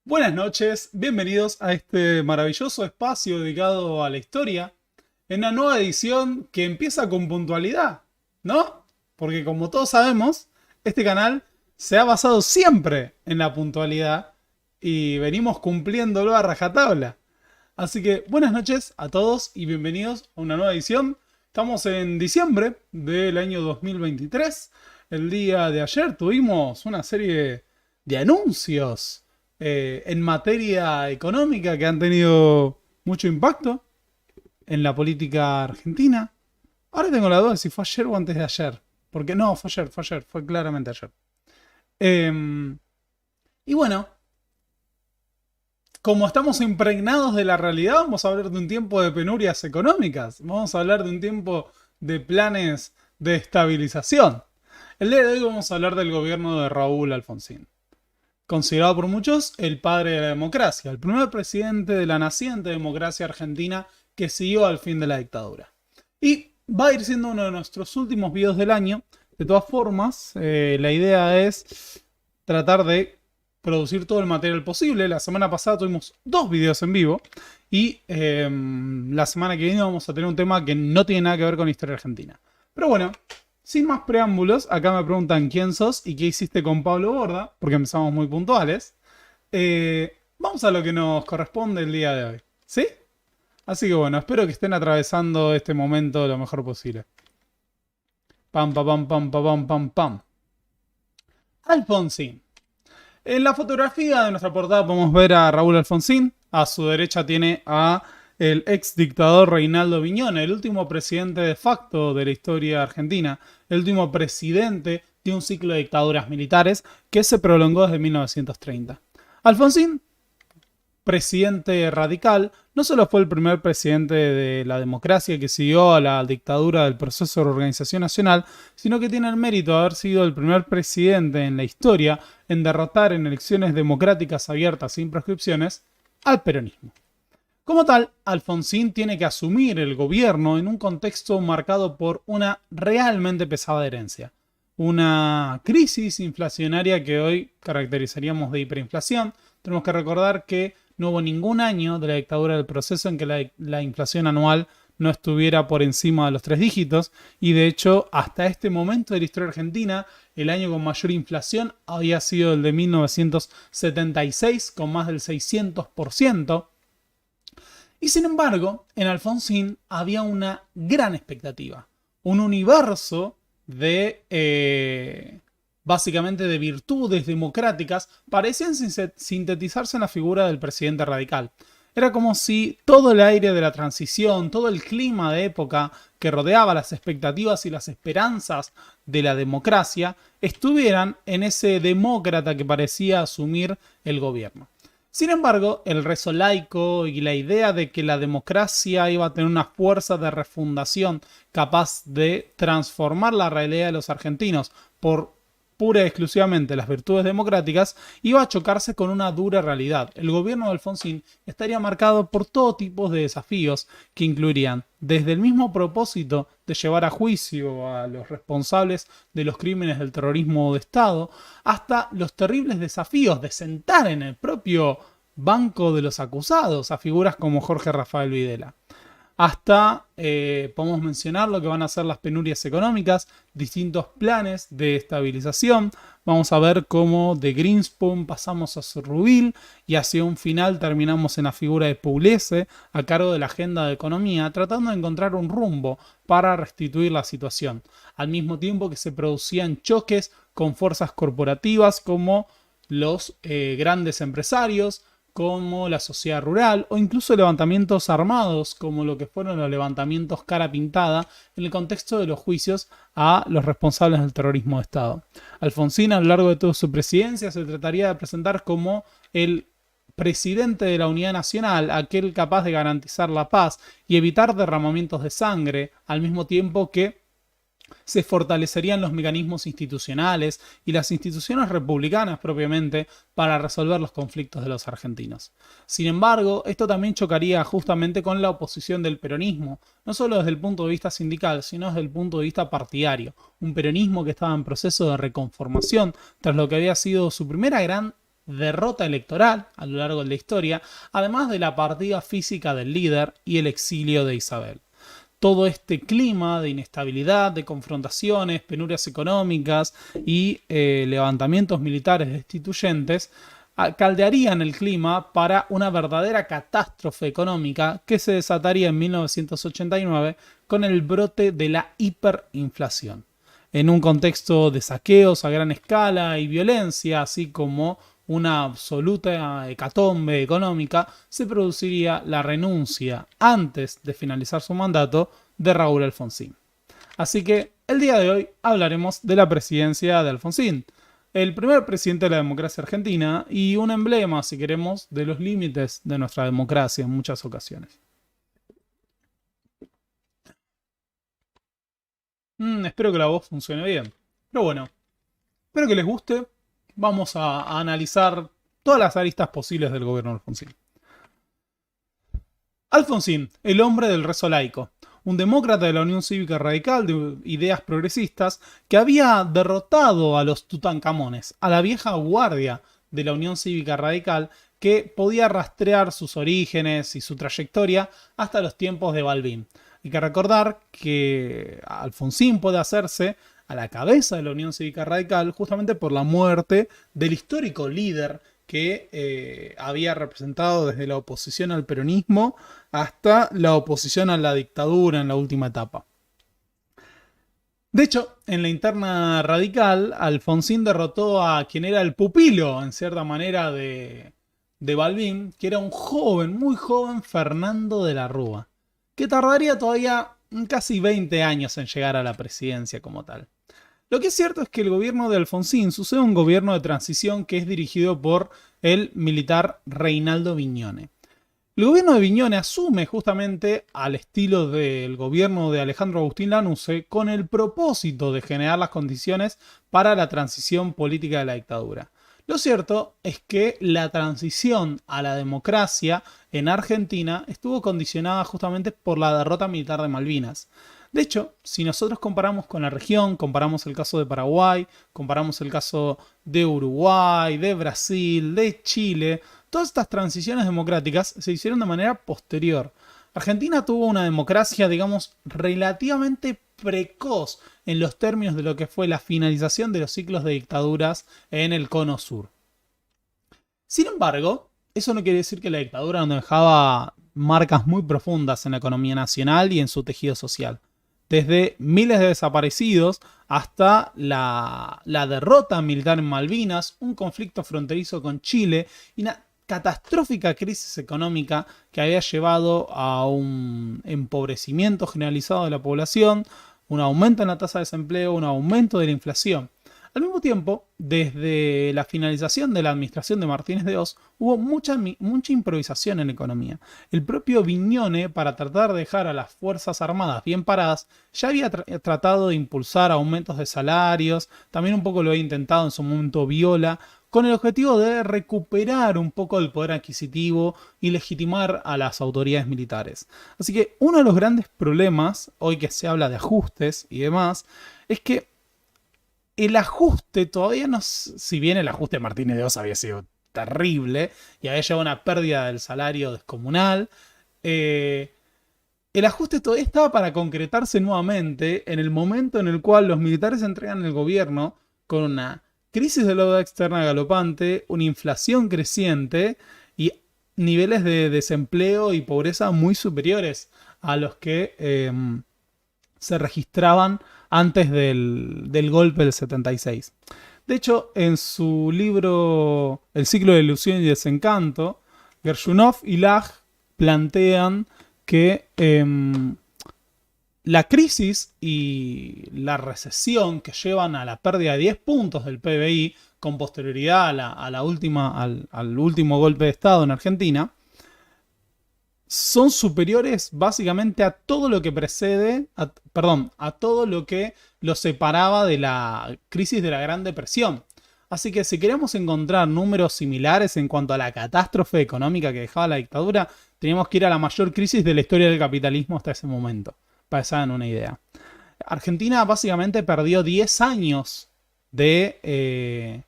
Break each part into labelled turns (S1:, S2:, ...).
S1: Buenas noches, bienvenidos a este maravilloso espacio dedicado a la historia, en una nueva edición que empieza con puntualidad, ¿no? Porque como todos sabemos, este canal se ha basado siempre en la puntualidad y venimos cumpliéndolo a rajatabla. Así que buenas noches a todos y bienvenidos a una nueva edición. Estamos en diciembre del año 2023. El día de ayer tuvimos una serie de anuncios en materia económica que han tenido mucho impacto en la política argentina. Ahora tengo la duda de si fue ayer o antes de ayer. Porque no, fue ayer, fue claramente ayer. Y bueno, como estamos impregnados de la realidad, vamos a hablar de un tiempo de penurias económicas. Vamos a hablar de un tiempo de planes de estabilización. El día de hoy vamos a hablar del gobierno de Raúl Alfonsín, considerado por muchos el padre de la democracia, el primer presidente de la naciente democracia argentina que siguió al fin de la dictadura. Y va a ir siendo uno de nuestros últimos videos del año. De todas formas, la idea es tratar de producir todo el material posible. La semana pasada tuvimos 2 videos en vivo y la semana que viene vamos a tener un tema que no tiene nada que ver con historia argentina. Pero bueno, sin más preámbulos, acá me preguntan quién sos y qué hiciste con Pablo Borda, porque empezamos muy puntuales. Vamos a lo que nos corresponde el día de hoy, ¿sí? Así que bueno, espero que estén atravesando este momento lo mejor posible. Pam, pam, pam, pam, pam, pam, pam. Alfonsín. En la fotografía de nuestra portada podemos ver a Raúl Alfonsín. A su derecha tiene a el ex dictador Reinaldo Viñone, el último presidente de facto de la historia argentina, el último presidente de un ciclo de dictaduras militares que se prolongó desde 1930. Alfonsín, presidente radical, no solo fue el primer presidente de la democracia que siguió a la dictadura del proceso de organización nacional, sino que tiene el mérito de haber sido el primer presidente en la historia en derrotar en elecciones democráticas abiertas sin prescripciones al peronismo. Como tal, Alfonsín tiene que asumir el gobierno en un contexto marcado por una realmente pesada herencia. Una crisis inflacionaria que hoy caracterizaríamos de hiperinflación. Tenemos que recordar que no hubo ningún año de la dictadura del proceso en que la inflación anual no estuviera por encima de los 3 dígitos. Y de hecho, hasta este momento de la historia argentina, el año con mayor inflación había sido el de 1976, con más del 600%. Y sin embargo, en Alfonsín había una gran expectativa, un universo de, básicamente, de virtudes democráticas parecían sintetizarse en la figura del presidente radical. Era como si todo el aire de la transición, todo el clima de época que rodeaba las expectativas y las esperanzas de la democracia estuvieran en ese demócrata que parecía asumir el gobierno. Sin embargo, el rezo laico y la idea de que la democracia iba a tener una fuerza de refundación capaz de transformar la realidad de los argentinos por pura y exclusivamente las virtudes democráticas, iba a chocarse con una dura realidad. El gobierno de Alfonsín estaría marcado por todo tipo de desafíos que incluirían desde el mismo propósito de llevar a juicio a los responsables de los crímenes del terrorismo de Estado, hasta los terribles desafíos de sentar en el propio banco de los acusados a figuras como Jorge Rafael Videla. Hasta podemos mencionar lo que van a ser las penurias económicas, distintos planes de estabilización. Vamos a ver cómo de Greenspan pasamos a Surrubil y hacia un final terminamos en la figura de Pugliese a cargo de la agenda de economía, tratando de encontrar un rumbo para restituir la situación. Al mismo tiempo que se producían choques con fuerzas corporativas como los grandes empresarios, como la sociedad rural o incluso levantamientos armados como lo que fueron los levantamientos cara pintada en el contexto de los juicios a los responsables del terrorismo de Estado. Alfonsín, a lo largo de toda su presidencia, se trataría de presentar como el presidente de la unidad nacional, aquel capaz de garantizar la paz y evitar derramamientos de sangre, al mismo tiempo que se fortalecerían los mecanismos institucionales y las instituciones republicanas propiamente para resolver los conflictos de los argentinos. Sin embargo, esto también chocaría justamente con la oposición del peronismo, no solo desde el punto de vista sindical, sino desde el punto de vista partidario. Un peronismo que estaba en proceso de reconformación tras lo que había sido su primera gran derrota electoral a lo largo de la historia, además de la partida física del líder y el exilio de Isabel. Todo este clima de inestabilidad, de confrontaciones, penurias económicas y levantamientos militares destituyentes caldearían el clima para una verdadera catástrofe económica que se desataría en 1989 con el brote de la hiperinflación. En un contexto de saqueos a gran escala y violencia, así como una absoluta hecatombe económica, se produciría la renuncia, antes de finalizar su mandato, de Raúl Alfonsín. Así que el día de hoy hablaremos de la presidencia de Alfonsín, el primer presidente de la democracia argentina y un emblema, si queremos, de los límites de nuestra democracia en muchas ocasiones. Espero que la voz funcione bien. Pero bueno, espero que les guste. Vamos a analizar todas las aristas posibles del gobierno de Alfonsín. Alfonsín, el hombre del rezo laico, un demócrata de la Unión Cívica Radical de ideas progresistas que había derrotado a los Tutankamones, a la vieja guardia de la Unión Cívica Radical que podía rastrear sus orígenes y su trayectoria hasta los tiempos de Balbín. Hay que recordar que Alfonsín puede hacerse a la cabeza de la Unión Cívica Radical justamente por la muerte del histórico líder que había representado desde la oposición al peronismo hasta la oposición a la dictadura en la última etapa. De hecho, en la interna radical, Alfonsín derrotó a quien era el pupilo, en cierta manera, de Balbín, que era un joven, muy joven, Fernando de la Rúa, que tardaría todavía casi 20 años en llegar a la presidencia como tal. Lo que es cierto es que el gobierno de Alfonsín sucede un gobierno de transición que es dirigido por el militar Reinaldo Viñone. El gobierno de Viñone asume justamente al estilo del gobierno de Alejandro Agustín Lanusse con el propósito de generar las condiciones para la transición política de la dictadura. Lo cierto es que la transición a la democracia en Argentina estuvo condicionada justamente por la derrota militar de Malvinas. De hecho, si nosotros comparamos con la región, comparamos el caso de Paraguay, comparamos el caso de Uruguay, de Brasil, de Chile, todas estas transiciones democráticas se hicieron de manera posterior. Argentina tuvo una democracia, digamos, relativamente precoz en los términos de lo que fue la finalización de los ciclos de dictaduras en el cono sur. Sin embargo, eso no quiere decir que la dictadura no dejaba marcas muy profundas en la economía nacional y en su tejido social. Desde miles de desaparecidos hasta la derrota militar en Malvinas, un conflicto fronterizo con Chile y una catastrófica crisis económica que había llevado a un empobrecimiento generalizado de la población, un aumento en la tasa de desempleo, un aumento de la inflación. Al mismo tiempo, desde la finalización de la administración de Martínez de Hoz, hubo mucha improvisación en la economía. El propio Viñone, para tratar de dejar a las Fuerzas Armadas bien paradas, ya había tratado de impulsar aumentos de salarios, también un poco lo había intentado en su momento Viola, con el objetivo de recuperar un poco el poder adquisitivo y legitimar a las autoridades militares. Así que uno de los grandes problemas, hoy que se habla de ajustes y demás, es que el ajuste todavía no... Si bien el ajuste de Martínez de Hoz había sido terrible y había llevado a una pérdida del salario descomunal, el ajuste todavía estaba para concretarse nuevamente en el momento en el cual los militares entregan el gobierno con una crisis de deuda externa galopante, una inflación creciente y niveles de desempleo y pobreza muy superiores a los que se registraban antes del golpe del 76. De hecho, en su libro El ciclo de ilusión y desencanto, Gershunov y Laj plantean que la crisis y la recesión que llevan a la pérdida de 10 puntos del PBI con posterioridad al último golpe de Estado en Argentina, son superiores básicamente a todo lo que precede, a todo lo que los separaba de la crisis de la Gran Depresión. Así que si queremos encontrar números similares en cuanto a la catástrofe económica que dejaba la dictadura, teníamos que ir a la mayor crisis de la historia del capitalismo hasta ese momento, para que se hagan una idea. Argentina básicamente perdió 10 años de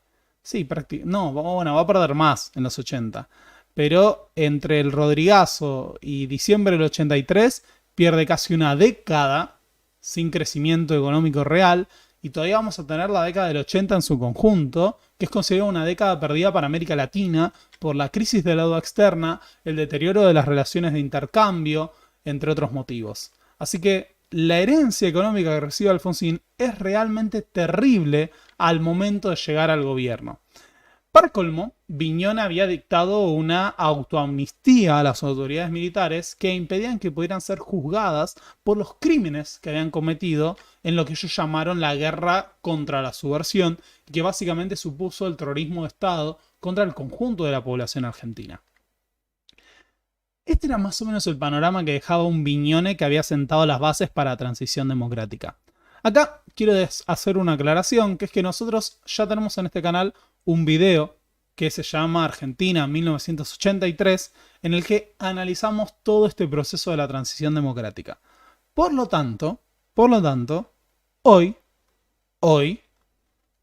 S1: Sí, no, bueno, va a perder más en los 80. Pero entre el Rodrigazo y diciembre del 83 pierde casi una década sin crecimiento económico real. Y todavía vamos a tener la década del 80 en su conjunto, que es considerada una década perdida para América Latina por la crisis de la deuda externa, el deterioro de las relaciones de intercambio, entre otros motivos. Así que la herencia económica que recibe Alfonsín es realmente terrible al momento de llegar al gobierno. Para colmo, Viñón había dictado una autoamnistía a las autoridades militares que impedían que pudieran ser juzgadas por los crímenes que habían cometido en lo que ellos llamaron la guerra contra la subversión, que básicamente supuso el terrorismo de Estado contra el conjunto de la población argentina. Este era más o menos el panorama que dejaba un Viñone que había sentado las bases para la transición democrática. Acá quiero hacer una aclaración, que es que nosotros ya tenemos en este canal un video que se llama Argentina 1983, en el que analizamos todo este proceso de la transición democrática. Por lo tanto, hoy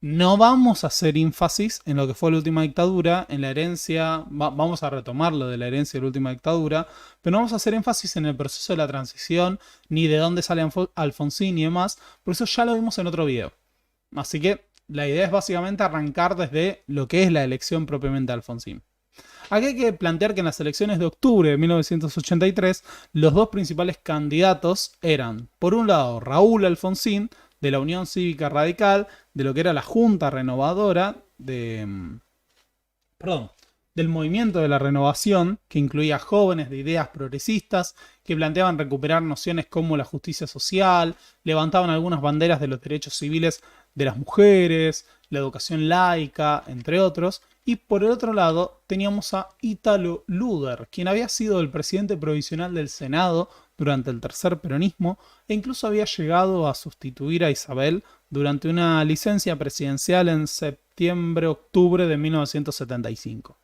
S1: no vamos a hacer énfasis en lo que fue la última dictadura, en la herencia, vamos a retomar lo de la herencia de la última dictadura, pero no vamos a hacer énfasis en el proceso de la transición, ni de dónde sale Alfonsín y demás, por eso ya lo vimos en otro video. Así que la idea es básicamente arrancar desde lo que es la elección propiamente de Alfonsín. Aquí hay que plantear que en las elecciones de octubre de 1983, los dos principales candidatos eran, por un lado, Raúl Alfonsín, de la Unión Cívica Radical, de lo que era la Junta Renovadora, del Movimiento de la Renovación, que incluía jóvenes de ideas progresistas, que planteaban recuperar nociones como la justicia social, levantaban algunas banderas de los derechos civiles de las mujeres, la educación laica, entre otros. Y por el otro lado teníamos a Ítalo Luder, quien había sido el presidente provisional del Senado durante el tercer peronismo e incluso había llegado a sustituir a Isabel durante una licencia presidencial en septiembre-octubre de 1975.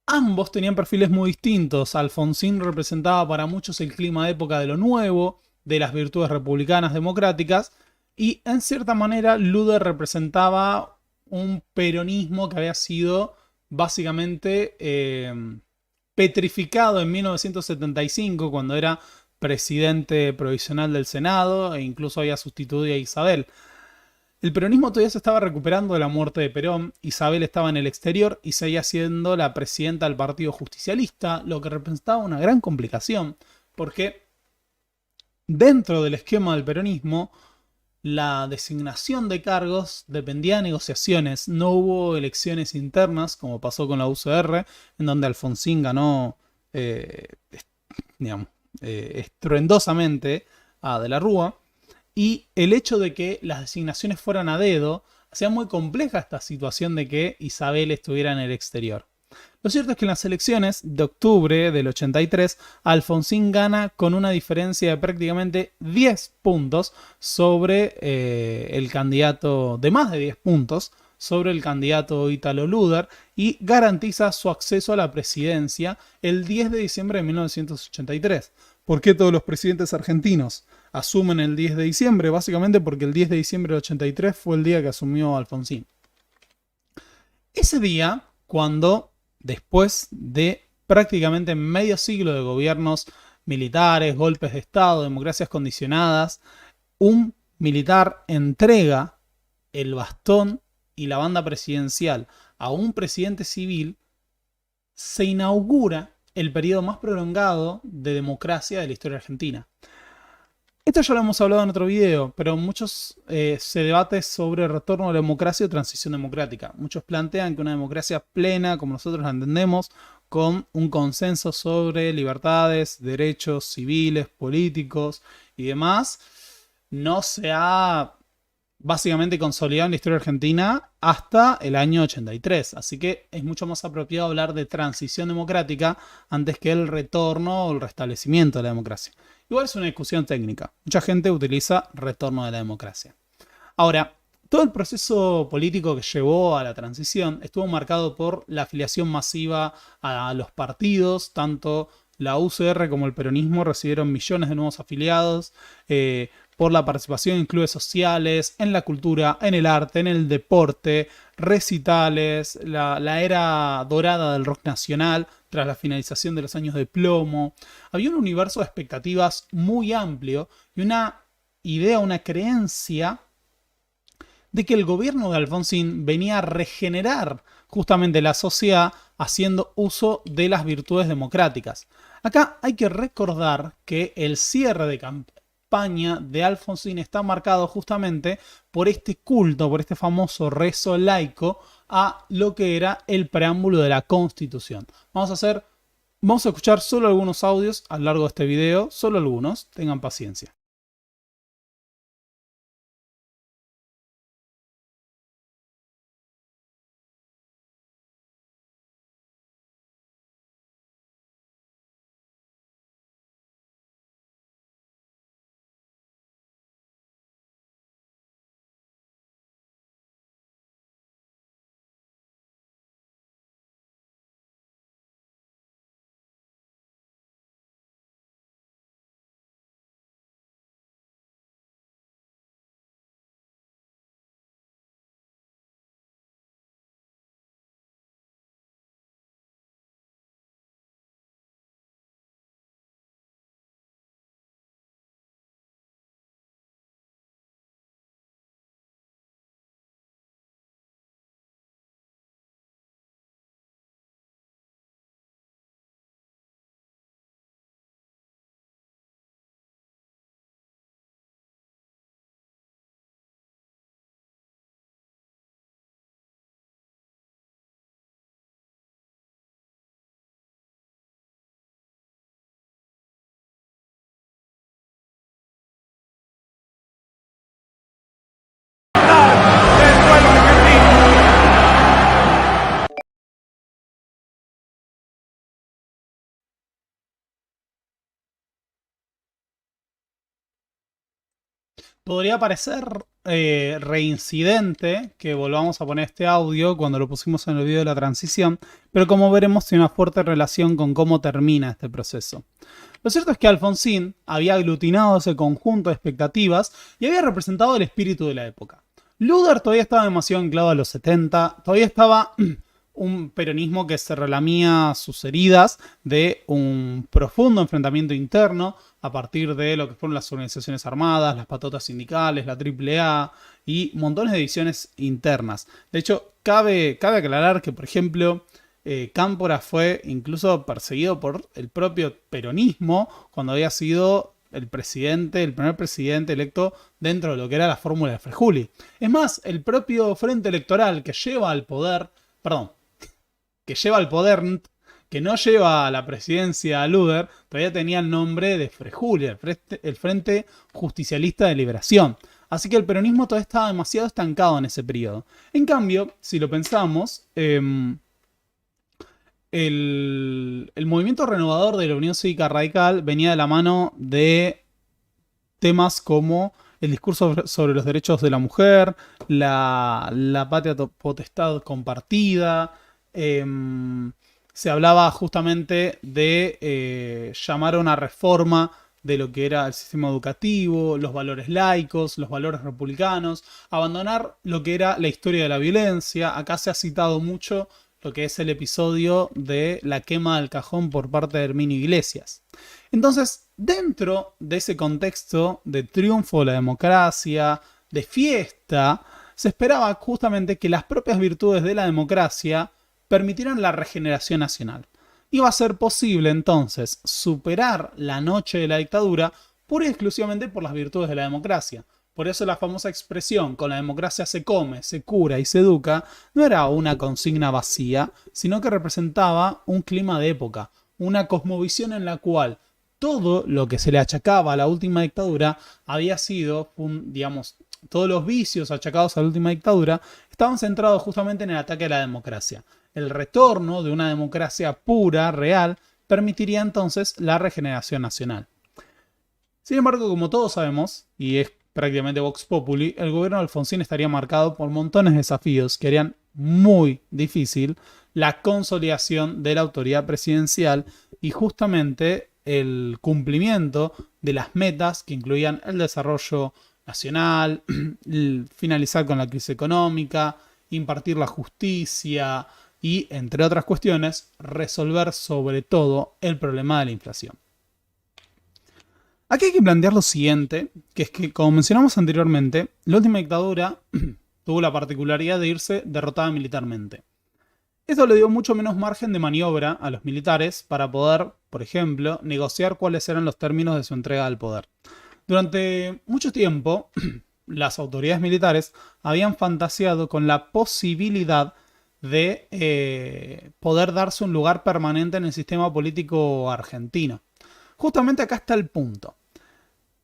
S1: Ambos tenían perfiles muy distintos. Alfonsín representaba para muchos el clima de época de lo nuevo, de las virtudes republicanas democráticas, y en cierta manera Luder representaba un peronismo que había sido básicamente petrificado en 1975 cuando era presidente provisional del Senado e incluso había sustituido a Isabel. El peronismo todavía se estaba recuperando de la muerte de Perón, Isabel estaba en el exterior y seguía siendo la presidenta del Partido Justicialista, lo que representaba una gran complicación, porque dentro del esquema del peronismo, la designación de cargos dependía de negociaciones, no hubo elecciones internas como pasó con la UCR, en donde Alfonsín ganó estruendosamente a De la Rúa, y el hecho de que las designaciones fueran a dedo hacía muy compleja esta situación de que Isabel estuviera en el exterior. Lo cierto es que en las elecciones de octubre del 83, Alfonsín gana con una diferencia de prácticamente 10 puntos sobre el candidato, de más de 10 puntos, sobre el candidato Ítalo Luder y garantiza su acceso a la presidencia el 10 de diciembre de 1983. ¿Por qué todos los presidentes argentinos asumen el 10 de diciembre? Básicamente porque el 10 de diciembre del 83 fue el día que asumió Alfonsín. Ese día, cuando después de prácticamente medio siglo de gobiernos militares, golpes de Estado, democracias condicionadas, un militar entrega el bastón y la banda presidencial a un presidente civil, se inaugura el periodo más prolongado de democracia de la historia argentina. Esto ya lo hemos hablado en otro video, pero muchos se debate sobre retorno a la democracia o transición democrática. Muchos plantean que una democracia plena, como nosotros la entendemos, con un consenso sobre libertades, derechos civiles, políticos y demás, no se ha básicamente consolidado en la historia argentina hasta el año 83. Así que es mucho más apropiado hablar de transición democrática antes que el retorno o el restablecimiento de la democracia. Igual es una discusión técnica. Mucha gente utiliza retorno de la democracia. Ahora, todo el proceso político que llevó a la transición estuvo marcado por la afiliación masiva a los partidos. Tanto la UCR como el peronismo recibieron millones de nuevos afiliados. por la participación en clubes sociales, en la cultura, en el arte, en el deporte, recitales, la era dorada del rock nacional tras la finalización de los años de plomo. Había un universo de expectativas muy amplio y una idea, una creencia de que el gobierno de Alfonsín venía a regenerar justamente la sociedad haciendo uso de las virtudes democráticas. Acá hay que recordar que el cierre de campaña de Alfonsín está marcado justamente por este culto, por este famoso rezo laico a lo que era el preámbulo de la Constitución. Vamos a escuchar solo algunos audios a lo largo de este video, solo algunos, tengan paciencia. Podría parecer reincidente que volvamos a poner este audio cuando lo pusimos en el video de la transición, pero como veremos tiene una fuerte relación con cómo termina este proceso. Lo cierto es que Alfonsín había aglutinado ese conjunto de expectativas y había representado el espíritu de la época. Luder todavía estaba demasiado anclado a los 70, todavía estaba un peronismo que se relamía sus heridas de un profundo enfrentamiento interno a partir de lo que fueron las organizaciones armadas, las patotas sindicales, la AAA y montones de divisiones internas. De hecho, cabe aclarar que, por ejemplo, Cámpora fue incluso perseguido por el propio peronismo cuando había sido el primer presidente electo dentro de lo que era la fórmula de Frejuli. Es más, el propio frente electoral que lleva al poder, que no lleva a la presidencia a Luder, todavía tenía el nombre de Frejuli, el Frente Justicialista de Liberación. Así que el peronismo todavía estaba demasiado estancado en ese periodo. En cambio, si lo pensamos, el movimiento renovador de la Unión Cívica Radical venía de la mano de temas como el discurso sobre los derechos de la mujer, la patria potestad compartida. Se hablaba justamente de llamar a una reforma de lo que era el sistema educativo, los valores laicos, los valores republicanos, abandonar lo que era la historia de la violencia. Acá se ha citado mucho lo que es el episodio de la quema del cajón por parte de Herminio Iglesias. Entonces, dentro de ese contexto de triunfo de la democracia, de fiesta, se esperaba justamente que las propias virtudes de la democracia permitieran la regeneración nacional. Iba a ser posible entonces superar la noche de la dictadura pura y exclusivamente por las virtudes de la democracia. Por eso la famosa expresión "con la democracia se come, se cura y se educa" no era una consigna vacía, sino que representaba un clima de época, una cosmovisión en la cual todo lo que se le achacaba a la última dictadura había sido, digamos, todos los vicios achacados a la última dictadura estaban centrados justamente en el ataque a la democracia. El retorno de una democracia pura, real, permitiría entonces la regeneración nacional. Sin embargo, como todos sabemos, y es prácticamente Vox Populi, el gobierno de Alfonsín estaría marcado por montones de desafíos que harían muy difícil la consolidación de la autoridad presidencial y justamente el cumplimiento de las metas que incluían el desarrollo nacional, finalizar con la crisis económica, impartir la justicia y, entre otras cuestiones, resolver sobre todo el problema de la inflación. Aquí hay que plantear lo siguiente, que es que, como mencionamos anteriormente, la última dictadura tuvo la particularidad de irse derrotada militarmente. Esto le dio mucho menos margen de maniobra a los militares para poder, por ejemplo, negociar cuáles eran los términos de su entrega al poder. Durante mucho tiempo, las autoridades militares habían fantaseado con la posibilidad de poder darse un lugar permanente en el sistema político argentino. Justamente acá está el punto.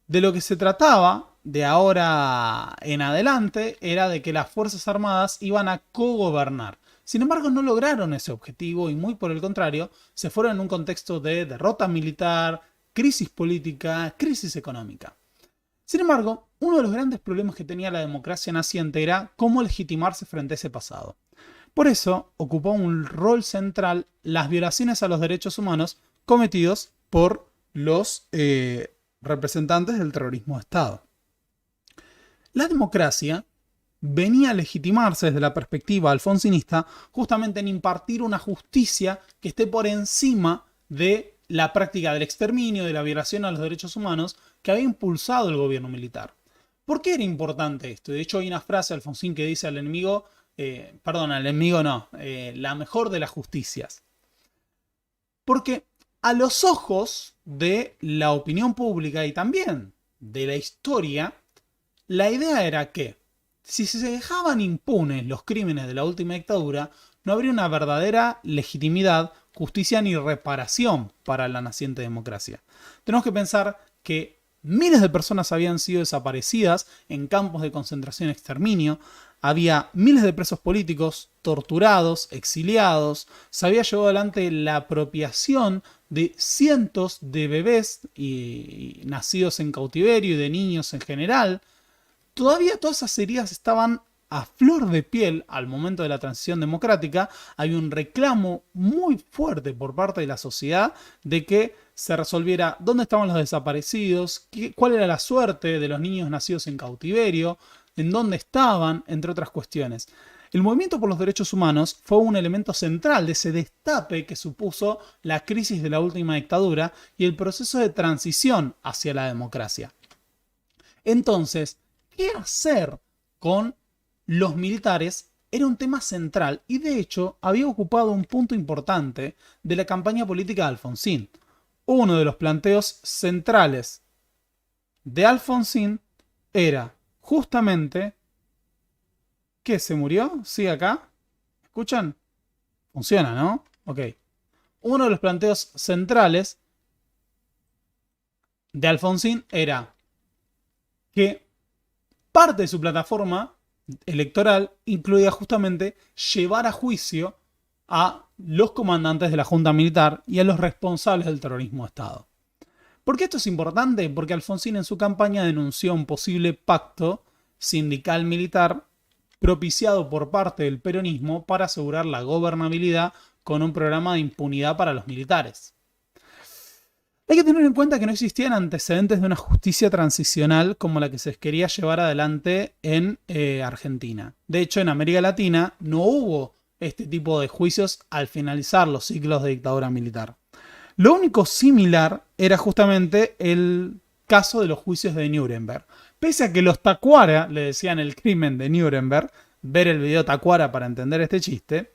S1: De lo que se trataba de ahora en adelante era de que las Fuerzas Armadas iban a cogobernar. Sin embargo, no lograron ese objetivo y muy por el contrario, se fueron en un contexto de derrota militar, crisis política, crisis económica. Sin embargo, uno de los grandes problemas que tenía la democracia naciente era cómo legitimarse frente a ese pasado. Por eso ocupó un rol central las violaciones a los derechos humanos cometidos por los representantes del terrorismo de Estado. La democracia venía a legitimarse desde la perspectiva alfonsinista justamente en impartir una justicia que esté por encima de la práctica del exterminio, de la violación a los derechos humanos que había impulsado el gobierno militar. ¿Por qué era importante esto? De hecho, hay una frase de Alfonsín que dice al enemigo, la mejor de las justicias. Porque a los ojos de la opinión pública y también de la historia, la idea era que si se dejaban impunes los crímenes de la última dictadura, no habría una verdadera legitimidad, justicia ni reparación para la naciente democracia. Tenemos que pensar que miles de personas habían sido desaparecidas en campos de concentración y exterminio, había miles de presos políticos torturados, exiliados, se había llevado adelante la apropiación de cientos de bebés y nacidos en cautiverio y de niños en general. Todavía todas esas heridas estaban a flor de piel al momento de la transición democrática. Había un reclamo muy fuerte por parte de la sociedad de que se resolviera dónde estaban los desaparecidos, cuál era la suerte de los niños nacidos en cautiverio, en dónde estaban, entre otras cuestiones. El movimiento por los derechos humanos fue un elemento central de ese destape que supuso la crisis de la última dictadura y el proceso de transición hacia la democracia. Entonces, ¿qué hacer con los militares? Era un tema central y de hecho había ocupado un punto importante de la campaña política de Alfonsín. Uno de los planteos centrales de Alfonsín era justamente que se murió. ¿Sí acá? ¿Escuchan? Funciona, ¿no? Ok. Uno de los planteos centrales de Alfonsín era que parte de su plataforma electoral incluía justamente llevar a juicio a los comandantes de la Junta Militar y a los responsables del terrorismo de Estado. ¿Por qué esto es importante? Porque Alfonsín en su campaña denunció un posible pacto sindical militar propiciado por parte del peronismo para asegurar la gobernabilidad con un programa de impunidad para los militares. Hay que tener en cuenta que no existían antecedentes de una justicia transicional como la que se quería llevar adelante en Argentina. De hecho, en América Latina no hubo este tipo de juicios al finalizar los ciclos de dictadura militar. Lo único similar era justamente el caso de los juicios de Nuremberg. Pese a que los Tacuara le decían el crimen de Nuremberg, ver el video Tacuara para entender este chiste,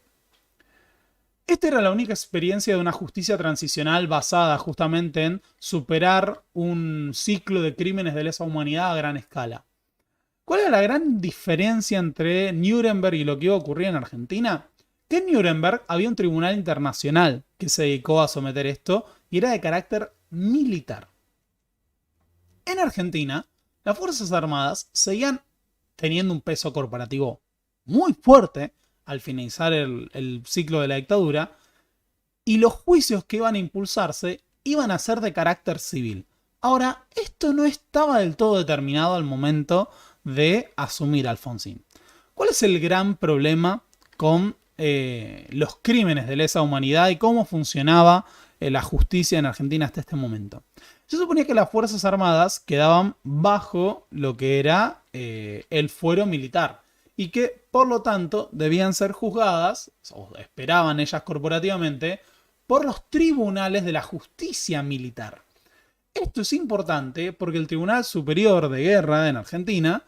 S1: esta era la única experiencia de una justicia transicional basada justamente en superar un ciclo de crímenes de lesa humanidad a gran escala. ¿Cuál era la gran diferencia entre Nuremberg y lo que iba a ocurrir en Argentina? Que en Nuremberg había un tribunal internacional que se dedicó a someter esto y era de carácter militar. En Argentina, las Fuerzas Armadas seguían teniendo un peso corporativo muy fuerte al finalizar el ciclo de la dictadura, y los juicios que iban a impulsarse iban a ser de carácter civil. Ahora, esto no estaba del todo determinado al momento de asumir Alfonsín. ¿Cuál es el gran problema con los crímenes de lesa humanidad y cómo funcionaba la justicia en Argentina hasta este momento? Se suponía que las Fuerzas Armadas quedaban bajo lo que era el fuero militar y que por lo tanto debían ser juzgadas, o esperaban ellas corporativamente, por los tribunales de la justicia militar. Esto es importante porque el Tribunal Superior de Guerra en Argentina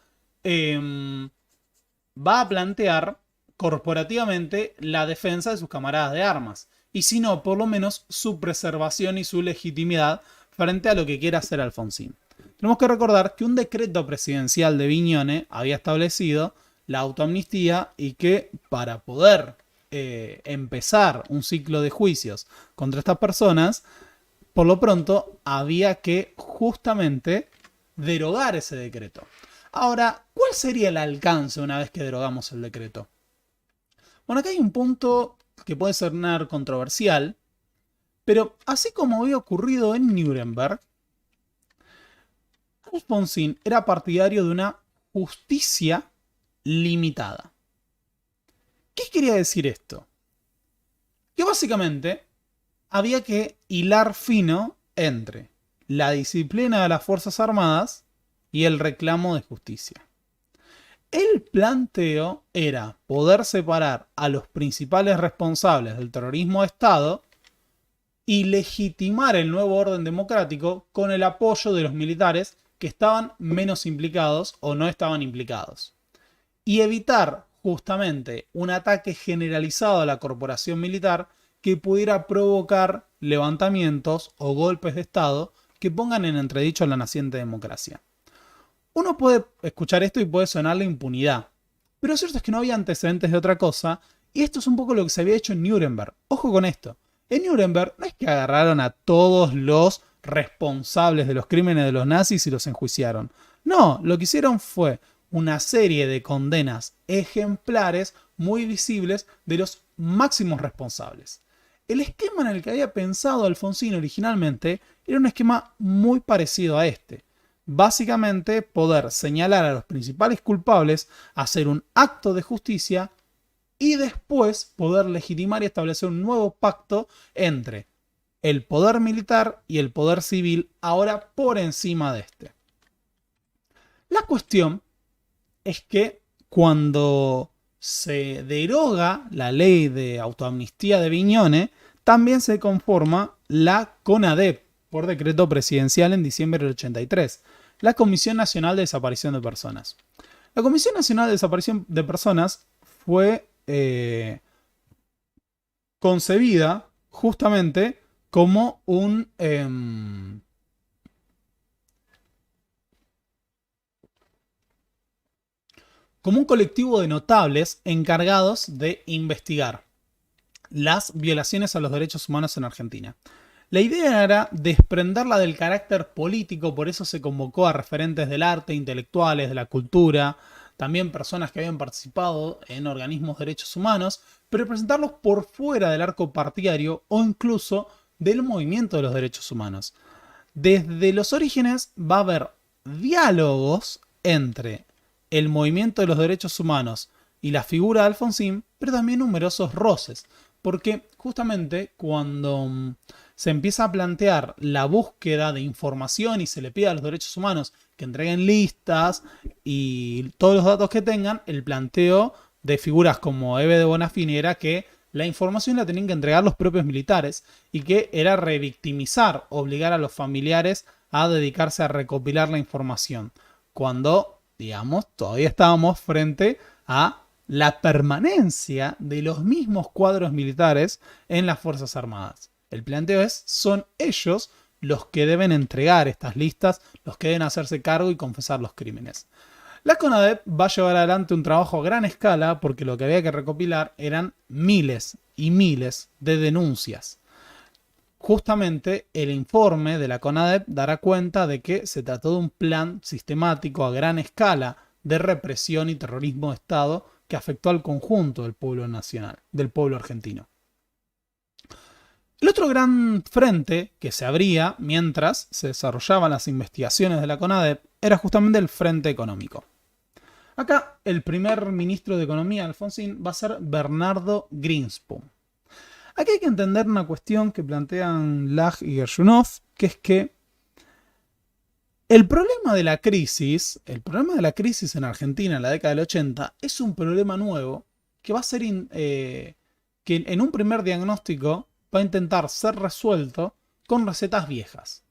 S1: va a plantear corporativamente la defensa de sus camaradas de armas. Y si no, por lo menos su preservación y su legitimidad frente a lo que quiera hacer Alfonsín. Tenemos que recordar que un decreto presidencial de Viñone había establecido la autoamnistía y que para poder empezar un ciclo de juicios contra estas personas, por lo pronto había que justamente derogar ese decreto. Ahora, ¿cuál sería el alcance una vez que derogamos el decreto? Bueno, acá hay un punto que puede sonar controversial, pero así como había ocurrido en Nuremberg, Alfonsín era partidario de una justicia limitada. ¿Qué quería decir esto? Que básicamente había que hilar fino entre la disciplina de las Fuerzas Armadas y el reclamo de justicia. El planteo era poder separar a los principales responsables del terrorismo de Estado y legitimar el nuevo orden democrático con el apoyo de los militares que estaban menos implicados o no estaban implicados. Y evitar justamente un ataque generalizado a la corporación militar que pudiera provocar levantamientos o golpes de Estado que pongan en entredicho la naciente democracia. Uno puede escuchar esto y puede sonarle impunidad, pero lo cierto es que no había antecedentes de otra cosa, y esto es un poco lo que se había hecho en Nuremberg. Ojo con esto, en Nuremberg no es que agarraron a todos los responsables de los crímenes de los nazis y los enjuiciaron. No, lo que hicieron fue una serie de condenas ejemplares muy visibles de los máximos responsables. El esquema en el que había pensado Alfonsín originalmente era un esquema muy parecido a este. Básicamente poder señalar a los principales culpables, hacer un acto de justicia y después poder legitimar y establecer un nuevo pacto entre el poder militar y el poder civil, ahora por encima de este. La cuestión es que cuando se deroga la ley de autoamnistía de Viñone, también se conforma la CONADEP por decreto presidencial en diciembre del 83, la Comisión Nacional de Desaparición de Personas. La Comisión Nacional de Desaparición de Personas fue concebida justamente como un colectivo de notables encargados de investigar las violaciones a los derechos humanos en Argentina. La idea era desprenderla del carácter político, por eso se convocó a referentes del arte, intelectuales, de la cultura, también personas que habían participado en organismos de derechos humanos, pero presentarlos por fuera del arco partidario o incluso del movimiento de los derechos humanos. Desde los orígenes va a haber diálogos entre el movimiento de los derechos humanos y la figura de Alfonsín, pero también numerosos roces, porque justamente cuando se empieza a plantear la búsqueda de información y se le pide a los derechos humanos que entreguen listas y todos los datos que tengan, el planteo de figuras como Eve de Bonafini era que la información la tenían que entregar los propios militares y que era revictimizar, obligar a los familiares a dedicarse a recopilar la información, cuando, digamos, todavía estábamos frente a la permanencia de los mismos cuadros militares en las Fuerzas Armadas. El planteo es, son ellos los que deben entregar estas listas, los que deben hacerse cargo y confesar los crímenes. La CONADEP va a llevar adelante un trabajo a gran escala porque lo que había que recopilar eran miles y miles de denuncias. Justamente el informe de la CONADEP dará cuenta de que se trató de un plan sistemático a gran escala de represión y terrorismo de Estado que afectó al conjunto del pueblo nacional, del pueblo argentino. El otro gran frente que se abría mientras se desarrollaban las investigaciones de la CONADEP era justamente el frente económico. Acá el primer ministro de Economía de Alfonsín va a ser Bernardo Grinspoon. Aquí hay que entender una cuestión que plantean Laj y Gershunov, que es que el problema de la crisis en Argentina en la década del 80 es un problema nuevo que va a ser, que en un primer diagnóstico va a intentar ser resuelto con recetas viejas.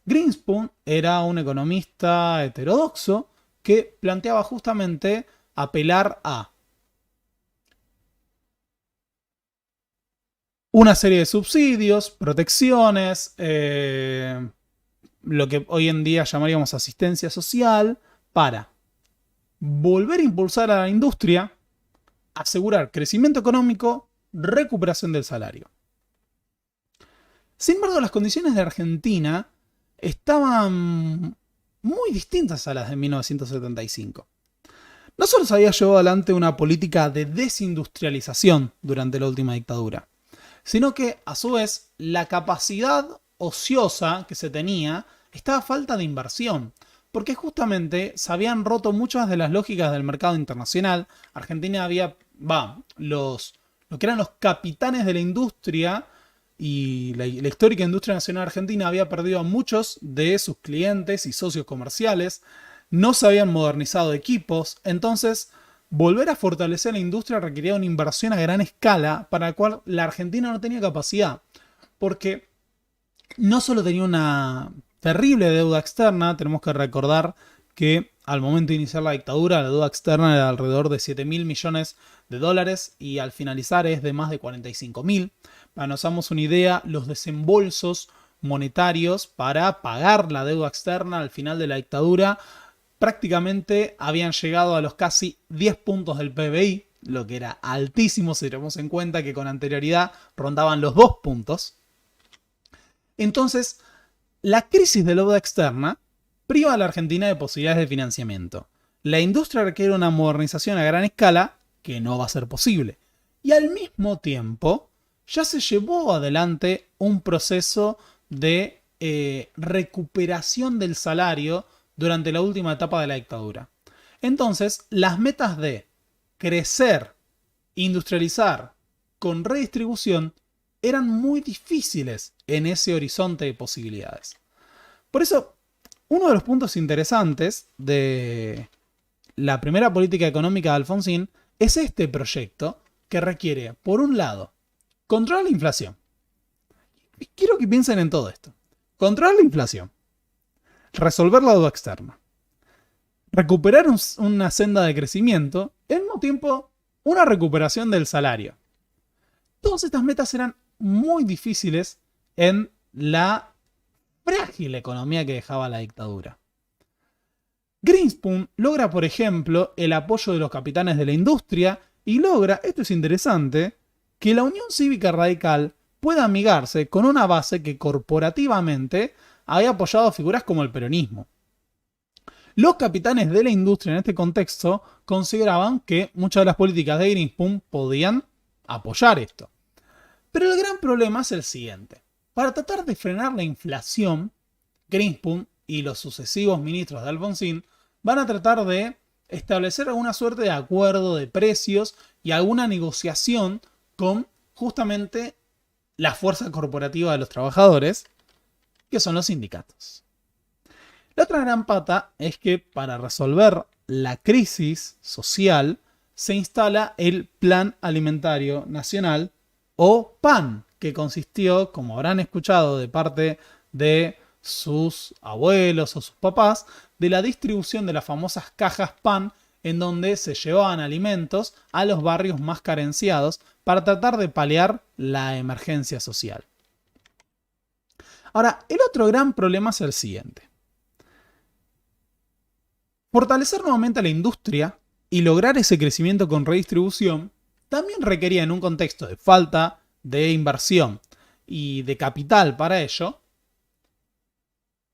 S1: Greenspan era un economista heterodoxo que planteaba justamente apelar a una serie de subsidios, protecciones, lo que hoy en día llamaríamos asistencia social, para volver a impulsar a la industria, asegurar crecimiento económico, recuperación del salario. Sin embargo, las condiciones de Argentina estaban muy distintas a las de 1975. No solo se había llevado adelante una política de desindustrialización durante la última dictadura, sino que, a su vez, la capacidad ociosa que se tenía estaba a falta de inversión, porque justamente se habían roto muchas de las lógicas del mercado internacional. Argentina lo que eran los capitanes de la industria y la histórica industria nacional argentina había perdido a muchos de sus clientes y socios comerciales, no se habían modernizado equipos, entonces volver a fortalecer la industria requería una inversión a gran escala para la cual la Argentina no tenía capacidad, porque no solo tenía una terrible deuda externa, tenemos que recordar que al momento de iniciar la dictadura la deuda externa era alrededor de 7.000 millones de dólares y al finalizar es de más de 45.000. Para que nos hagamos una idea, los desembolsos monetarios para pagar la deuda externa al final de la dictadura prácticamente habían llegado a los casi 10 puntos del PBI, lo que era altísimo si tenemos en cuenta que con anterioridad rondaban los 2 puntos. Entonces, la crisis de la deuda externa priva a la Argentina de posibilidades de financiamiento. La industria requiere una modernización a gran escala que no va a ser posible. Y al mismo tiempo, ya se llevó adelante un proceso de recuperación del salario durante la última etapa de la dictadura. Entonces, las metas de crecer, industrializar, con redistribución, eran muy difíciles en ese horizonte de posibilidades. Por eso, uno de los puntos interesantes de la primera política económica de Alfonsín es este proyecto que requiere, por un lado, controlar la inflación. Quiero que piensen en todo esto. Controlar la inflación. Resolver la deuda externa. Recuperar una senda de crecimiento y al mismo tiempo una recuperación del salario. Todas estas metas eran muy difíciles en la frágil economía que dejaba la dictadura. Greenspan logra, por ejemplo, el apoyo de los capitanes de la industria y logra, esto es interesante, que la Unión Cívica Radical pueda amigarse con una base que corporativamente había apoyado a figuras como el peronismo. Los capitanes de la industria en este contexto consideraban que muchas de las políticas de Greenspan podían apoyar esto. Pero el gran problema es el siguiente. Para tratar de frenar la inflación, Greenspan y los sucesivos ministros de Alfonsín van a tratar de establecer alguna suerte de acuerdo de precios y alguna negociación con justamente la fuerza corporativa de los trabajadores, que son los sindicatos. La otra gran pata es que para resolver la crisis social se instala el Plan Alimentario Nacional o PAN, que consistió, como habrán escuchado de parte de sus abuelos o sus papás, de la distribución de las famosas cajas PAN en donde se llevaban alimentos a los barrios más carenciados para tratar de paliar la emergencia social. Ahora, el otro gran problema es el siguiente. Fortalecer nuevamente a la industria y lograr ese crecimiento con redistribución también requería, en un contexto de falta de inversión y de capital para ello,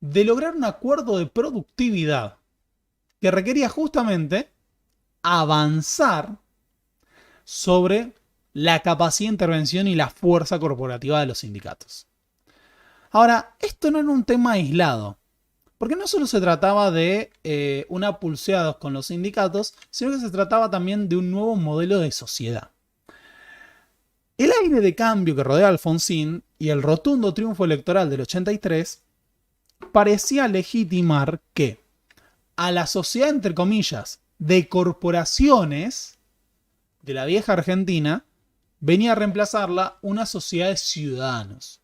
S1: de lograr un acuerdo de productividad que requería justamente avanzar sobre la capacidad de intervención y la fuerza corporativa de los sindicatos. Ahora, esto no era un tema aislado, porque no solo se trataba de una pulseada con los sindicatos, sino que se trataba también de un nuevo modelo de sociedad. El aire de cambio que rodea a Alfonsín y el rotundo triunfo electoral del 83 parecía legitimar que a la sociedad, entre comillas, de corporaciones de la vieja Argentina, venía a reemplazarla una sociedad de ciudadanos.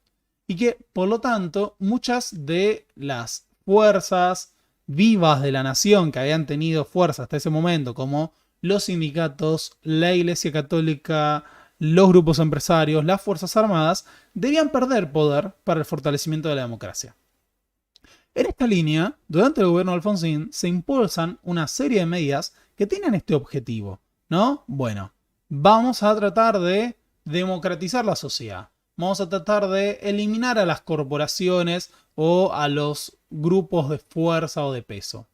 S1: Y que, por lo tanto, muchas de las fuerzas vivas de la nación que habían tenido fuerza hasta ese momento, como los sindicatos, la Iglesia Católica, los grupos empresarios, las Fuerzas Armadas, debían perder poder para el fortalecimiento de la democracia. En esta línea, durante el gobierno de Alfonsín, se impulsan una serie de medidas que tienen este objetivo, ¿no? Bueno, vamos a tratar de democratizar la sociedad. Vamos a tratar de eliminar a las corporaciones o a los grupos de fuerza o de peso.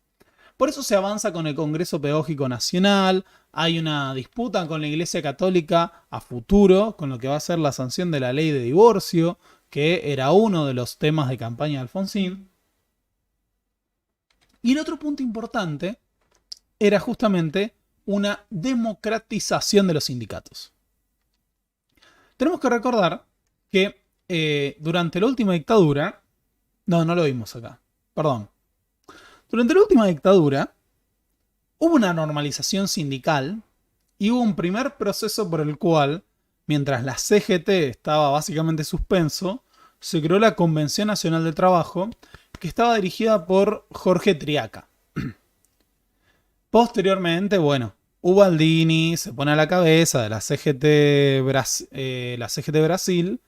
S1: Por eso se avanza con el Congreso Pedagógico Nacional, hay una disputa con la Iglesia Católica a futuro, con lo que va a ser la sanción de la ley de divorcio, que era uno de los temas de campaña de Alfonsín. Y el otro punto importante era justamente una democratización de los sindicatos. Tenemos que recordar que durante la última dictadura, no lo vimos acá, perdón. Durante la última dictadura hubo una normalización sindical y hubo un primer proceso por el cual, mientras la CGT estaba básicamente suspenso, se creó la Convención Nacional de Trabajo, que estaba dirigida por Jorge Triaca. Posteriormente, bueno, Ubaldini se pone a la cabeza de la CGT, la CGT Brasil,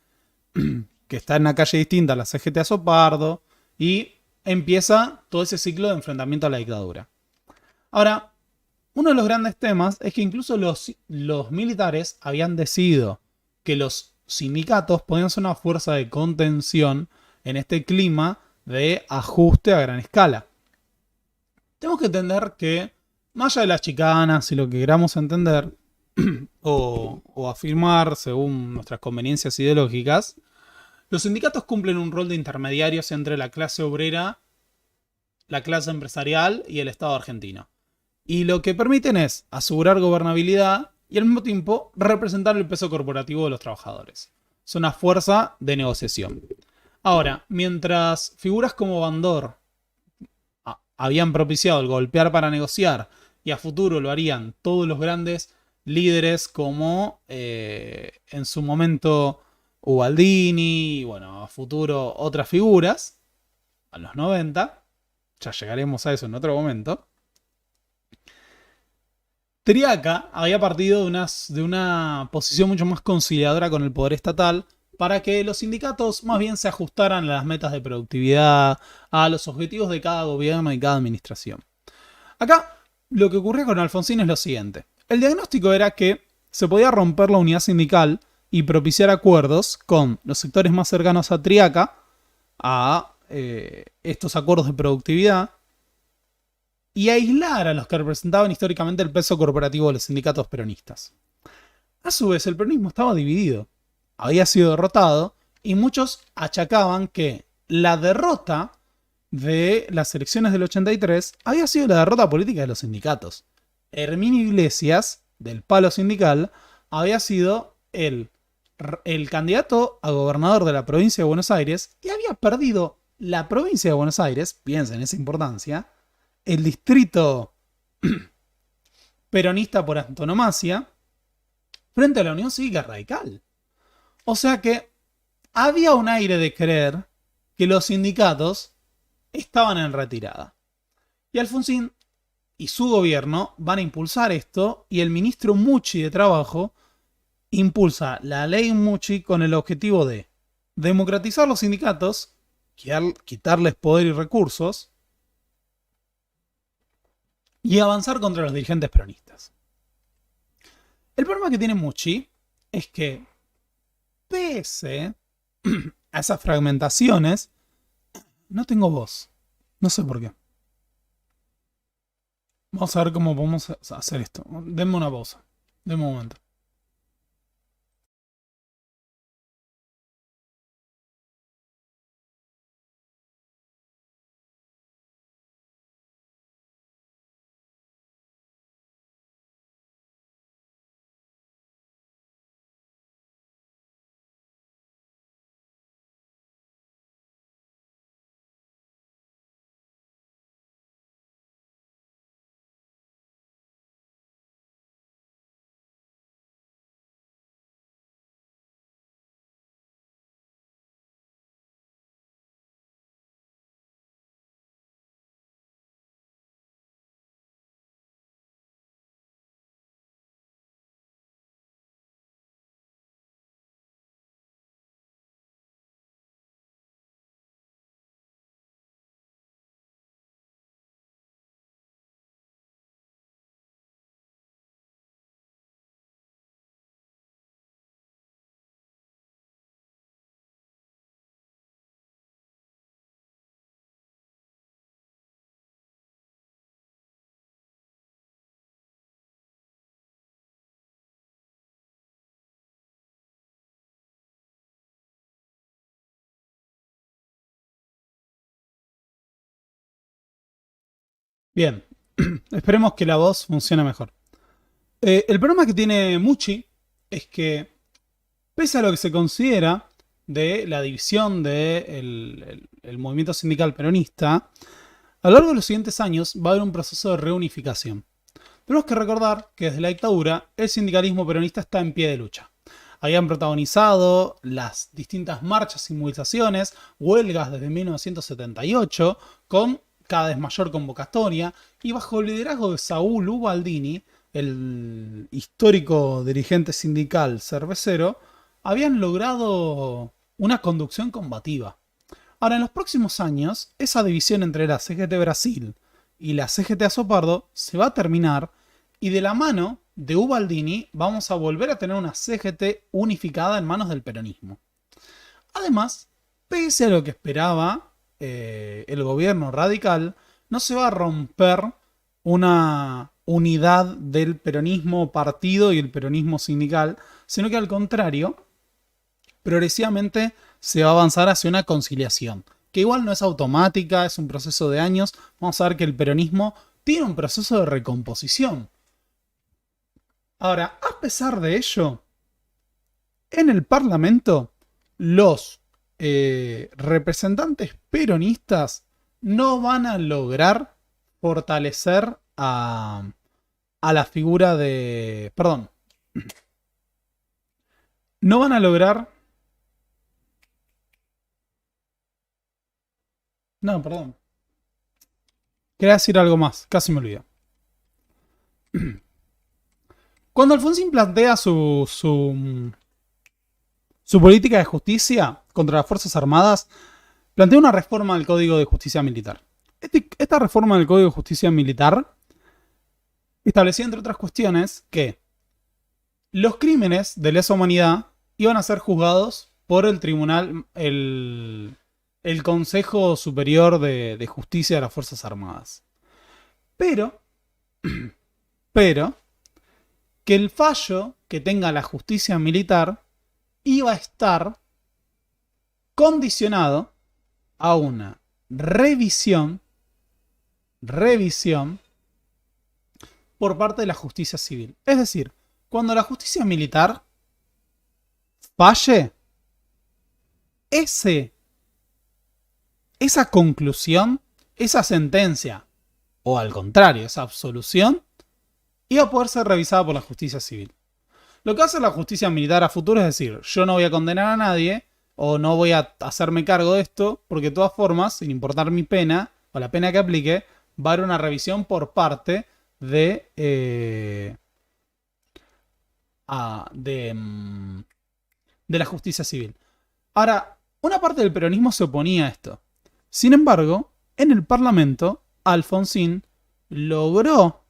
S1: que está en una calle distinta a la CGT Azopardo, y empieza todo ese ciclo de enfrentamiento a la dictadura. Ahora, uno de los grandes temas es que incluso los militares habían decidido que los sindicatos podían ser una fuerza de contención en este clima de ajuste a gran escala. Tenemos que entender que, más allá de las chicanas y lo que queramos entender o afirmar según nuestras conveniencias ideológicas, los sindicatos cumplen un rol de intermediarios entre la clase obrera, la clase empresarial y el Estado argentino. Y lo que permiten es asegurar gobernabilidad y al mismo tiempo representar el peso corporativo de los trabajadores. Es una fuerza de negociación. Ahora, mientras figuras como Bandor habían propiciado el golpear para negociar y a futuro lo harían todos los grandes líderes como en su momento Ubaldini y bueno, a futuro otras figuras, a los 90, ya llegaremos a eso en otro momento. Triaca había partido de una posición mucho más conciliadora con el poder estatal para que los sindicatos más bien se ajustaran a las metas de productividad, a los objetivos de cada gobierno y cada administración. Acá lo que ocurría con Alfonsín es lo siguiente. El diagnóstico era que se podía romper la unidad sindical y propiciar acuerdos con los sectores más cercanos a Triaca, a estos acuerdos de productividad, y aislar a los que representaban históricamente el peso corporativo de los sindicatos peronistas. A su vez, el peronismo estaba dividido. Había sido derrotado y muchos achacaban que la derrota de las elecciones del 83 había sido la derrota política de los sindicatos. Herminio Iglesias, del palo sindical, había sido el candidato a gobernador de la provincia de Buenos Aires y había perdido la provincia de Buenos Aires, piensen en esa importancia, el distrito peronista por antonomasia, frente a la Unión Cívica Radical. O sea que había un aire de creer que los sindicatos estaban en retirada. Y Alfonsín y su gobierno van a impulsar esto y el ministro Mucci de Trabajo impulsa la ley Mucci con el objetivo de democratizar los sindicatos, quitarles poder y recursos y avanzar contra los dirigentes peronistas. El problema que tiene Mucci es que, pese a esas fragmentaciones, no tengo voz. No sé por qué. Vamos a ver cómo podemos hacer esto. Denme una pausa. Denme un momento. Bien, esperemos que la voz funcione mejor. El problema que tiene Mucci es que, pese a lo que se considera de la división del movimiento sindical peronista, a lo largo de los siguientes años va a haber un proceso de reunificación. Tenemos que recordar que desde la dictadura el sindicalismo peronista está en pie de lucha. Habían protagonizado las distintas marchas y movilizaciones, huelgas desde 1978, con cada vez mayor convocatoria, y bajo el liderazgo de Saúl Ubaldini, el histórico dirigente sindical cervecero, habían logrado una conducción combativa. Ahora, en los próximos años, esa división entre la CGT Brasil y la CGT Azopardo se va a terminar, y de la mano de Ubaldini vamos a volver a tener una CGT unificada en manos del peronismo. Además, pese a lo que esperaba el gobierno radical, no se va a romper una unidad del peronismo partido y el peronismo sindical, sino que al contrario, progresivamente se va a avanzar hacia una conciliación, que igual no es automática, es un proceso de años. Vamos a ver que el peronismo tiene un proceso de recomposición. Ahora, a pesar de ello, en el Parlamento, los representantes peronistas no van a lograr fortalecer a la figura de... Perdón. No van a lograr... No, perdón. Quería decir algo más, casi me olvidé. Cuando Alfonsín plantea su política de justicia contra las Fuerzas Armadas, plantea una reforma del Código de Justicia Militar. Esta reforma del Código de Justicia Militar establecía, entre otras cuestiones, que los crímenes de lesa humanidad iban a ser juzgados por el tribunal, el Consejo Superior de Justicia de las Fuerzas Armadas. Pero, que el fallo que tenga la justicia militar iba a estar condicionado a una revisión por parte de la justicia civil. Es decir, cuando la justicia militar falle, esa conclusión, esa sentencia, o al contrario, esa absolución, iba a poder ser revisada por la justicia civil. Lo que hace la justicia militar a futuro es decir, yo no voy a condenar a nadie, o no voy a hacerme cargo de esto, porque de todas formas, sin importar mi pena, o la pena que aplique, va a haber una revisión por parte de la justicia civil. Ahora, una parte del peronismo se oponía a esto. Sin embargo, en el Parlamento, Alfonsín logró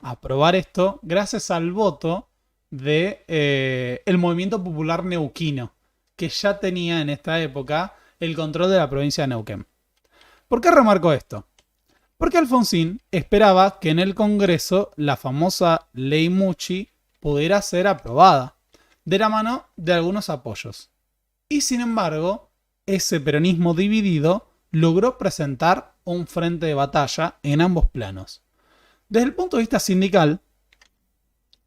S1: aprobar esto gracias al voto del Movimiento Popular Neuquino, que ya tenía en esta época el control de la provincia de Neuquén. ¿Por qué remarco esto? Porque Alfonsín esperaba que en el Congreso la famosa Ley Mucci pudiera ser aprobada, de la mano de algunos apoyos. Y sin embargo, ese peronismo dividido logró presentar un frente de batalla en ambos planos. Desde el punto de vista sindical,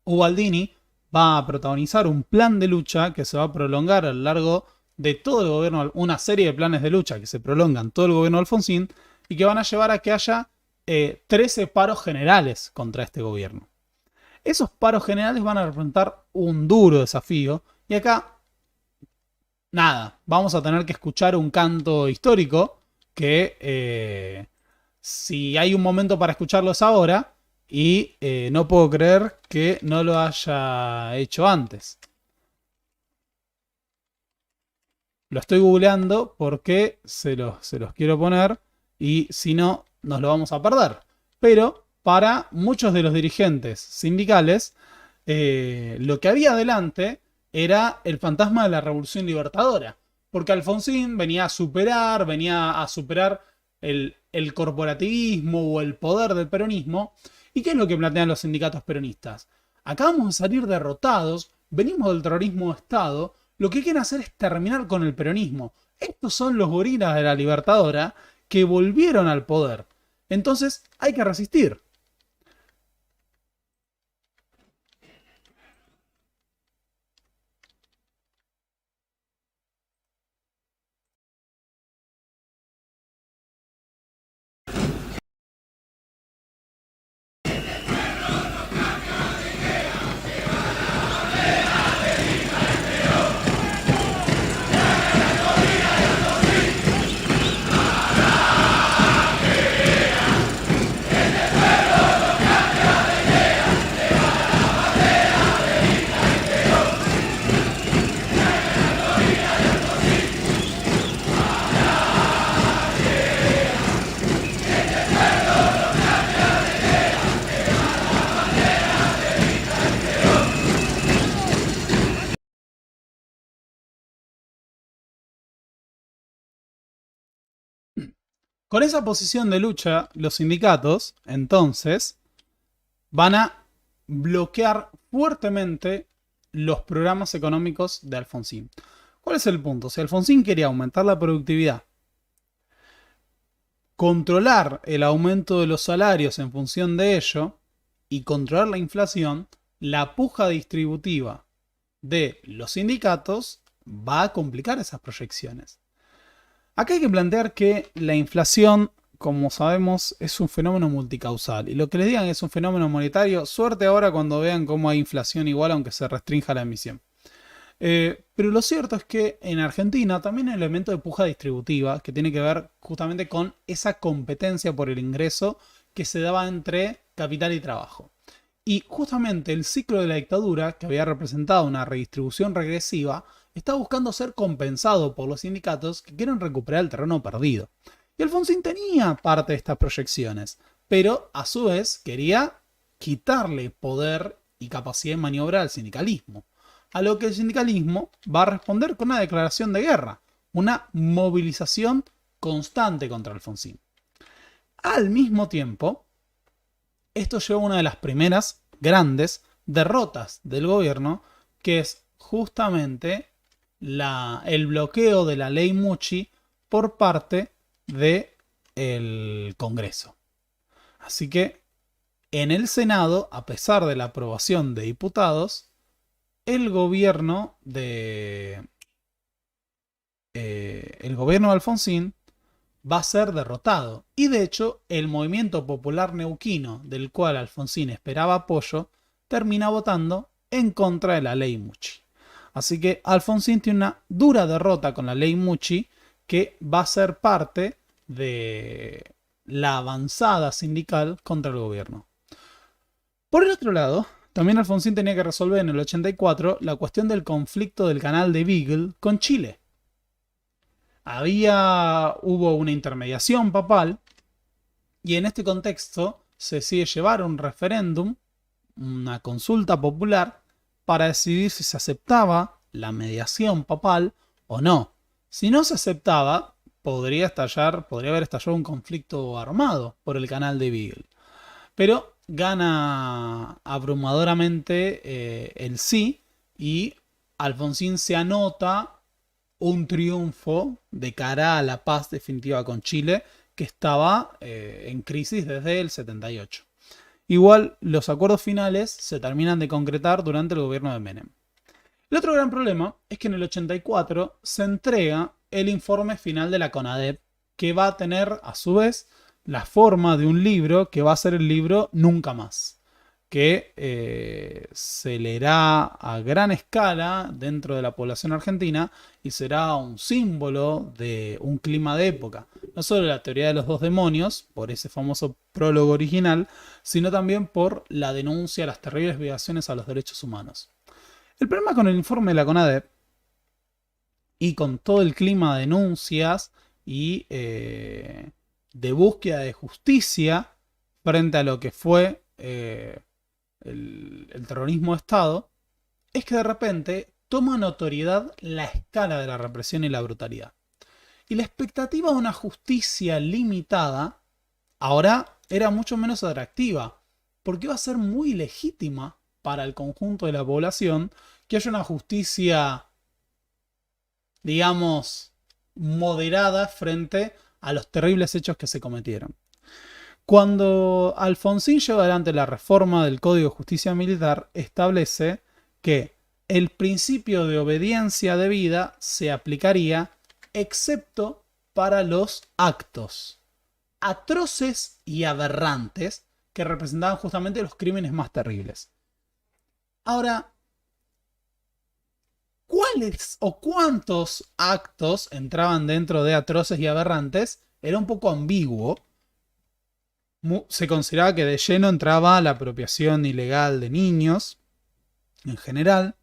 S1: Ubaldini va a protagonizar un plan de lucha que se va a prolongar a lo largo de todo el gobierno, una serie de planes de lucha que se prolongan todo el gobierno de Alfonsín y que van a llevar a que haya 13 paros generales contra este gobierno. Esos paros generales van a representar un duro desafío y acá, nada, vamos a tener que escuchar un canto histórico que si hay un momento para escucharlo es ahora y no puedo creer que no lo haya hecho antes. Lo estoy googleando porque se los quiero poner y si no, nos lo vamos a perder. Pero para muchos de los dirigentes sindicales, lo que había adelante era el fantasma de la Revolución Libertadora. Porque Alfonsín venía a superar el corporativismo o el poder del peronismo. ¿Y qué es lo que plantean los sindicatos peronistas? Acabamos de salir derrotados, venimos del terrorismo de Estado, lo que quieren hacer es terminar con el peronismo. Estos son los gorilas de la Libertadora que volvieron al poder. Entonces hay que resistir. Con esa posición de lucha, los sindicatos, entonces, van a bloquear fuertemente los programas económicos de Alfonsín. ¿Cuál es el punto? Si Alfonsín quería aumentar la productividad, controlar el aumento de los salarios en función de ello y controlar la inflación, la puja distributiva de los sindicatos va a complicar esas proyecciones. Acá hay que plantear que la inflación, como sabemos, es un fenómeno multicausal. Y lo que les digan es un fenómeno monetario, suerte ahora cuando vean cómo hay inflación igual aunque se restrinja la emisión. Pero lo cierto es que en Argentina también hay un elemento de puja distributiva que tiene que ver justamente con esa competencia por el ingreso que se daba entre capital y trabajo. Y justamente el ciclo de la dictadura, que había representado una redistribución regresiva, está buscando ser compensado por los sindicatos que quieren recuperar el terreno perdido. Y Alfonsín tenía parte de estas proyecciones, pero a su vez quería quitarle poder y capacidad de maniobra al sindicalismo. A lo que el sindicalismo va a responder con una declaración de guerra, una movilización constante contra Alfonsín. Al mismo tiempo, esto lleva a una de las primeras grandes derrotas del gobierno, que es justamente el bloqueo de la ley Mucci por parte del Congreso. Así que en el Senado, a pesar de la aprobación de diputados, el gobierno de Alfonsín va a ser derrotado. Y de hecho, el movimiento popular neuquino, del cual Alfonsín esperaba apoyo, termina votando en contra de la ley Mucci. Así que Alfonsín tiene una dura derrota con la ley Mucci, que va a ser parte de la avanzada sindical contra el gobierno. Por el otro lado, también Alfonsín tenía que resolver en el 84 la cuestión del conflicto del canal de Beagle con Chile. Hubo una intermediación papal y en este contexto se decide llevar un referéndum, una consulta popular, para decidir si se aceptaba la mediación papal o no. Si no se aceptaba, podría haber estallado un conflicto armado por el canal de Beagle. Pero gana abrumadoramente el sí y Alfonsín se anota un triunfo de cara a la paz definitiva con Chile, que estaba en crisis desde el 78. Igual, los acuerdos finales se terminan de concretar durante el gobierno de Menem. El otro gran problema es que en el 84 se entrega el informe final de la CONADEP, que va a tener a su vez la forma de un libro que va a ser el libro Nunca Más, que se leerá a gran escala dentro de la población argentina y será un símbolo de un clima de época. No solo la teoría de los dos demonios, por ese famoso prólogo original, sino también por la denuncia a las terribles violaciones a los derechos humanos. El problema con el informe de la CONADEP y con todo el clima de denuncias y de búsqueda de justicia frente a lo que fue el terrorismo de Estado, es que de repente toma notoriedad la escala de la represión y la brutalidad. Y la expectativa de una justicia limitada ahora era mucho menos atractiva, porque iba a ser muy legítima para el conjunto de la población que haya una justicia, digamos, moderada frente a los terribles hechos que se cometieron. Cuando Alfonsín lleva adelante la reforma del Código de Justicia Militar, establece que el principio de obediencia debida se aplicaría excepto para los actos atroces y aberrantes que representaban justamente los crímenes más terribles. Ahora, ¿cuáles o cuántos actos entraban dentro de atroces y aberrantes? Era un poco ambiguo. Se consideraba que de lleno entraba la apropiación ilegal de niños, en general.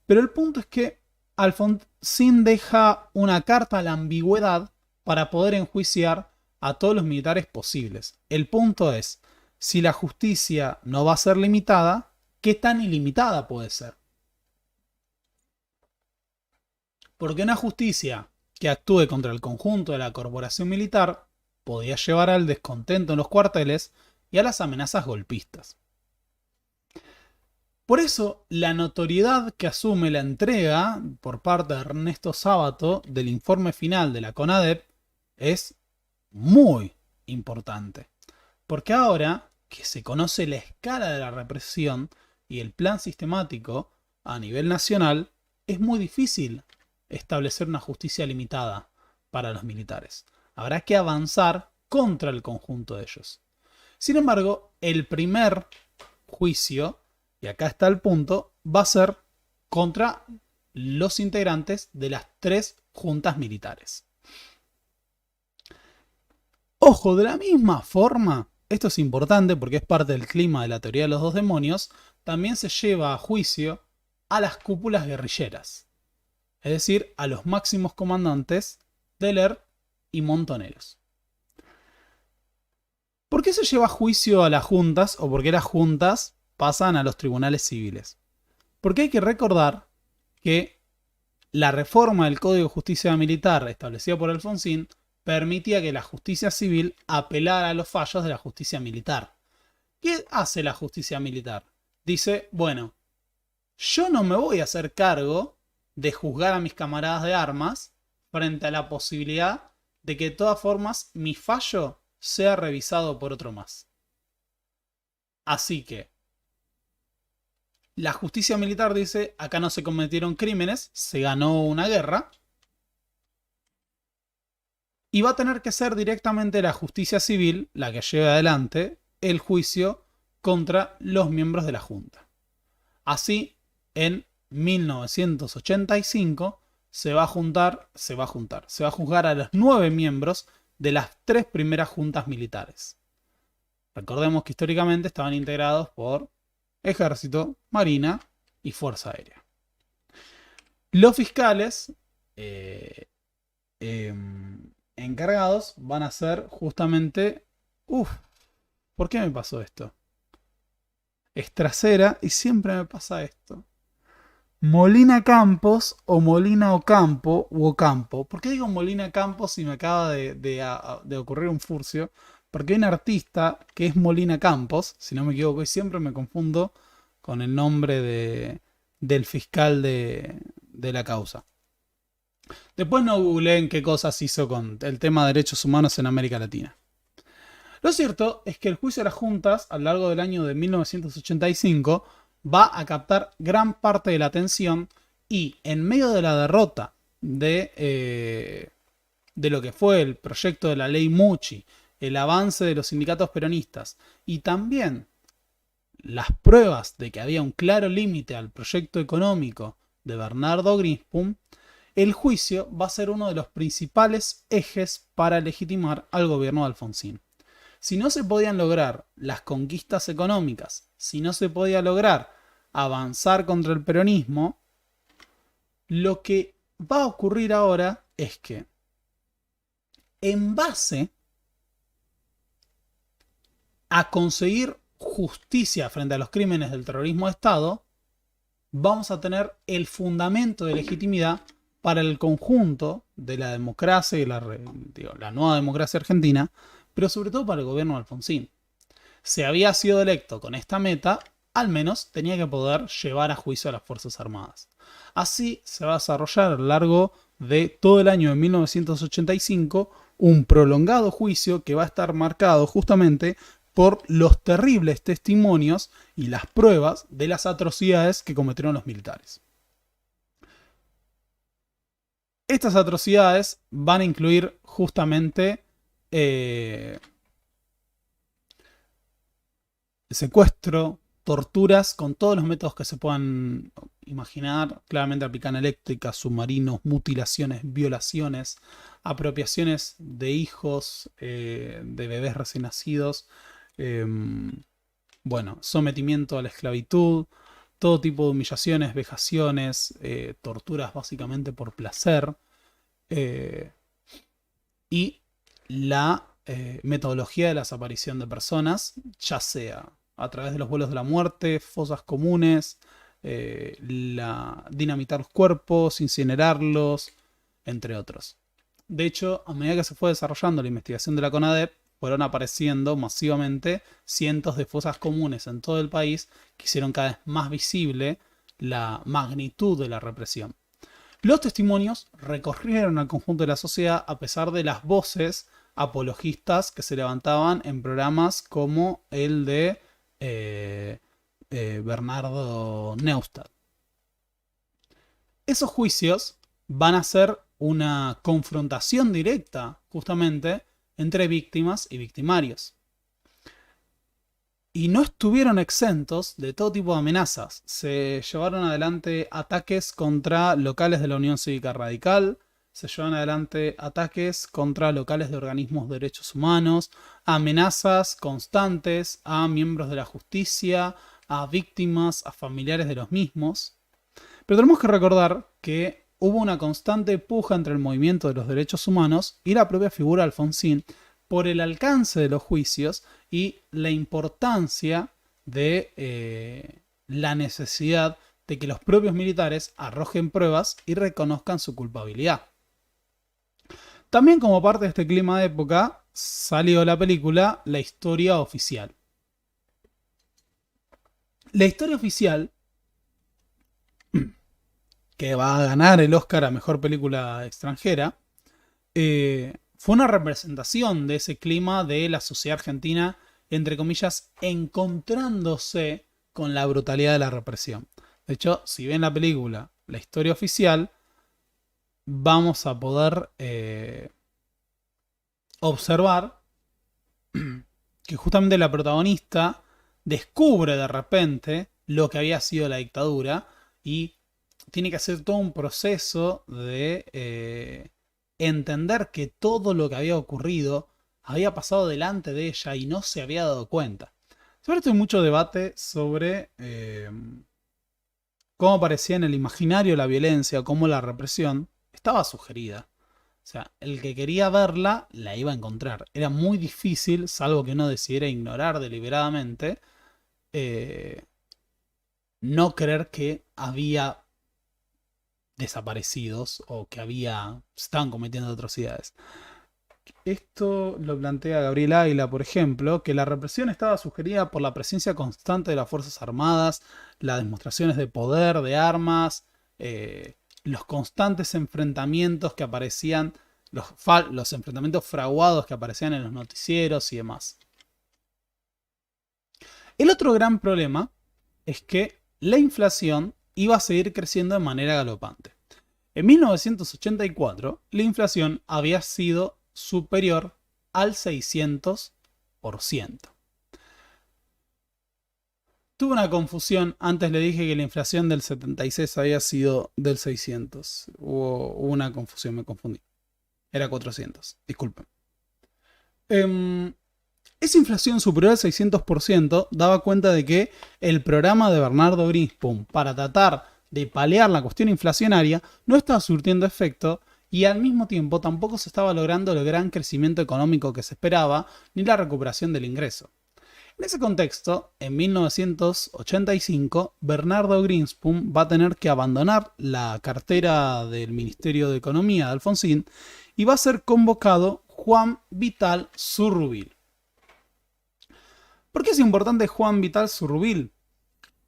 S1: Pero el punto es que Alfonsín deja una carta a la ambigüedad para poder enjuiciar a todos los militares posibles. El punto es, si la justicia no va a ser limitada, ¿qué tan ilimitada puede ser? Porque una justicia que actúe contra el conjunto de la corporación militar podía llevar al descontento en los cuarteles y a las amenazas golpistas. Por eso, la notoriedad que asume la entrega por parte de Ernesto Sábato del informe final de la CONADEP es muy importante. Porque ahora que se conoce la escala de la represión y el plan sistemático a nivel nacional, es muy difícil establecer una justicia limitada para los militares. Habrá que avanzar contra el conjunto de ellos. Sin embargo, el primer juicio, y acá está el punto, va a ser contra los integrantes de las 3 juntas militares. Ojo, de la misma forma, esto es importante porque es parte del clima de la teoría de los 2 demonios, también se lleva a juicio a las cúpulas guerrilleras. Es decir, a los máximos comandantes del ERP y montoneros. ¿Por qué se lleva a juicio a las juntas o por qué las juntas pasan a los tribunales civiles? Porque hay que recordar que la reforma del Código de Justicia Militar establecida por Alfonsín permitía que la justicia civil apelara a los fallos de la justicia militar. ¿Qué hace la justicia militar? Dice, bueno, yo no me voy a hacer cargo de juzgar a mis camaradas de armas frente a la posibilidad de que de todas formas mi fallo sea revisado por otro más. Así que la justicia militar dice, acá no se cometieron crímenes, se ganó una guerra, y va a tener que ser directamente la justicia civil la que lleve adelante el juicio contra los miembros de la Junta. Así, en 1985 se va a juzgar a los 9 miembros de las 3 primeras juntas militares. Recordemos que históricamente estaban integrados por Ejército, Marina y Fuerza Aérea. Los fiscales encargados van a ser justamente... ¿por qué me pasó esto? Es trasera y siempre me pasa esto. Molina Campos o Molina Ocampo u Ocampo. ¿Por qué digo Molina Campos si me acaba de ocurrir un furcio? Porque hay un artista que es Molina Campos, si no me equivoco, y siempre me confundo con el nombre del fiscal de la causa. Después no googleen qué cosas hizo con el tema de derechos humanos en América Latina. Lo cierto es que el juicio de las juntas, a lo largo del año de 1985, va a captar gran parte de la atención y en medio de la derrota de lo que fue el proyecto de la ley Mucci, el avance de los sindicatos peronistas y también las pruebas de que había un claro límite al proyecto económico de Bernardo Greenspun, el juicio va a ser uno de los principales ejes para legitimar al gobierno de Alfonsín. Si no se podían lograr las conquistas económicas, si no se podía lograr avanzar contra el peronismo, lo que va a ocurrir ahora es que, en base a conseguir justicia frente a los crímenes del terrorismo de Estado, vamos a tener el fundamento de legitimidad para el conjunto de la democracia y la nueva democracia argentina, pero sobre todo para el gobierno de Alfonsín. Si había sido electo con esta meta, al menos tenía que poder llevar a juicio a las Fuerzas Armadas. Así se va a desarrollar a lo largo de todo el año de 1985 un prolongado juicio que va a estar marcado justamente por los terribles testimonios y las pruebas de las atrocidades que cometieron los militares. Estas atrocidades van a incluir justamente secuestro, torturas con todos los métodos que se puedan imaginar, claramente a picana eléctrica, submarinos, mutilaciones, violaciones, apropiaciones de hijos, de bebés recién nacidos, bueno, sometimiento a la esclavitud, todo tipo de humillaciones, vejaciones, torturas básicamente por placer, y la metodología de la desaparición de personas, ya sea a través de los vuelos de la muerte, fosas comunes, dinamitar los cuerpos, incinerarlos, entre otros. De hecho, a medida que se fue desarrollando la investigación de la CONADEP, fueron apareciendo masivamente cientos de fosas comunes en todo el país que hicieron cada vez más visible la magnitud de la represión. Los testimonios recorrieron al conjunto de la sociedad a pesar de las voces apologistas que se levantaban en programas como el de Bernardo Neustadt. Esos juicios van a ser una confrontación directa, justamente, entre víctimas y victimarios. Y no estuvieron exentos de todo tipo de amenazas. Se llevaron adelante ataques contra locales de la Unión Cívica Radical, se llevaron adelante ataques contra locales de organismos de derechos humanos, amenazas constantes a miembros de la justicia, a víctimas, a familiares de los mismos. Pero tenemos que recordar que hubo una constante puja entre el movimiento de los derechos humanos y la propia figura de Alfonsín por el alcance de los juicios y la importancia de la necesidad de que los propios militares arrojen pruebas y reconozcan su culpabilidad. También como parte de este clima de época salió la película La Historia Oficial. La Historia Oficial, que va a ganar el Oscar a Mejor Película Extranjera, fue una representación de ese clima de la sociedad argentina, entre comillas, encontrándose con la brutalidad de la represión. De hecho, si ven la película La Historia Oficial, vamos a poder observar que justamente la protagonista descubre de repente lo que había sido la dictadura y tiene que hacer todo un proceso de entender que todo lo que había ocurrido había pasado delante de ella y no se había dado cuenta. Sobre esto hay mucho debate sobre cómo aparecía en el imaginario la violencia, cómo la represión estaba sugerida. O sea, el que quería verla, la iba a encontrar. Era muy difícil, salvo que uno decidiera ignorar deliberadamente, no creer que había desaparecidos o que estaban cometiendo atrocidades. Esto lo plantea Gabriel Águila, por ejemplo, que la represión estaba sugerida por la presencia constante de las Fuerzas Armadas, las demostraciones de poder, de armas, los constantes enfrentamientos que aparecían, los enfrentamientos fraguados que aparecían en los noticieros y demás. El otro gran problema es que la inflación iba a seguir creciendo de manera galopante. En 1984, la inflación había sido superior al 600%. Tuve una confusión, antes le dije que la inflación del 76 había sido del 600. Hubo una confusión, me confundí. Era 400, disculpen. Esa inflación superior al 600% daba cuenta de que el programa de Bernardo Greenspun para tratar de paliar la cuestión inflacionaria no estaba surtiendo efecto y al mismo tiempo tampoco se estaba logrando el gran crecimiento económico que se esperaba ni la recuperación del ingreso. En ese contexto, en 1985, Bernardo Greenspun va a tener que abandonar la cartera del Ministerio de Economía de Alfonsín y va a ser convocado Juan Vital Zurrubil. ¿Por qué es importante Juan Vital Zurrubil?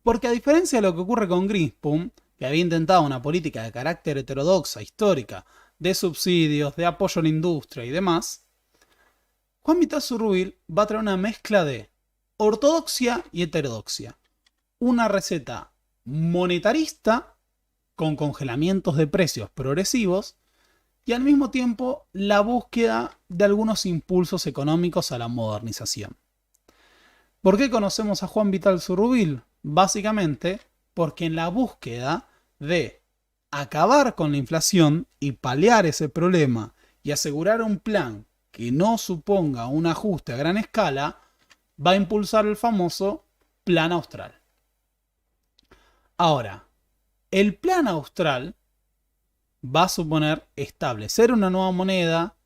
S1: Porque a diferencia de lo que ocurre con Greenspun, que había intentado una política de carácter heterodoxa, histórica, de subsidios, de apoyo a la industria y demás, Juan Vital Zurrubil va a traer una mezcla de ortodoxia y heterodoxia. Una receta monetarista con congelamientos de precios progresivos y al mismo tiempo la búsqueda de algunos impulsos económicos a la modernización. ¿Por qué conocemos a Juan Vital Zurrubil? Básicamente porque en la búsqueda de acabar con la inflación y paliar ese problema y asegurar un plan que no suponga un ajuste a gran escala, va a impulsar el famoso Plan Austral. Ahora, el Plan Austral va a suponer establecer una nueva moneda,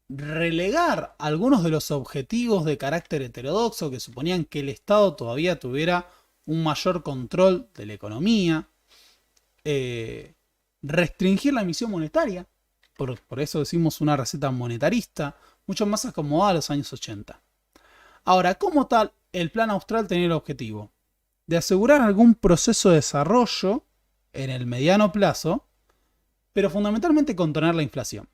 S1: relegar algunos de los objetivos de carácter heterodoxo que suponían que el Estado todavía tuviera un mayor control de la economía, restringir la emisión monetaria, por eso decimos una receta monetarista, mucho más acomodada a los años 80. Ahora, como tal, el Plan Austral tenía el objetivo de asegurar algún proceso de desarrollo en el mediano plazo, pero fundamentalmente contener la inflación.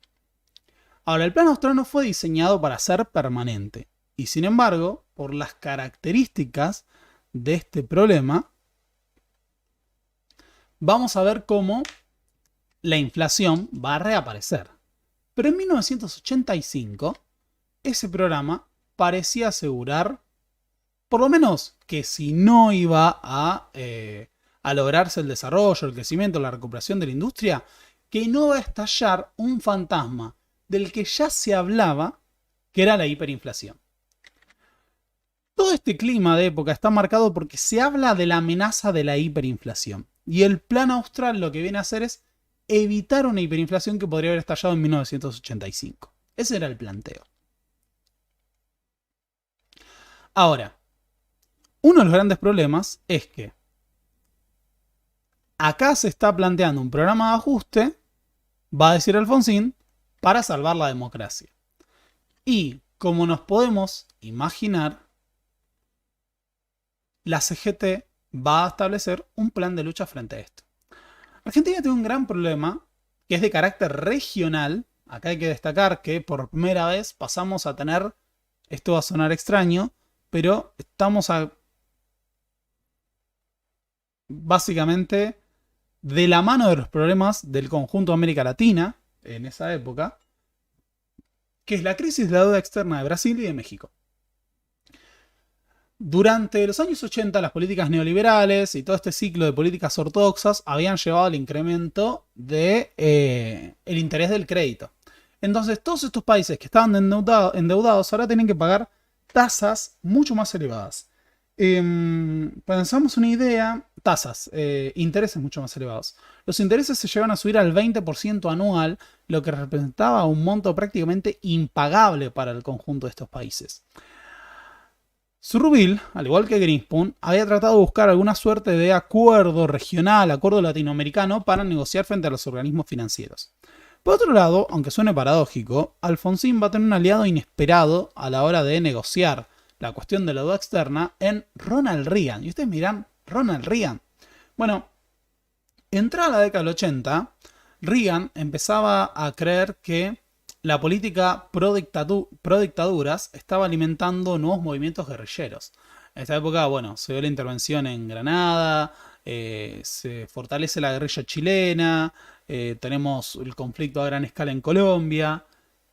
S1: Ahora, el Plan Austral no fue diseñado para ser permanente, y sin embargo, por las características de este problema, vamos a ver cómo la inflación va a reaparecer. Pero en 1985, ese programa parecía asegurar, por lo menos, que si no iba a lograrse el desarrollo, el crecimiento, la recuperación de la industria, que no va a estallar un fantasma del que ya se hablaba, que era la hiperinflación. Todo este clima de época está marcado porque se habla de la amenaza de la hiperinflación. Y el Plan Austral lo que viene a hacer es evitar una hiperinflación que podría haber estallado en 1985. Ese era el planteo. Ahora, uno de los grandes problemas es que acá se está planteando un programa de ajuste, va a decir Alfonsín, para salvar la democracia. Y, como nos podemos imaginar, la CGT va a establecer un plan de lucha frente a esto. Argentina tiene un gran problema que es de carácter regional. Acá hay que destacar que por primera vez pasamos a tener, esto va a sonar extraño, pero estamos básicamente de la mano de los problemas del conjunto de América Latina en esa época, que es la crisis de la deuda externa de Brasil y de México. Durante los años 80, las políticas neoliberales y todo este ciclo de políticas ortodoxas habían llevado al incremento del interés del crédito. Entonces, todos estos países que estaban endeudados ahora tienen que pagar tasas mucho más elevadas. Pensamos una idea, intereses mucho más elevados. Los intereses se llevan a subir al 20% anual, lo que representaba un monto prácticamente impagable para el conjunto de estos países. Zurrubil, al igual que Greenspan, había tratado de buscar alguna suerte de acuerdo regional, acuerdo latinoamericano para negociar frente a los organismos financieros. Por otro lado, aunque suene paradójico, Alfonsín va a tener un aliado inesperado a la hora de negociar la cuestión de la deuda externa en Ronald Reagan. Y ustedes miran, Ronald Reagan. Bueno, entrada la década del 80, Reagan empezaba a creer que la política pro dictaduras estaba alimentando nuevos movimientos guerrilleros. En esta época, bueno, se dio la intervención en Granada, se fortalece la guerrilla chilena, tenemos el conflicto a gran escala en Colombia,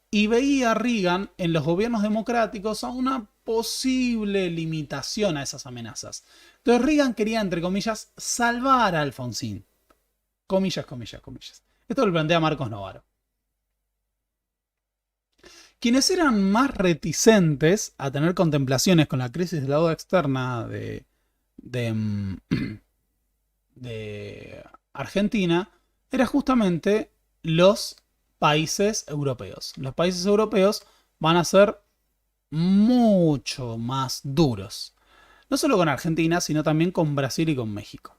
S1: y veía a Reagan en los gobiernos democráticos a una posible limitación a esas amenazas. Entonces Reagan quería, entre comillas, salvar a Alfonsín. Comillas, comillas, comillas. Esto lo plantea Marcos Novaro. Quienes eran más reticentes a tener contemplaciones con la crisis de la deuda externa de Argentina eran justamente los países europeos. Los países europeos van a ser mucho más duros. No solo con Argentina, sino también con Brasil y con México.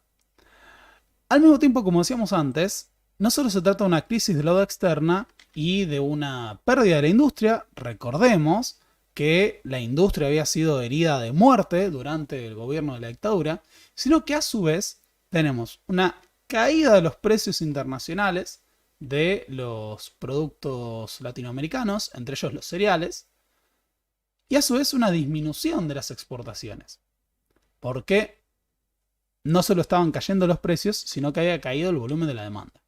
S1: Al mismo tiempo, como decíamos antes, no solo se trata de una crisis de la deuda externa y de una pérdida de la industria. Recordemos que la industria había sido herida de muerte durante el gobierno de la dictadura, sino que a su vez tenemos una caída de los precios internacionales de los productos latinoamericanos, entre ellos los cereales, y a su vez una disminución de las exportaciones. Porque no solo estaban cayendo los precios, sino que había caído el volumen de la demanda.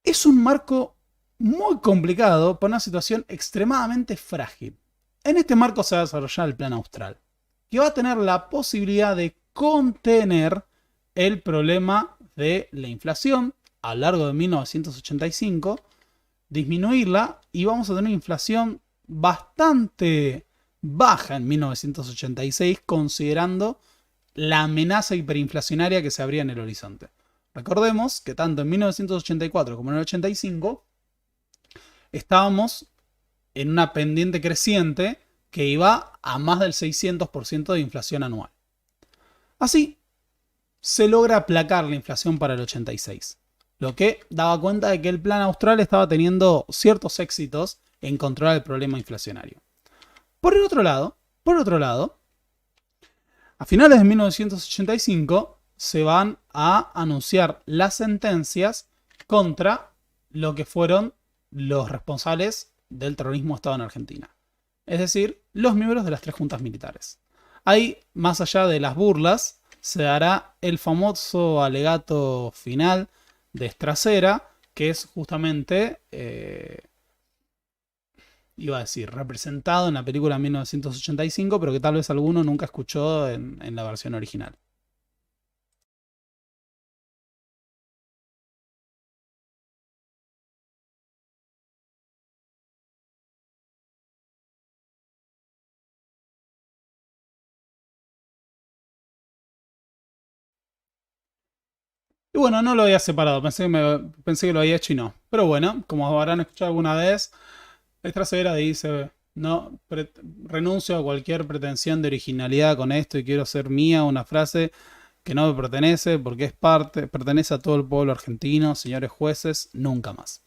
S1: Es un marco muy complicado para una situación extremadamente frágil. En este marco se va a desarrollar el Plan Austral, que va a tener la posibilidad de contener el problema de la inflación a lo largo de 1985, disminuirla y vamos a tener una inflación bastante baja en 1986, considerando la amenaza hiperinflacionaria que se abría en el horizonte. Recordemos que tanto en 1984 como en el 85 estábamos en una pendiente creciente que iba a más del 600% de inflación anual. Así, se logra aplacar la inflación para el 86, lo que daba cuenta de que el Plan Austral estaba teniendo ciertos éxitos en controlar el problema inflacionario. Por otro lado, a finales de 1985 se van a anunciar las sentencias contra lo que fueron los responsables del terrorismo de Estado en Argentina. Es decir, los miembros de las 3 juntas militares. Ahí, más allá de las burlas, se dará el famoso alegato final de Estracera, que es justamente, iba a decir, representado en la película 1985, pero que tal vez alguno nunca escuchó en la versión original. Y bueno, no lo había separado, pensé que lo había hecho y no. Pero bueno, como habrán escuchado alguna vez, Estracera dice, no, renuncio a cualquier pretensión de originalidad con esto y quiero hacer mía una frase que no me pertenece porque pertenece a todo el pueblo argentino, señores jueces, nunca más.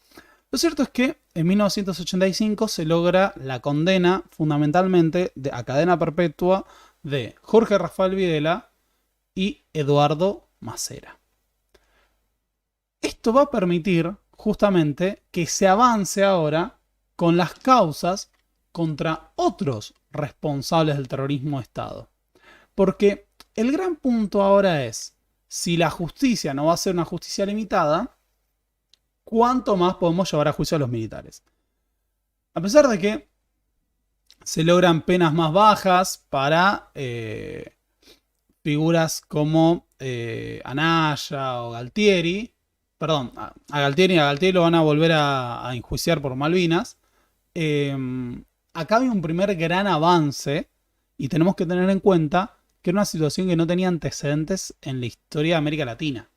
S1: Lo cierto es que en 1985 se logra la condena fundamentalmente a cadena perpetua de Jorge Rafael Videla y Eduardo Macera. Esto va a permitir justamente que se avance ahora con las causas contra otros responsables del terrorismo de Estado. Porque el gran punto ahora es, si la justicia no va a ser una justicia limitada, ¿cuánto más podemos llevar a juicio a los militares? A pesar de que se logran penas más bajas para figuras como Anaya o Galtieri, perdón, a Galtieri lo van a volver a enjuiciar por Malvinas. Acá hay un primer gran avance y tenemos que tener en cuenta que era una situación que no tenía antecedentes en la historia de América Latina.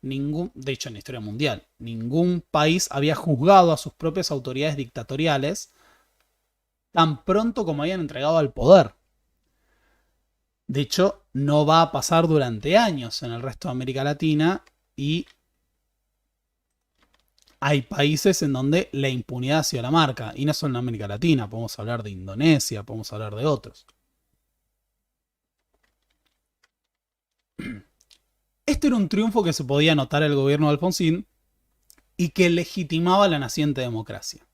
S1: De hecho, en la historia mundial. Ningún país había juzgado a sus propias autoridades dictatoriales tan pronto como habían entregado al poder. De hecho, no va a pasar durante años en el resto de América Latina y hay países en donde la impunidad ha sido la marca. Y no solo en América Latina, podemos hablar de Indonesia, podemos hablar de otros. Este era un triunfo que se podía notar el gobierno de Alfonsín y que legitimaba la naciente democracia.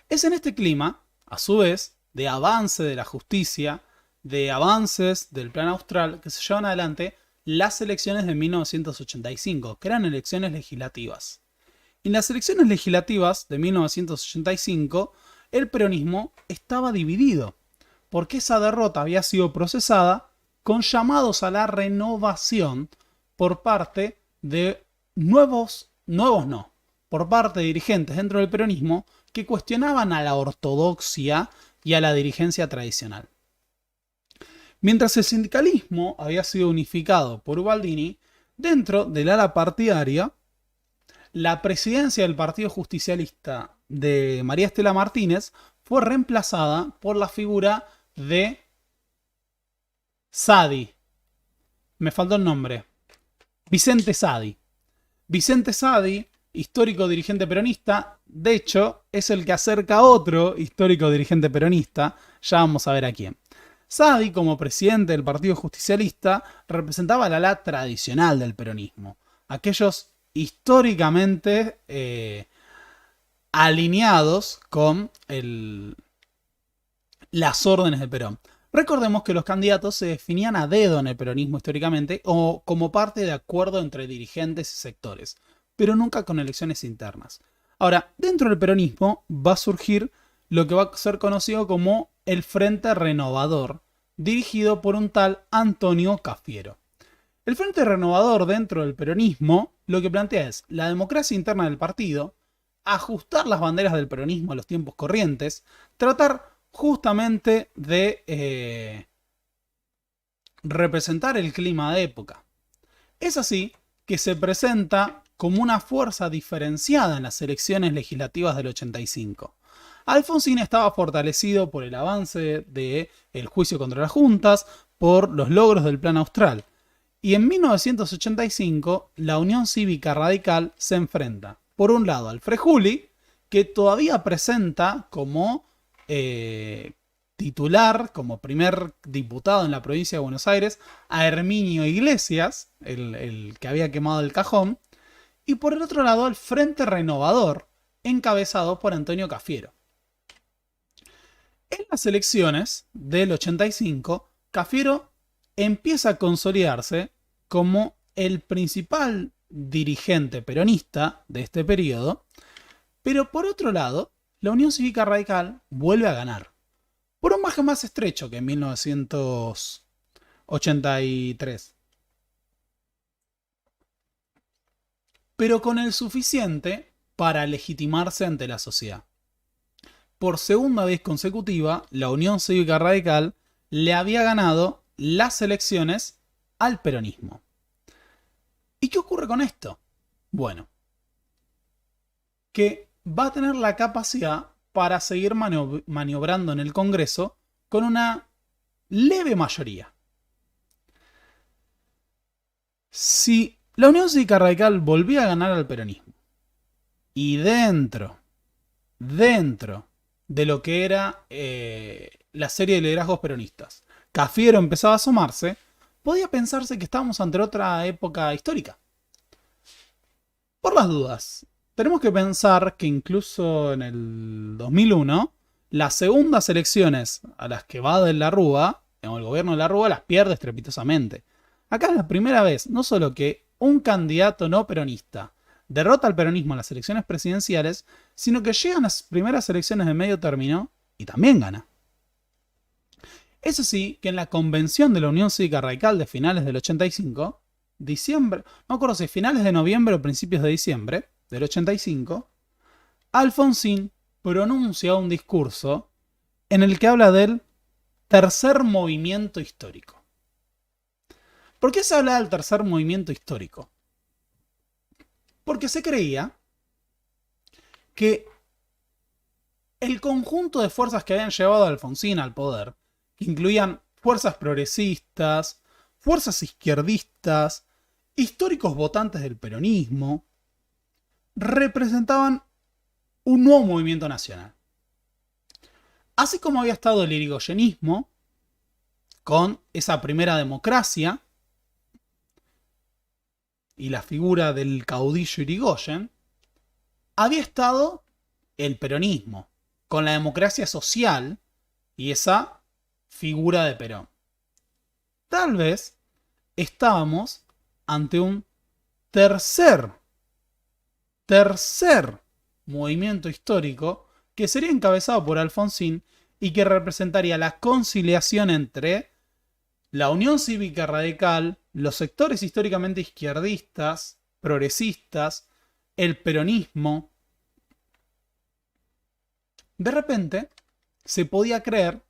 S1: Es en este clima, a su vez, de avance de la justicia, de avances del Plan Austral, que se llevan adelante las elecciones de 1985, que eran elecciones legislativas. En las elecciones legislativas de 1985, el peronismo estaba dividido, porque esa derrota había sido procesada con llamados a la renovación por parte de por parte de dirigentes dentro del peronismo que cuestionaban a la ortodoxia y a la dirigencia tradicional. Mientras el sindicalismo había sido unificado por Ubaldini, dentro del ala partidaria, la presidencia del Partido Justicialista de María Estela Martínez fue reemplazada por la figura de Saadi. Me faltó el nombre. Vicente Saadi. Vicente Saadi, histórico dirigente peronista, de hecho, es el que acerca a otro histórico dirigente peronista, ya vamos a ver a quién. Saadi, como presidente del Partido Justicialista, representaba el ala tradicional del peronismo. Aquellos históricamente alineados con el las órdenes de Perón. Recordemos que los candidatos se definían a dedo en el peronismo históricamente o como parte de acuerdo entre dirigentes y sectores, pero nunca con elecciones internas. Ahora, dentro del peronismo va a surgir lo que va a ser conocido como el Frente Renovador, dirigido por un tal Antonio Cafiero. El Frente Renovador dentro del peronismo lo que plantea es la democracia interna del partido, ajustar las banderas del peronismo a los tiempos corrientes, tratar justamente de representar el clima de época. Es así que se presenta como una fuerza diferenciada en las elecciones legislativas del 85. Alfonsín estaba fortalecido por el avance del juicio contra las juntas, por los logros del Plan Austral. Y en 1985, la Unión Cívica Radical se enfrenta, por un lado, al Frejuli, que todavía presenta como titular, como primer diputado en la provincia de Buenos Aires, a Herminio Iglesias, el que había quemado el cajón, y por el otro lado, al Frente Renovador, encabezado por Antonio Cafiero. En las elecciones del 85, Cafiero empieza a consolidarse como el principal dirigente peronista de este periodo, pero por otro lado, la Unión Cívica Radical vuelve a ganar, por un margen más estrecho que en 1983, pero con el suficiente para legitimarse ante la sociedad. Por segunda vez consecutiva, la Unión Cívica Radical le había ganado las elecciones al peronismo. ¿Y qué ocurre con esto? Bueno, que va a tener la capacidad para seguir maniobrando en el Congreso con una leve mayoría. Si la Unión Cívica Radical volvía a ganar al peronismo y dentro de lo que era la serie de liderazgos peronistas, Cafiero empezaba a asomarse, podía pensarse que estábamos ante otra época histórica. Por las dudas, tenemos que pensar que incluso en el 2001, las segundas elecciones a las que va de la Rúa, el gobierno de la Rúa, las pierde estrepitosamente. Acá es la primera vez, no solo que un candidato no peronista derrota al peronismo en las elecciones presidenciales, sino que llegan las primeras elecciones de medio término y también gana. Eso sí, que en la convención de la Unión Cívica Radical de finales del 85, diciembre, no me acuerdo si finales de noviembre o principios de diciembre del 85, Alfonsín pronuncia un discurso en el que habla del tercer movimiento histórico. ¿Por qué se habla del tercer movimiento histórico? Porque se creía que el conjunto de fuerzas que habían llevado a Alfonsín al poder, que incluían fuerzas progresistas, fuerzas izquierdistas, históricos votantes del peronismo, representaban un nuevo movimiento nacional. Así como había estado el irigoyenismo, con esa primera democracia y la figura del caudillo Irigoyen, había estado el peronismo, con la democracia social y esa figura de Perón. Tal vez estábamos ante un tercer movimiento histórico que sería encabezado por Alfonsín y que representaría la conciliación entre la Unión Cívica Radical, los sectores históricamente izquierdistas, progresistas, el peronismo. De repente, se podía creer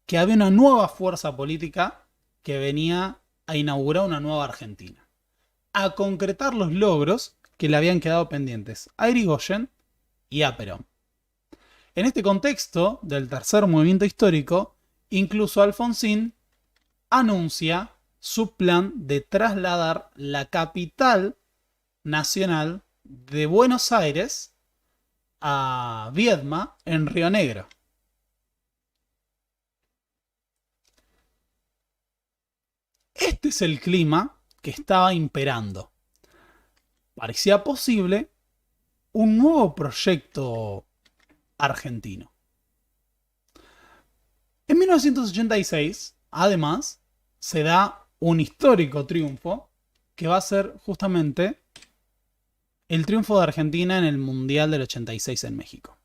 S1: que había una nueva fuerza política que venía a inaugurar una nueva Argentina, a concretar los logros que le habían quedado pendientes a Irigoyen y a Perón. En este contexto del tercer movimiento histórico, incluso Alfonsín anuncia su plan de trasladar la capital nacional de Buenos Aires a Viedma, en Río Negro. Este es el clima que estaba imperando. Parecía posible un nuevo proyecto argentino. En 1986, además, se da un histórico triunfo que va a ser justamente el triunfo de Argentina en el Mundial del 86 en México.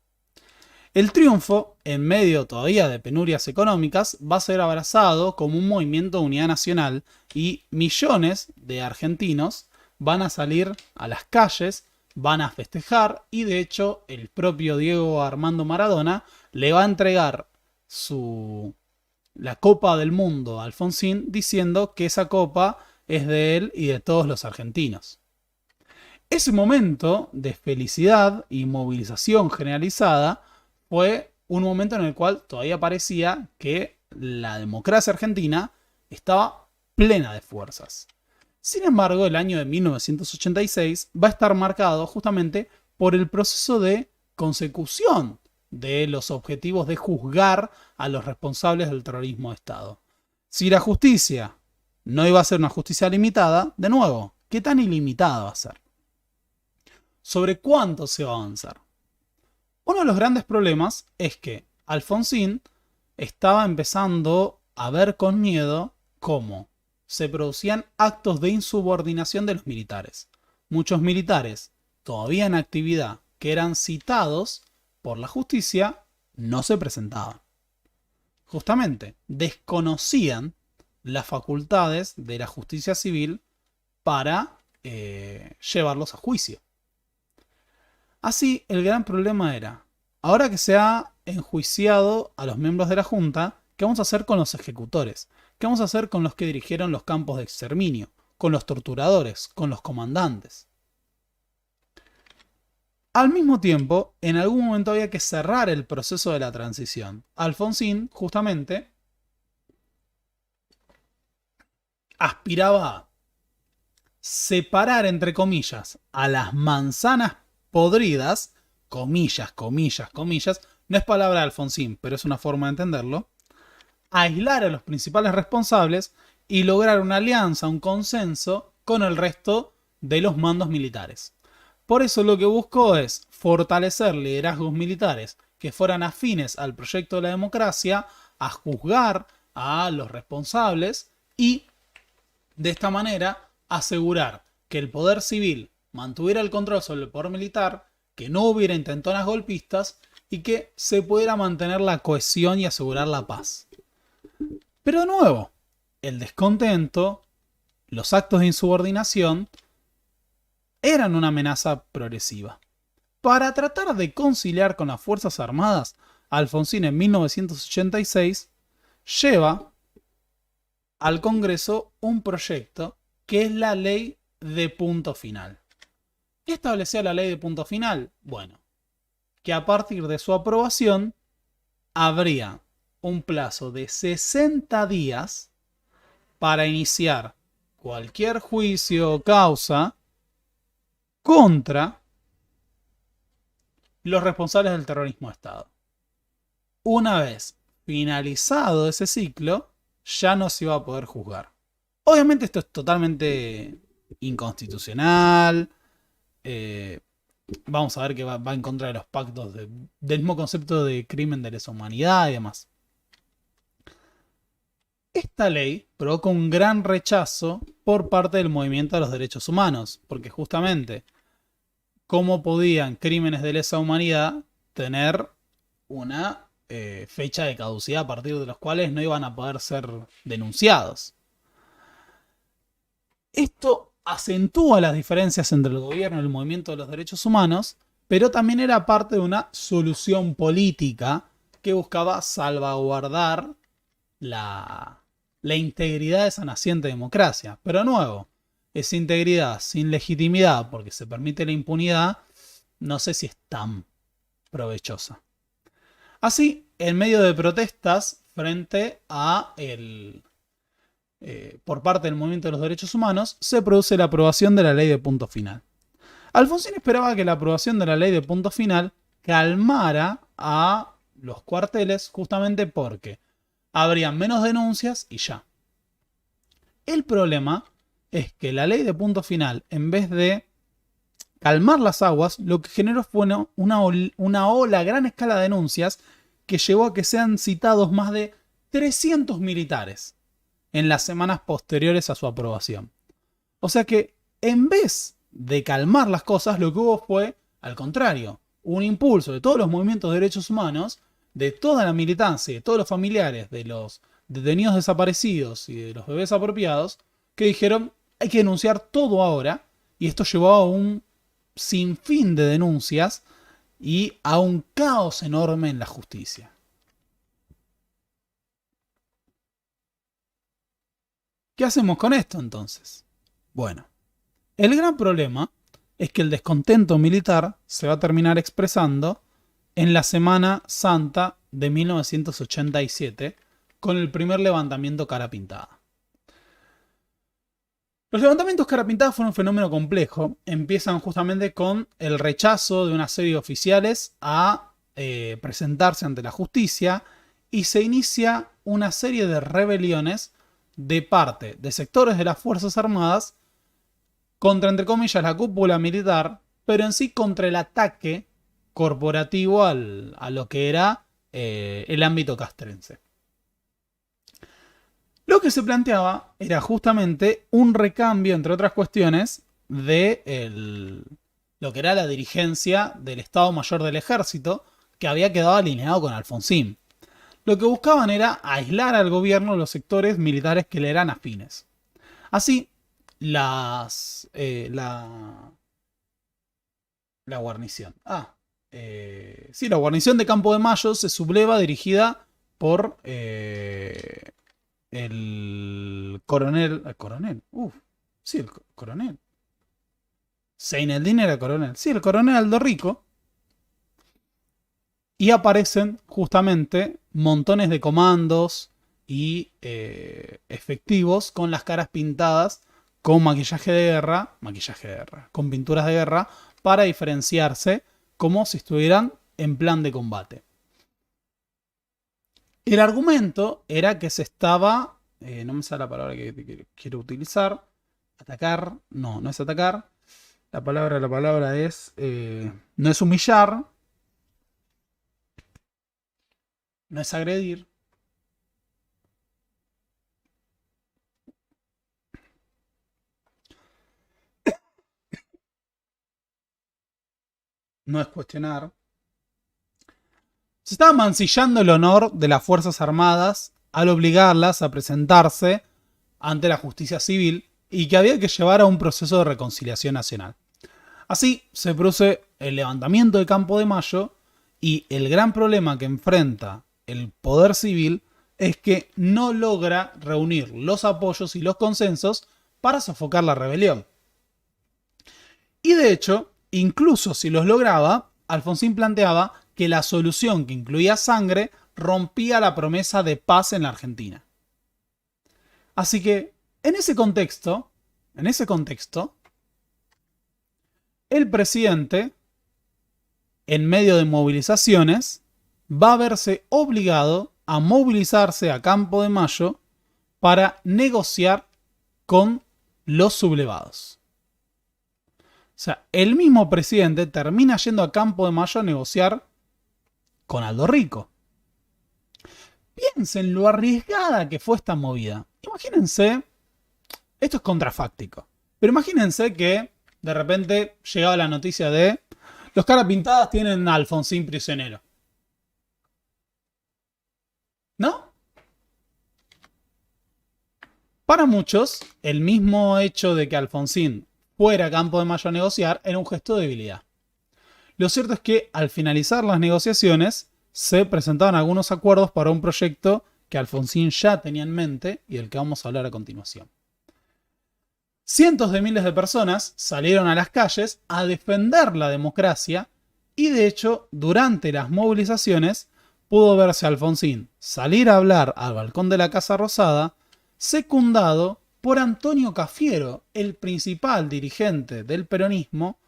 S1: El triunfo, en medio todavía de penurias económicas, va a ser abrazado como un movimiento de unidad nacional y millones de argentinos van a salir a las calles, van a festejar y de hecho el propio Diego Armando Maradona le va a entregar la Copa del Mundo a Alfonsín diciendo que esa copa es de él y de todos los argentinos. Ese momento de felicidad y movilización generalizada fue un momento en el cual todavía parecía que la democracia argentina estaba plena de fuerzas. Sin embargo, el año de 1986 va a estar marcado justamente por el proceso de consecución de los objetivos de juzgar a los responsables del terrorismo de Estado. Si la justicia no iba a ser una justicia limitada, de nuevo, ¿qué tan ilimitada va a ser? ¿Sobre cuánto se va a avanzar? Uno de los grandes problemas es que Alfonsín estaba empezando a ver con miedo cómo se producían actos de insubordinación de los militares. Muchos militares, todavía en actividad, que eran citados por la justicia, no se presentaban. Justamente, desconocían las facultades de la justicia civil para llevarlos a juicio. Así, el gran problema era, ahora que se ha enjuiciado a los miembros de la Junta, ¿qué vamos a hacer con los ejecutores? ¿Qué vamos a hacer con los que dirigieron los campos de exterminio? ¿Con los torturadores? ¿Con los comandantes? Al mismo tiempo, en algún momento había que cerrar el proceso de la transición. Alfonsín, justamente, aspiraba a separar, entre comillas, a las manzanas podridas, comillas, comillas, comillas, no es palabra de Alfonsín, pero es una forma de entenderlo, aislar a los principales responsables y lograr una alianza, un consenso con el resto de los mandos militares. Por eso lo que buscó es fortalecer liderazgos militares que fueran afines al proyecto de la democracia, a juzgar a los responsables y de esta manera asegurar que el poder civil mantuviera el control sobre el poder militar, que no hubiera intentonas golpistas y que se pudiera mantener la cohesión y asegurar la paz. Pero de nuevo, el descontento, los actos de insubordinación eran una amenaza progresiva. Para tratar de conciliar con las Fuerzas Armadas, Alfonsín en 1986 lleva al Congreso un proyecto que es la Ley de Punto Final. ¿Qué establecía la Ley de Punto Final? Bueno, que a partir de su aprobación habría un plazo de 60 días para iniciar cualquier juicio o causa contra los responsables del terrorismo de Estado. Una vez finalizado ese ciclo, ya no se iba a poder juzgar. Obviamente esto es totalmente inconstitucional. Vamos a ver que va en contra de los pactos del mismo concepto de crimen de lesa humanidad y demás. Esta ley provocó un gran rechazo por parte del movimiento de los derechos humanos, porque justamente, ¿cómo podían crímenes de lesa humanidad tener una fecha de caducidad a partir de los cuales no iban a poder ser denunciados? Esto acentúa las diferencias entre el gobierno y el movimiento de los derechos humanos, pero también era parte de una solución política que buscaba salvaguardar la integridad de esa naciente democracia. Pero de nuevo, esa integridad sin legitimidad, porque se permite la impunidad, no sé si es tan provechosa. Así, en medio de protestas frente a por parte del movimiento de los derechos humanos, se produce la aprobación de la Ley de Punto Final. Alfonsín esperaba que la aprobación de la Ley de Punto Final calmara a los cuarteles, justamente porque habría menos denuncias y ya. El problema es que la Ley de Punto Final, en vez de calmar las aguas, lo que generó fue una ola a gran escala de denuncias que llevó a que sean citados más de 300 militares en las semanas posteriores a su aprobación. O sea que, en vez de calmar las cosas, lo que hubo fue, al contrario, un impulso de todos los movimientos de derechos humanos, de toda la militancia, de todos los familiares, de los detenidos desaparecidos y de los bebés apropiados, que dijeron, hay que denunciar todo ahora, y esto llevó a un sinfín de denuncias y a un caos enorme en la justicia. ¿Qué hacemos con esto entonces? Bueno, el gran problema es que el descontento militar se va a terminar expresando en la Semana Santa de 1987 con el primer levantamiento cara pintada. Los levantamientos cara pintada fueron un fenómeno complejo. Empiezan justamente con el rechazo de una serie de oficiales a presentarse ante la justicia y se inicia una serie de rebeliones de parte de sectores de las Fuerzas Armadas contra, entre comillas, la cúpula militar, pero en sí contra el ataque corporativo a lo que era el ámbito castrense. Lo que se planteaba era justamente un recambio, entre otras cuestiones, de lo que era la dirigencia del Estado Mayor del Ejército, que había quedado alineado con Alfonsín. Lo que buscaban era aislar al gobierno de los sectores militares que le eran afines. Así, la guarnición. La guarnición de Campo de Mayo se subleva dirigida por el coronel. ¿El coronel? Sí, el coronel. Seineldin era coronel. Sí, el coronel Aldo Rico. Y aparecen justamente montones de comandos y efectivos con las caras pintadas con maquillaje de guerra, con pinturas de guerra, para diferenciarse como si estuvieran en plan de combate. El argumento era que se estaba, no me sale la palabra que quiero utilizar, atacar, no es atacar, la palabra es, no es humillar, no es agredir, no es cuestionar. Se estaba mancillando el honor de las Fuerzas Armadas al obligarlas a presentarse ante la justicia civil y que había que llevar a un proceso de reconciliación nacional. Así se produce el levantamiento de Campo de Mayo y el gran problema que enfrenta el poder civil es que no logra reunir los apoyos y los consensos para sofocar la rebelión. Y de hecho, incluso si los lograba, Alfonsín planteaba que la solución que incluía sangre rompía la promesa de paz en la Argentina. Así que, en ese contexto, el presidente, en medio de movilizaciones, va a verse obligado a movilizarse a Campo de Mayo para negociar con los sublevados. O sea, el mismo presidente termina yendo a Campo de Mayo a negociar con Aldo Rico. Piensen lo arriesgada que fue esta movida. Imagínense, esto es contrafáctico, pero imagínense que de repente llegaba la noticia de los caras pintadas tienen a Alfonsín prisionero. ¿No? Para muchos, el mismo hecho de que Alfonsín fuera a Campo de Mayo a negociar era un gesto de debilidad. Lo cierto es que al finalizar las negociaciones se presentaban algunos acuerdos para un proyecto que Alfonsín ya tenía en mente y del que vamos a hablar a continuación. Cientos de miles de personas salieron a las calles a defender la democracia y de hecho durante las movilizaciones pudo verse a Alfonsín salir a hablar al balcón de la Casa Rosada secundado por Antonio Cafiero, el principal dirigente del peronismo,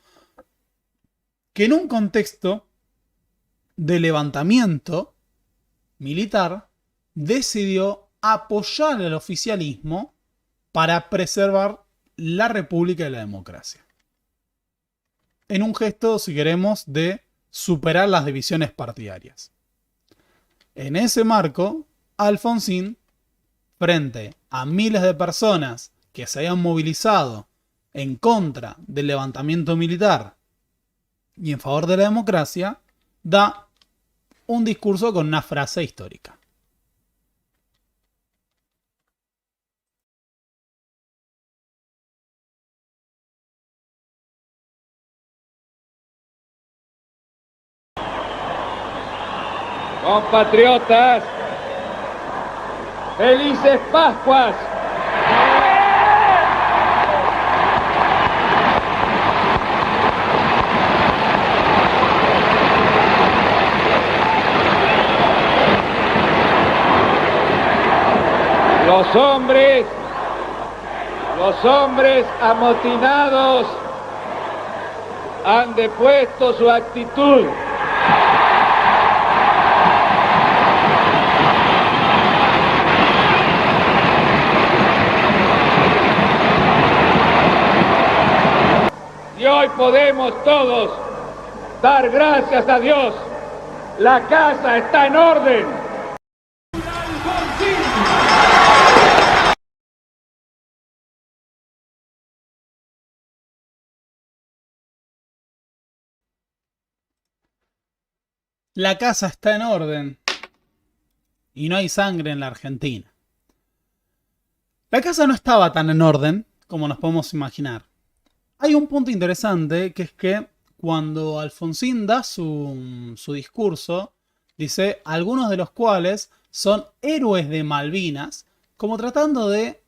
S1: que en un contexto de levantamiento militar decidió apoyar al oficialismo para preservar la República y la democracia. En un gesto, si queremos, de superar las divisiones partidarias. En ese marco, Alfonsín, frente a miles de personas que se habían movilizado en contra del levantamiento militar y en favor de la democracia, da un discurso con una frase histórica.
S2: Compatriotas, felices Pascuas. Los hombres amotinados han depuesto su actitud. Y hoy podemos todos dar gracias a Dios. La casa está en orden.
S1: La casa está en orden y no hay sangre en la Argentina. La casa no estaba tan en orden como nos podemos imaginar. Hay un punto interesante, que es que cuando Alfonsín da su discurso, dice algunos de los cuales son héroes de Malvinas, como tratando de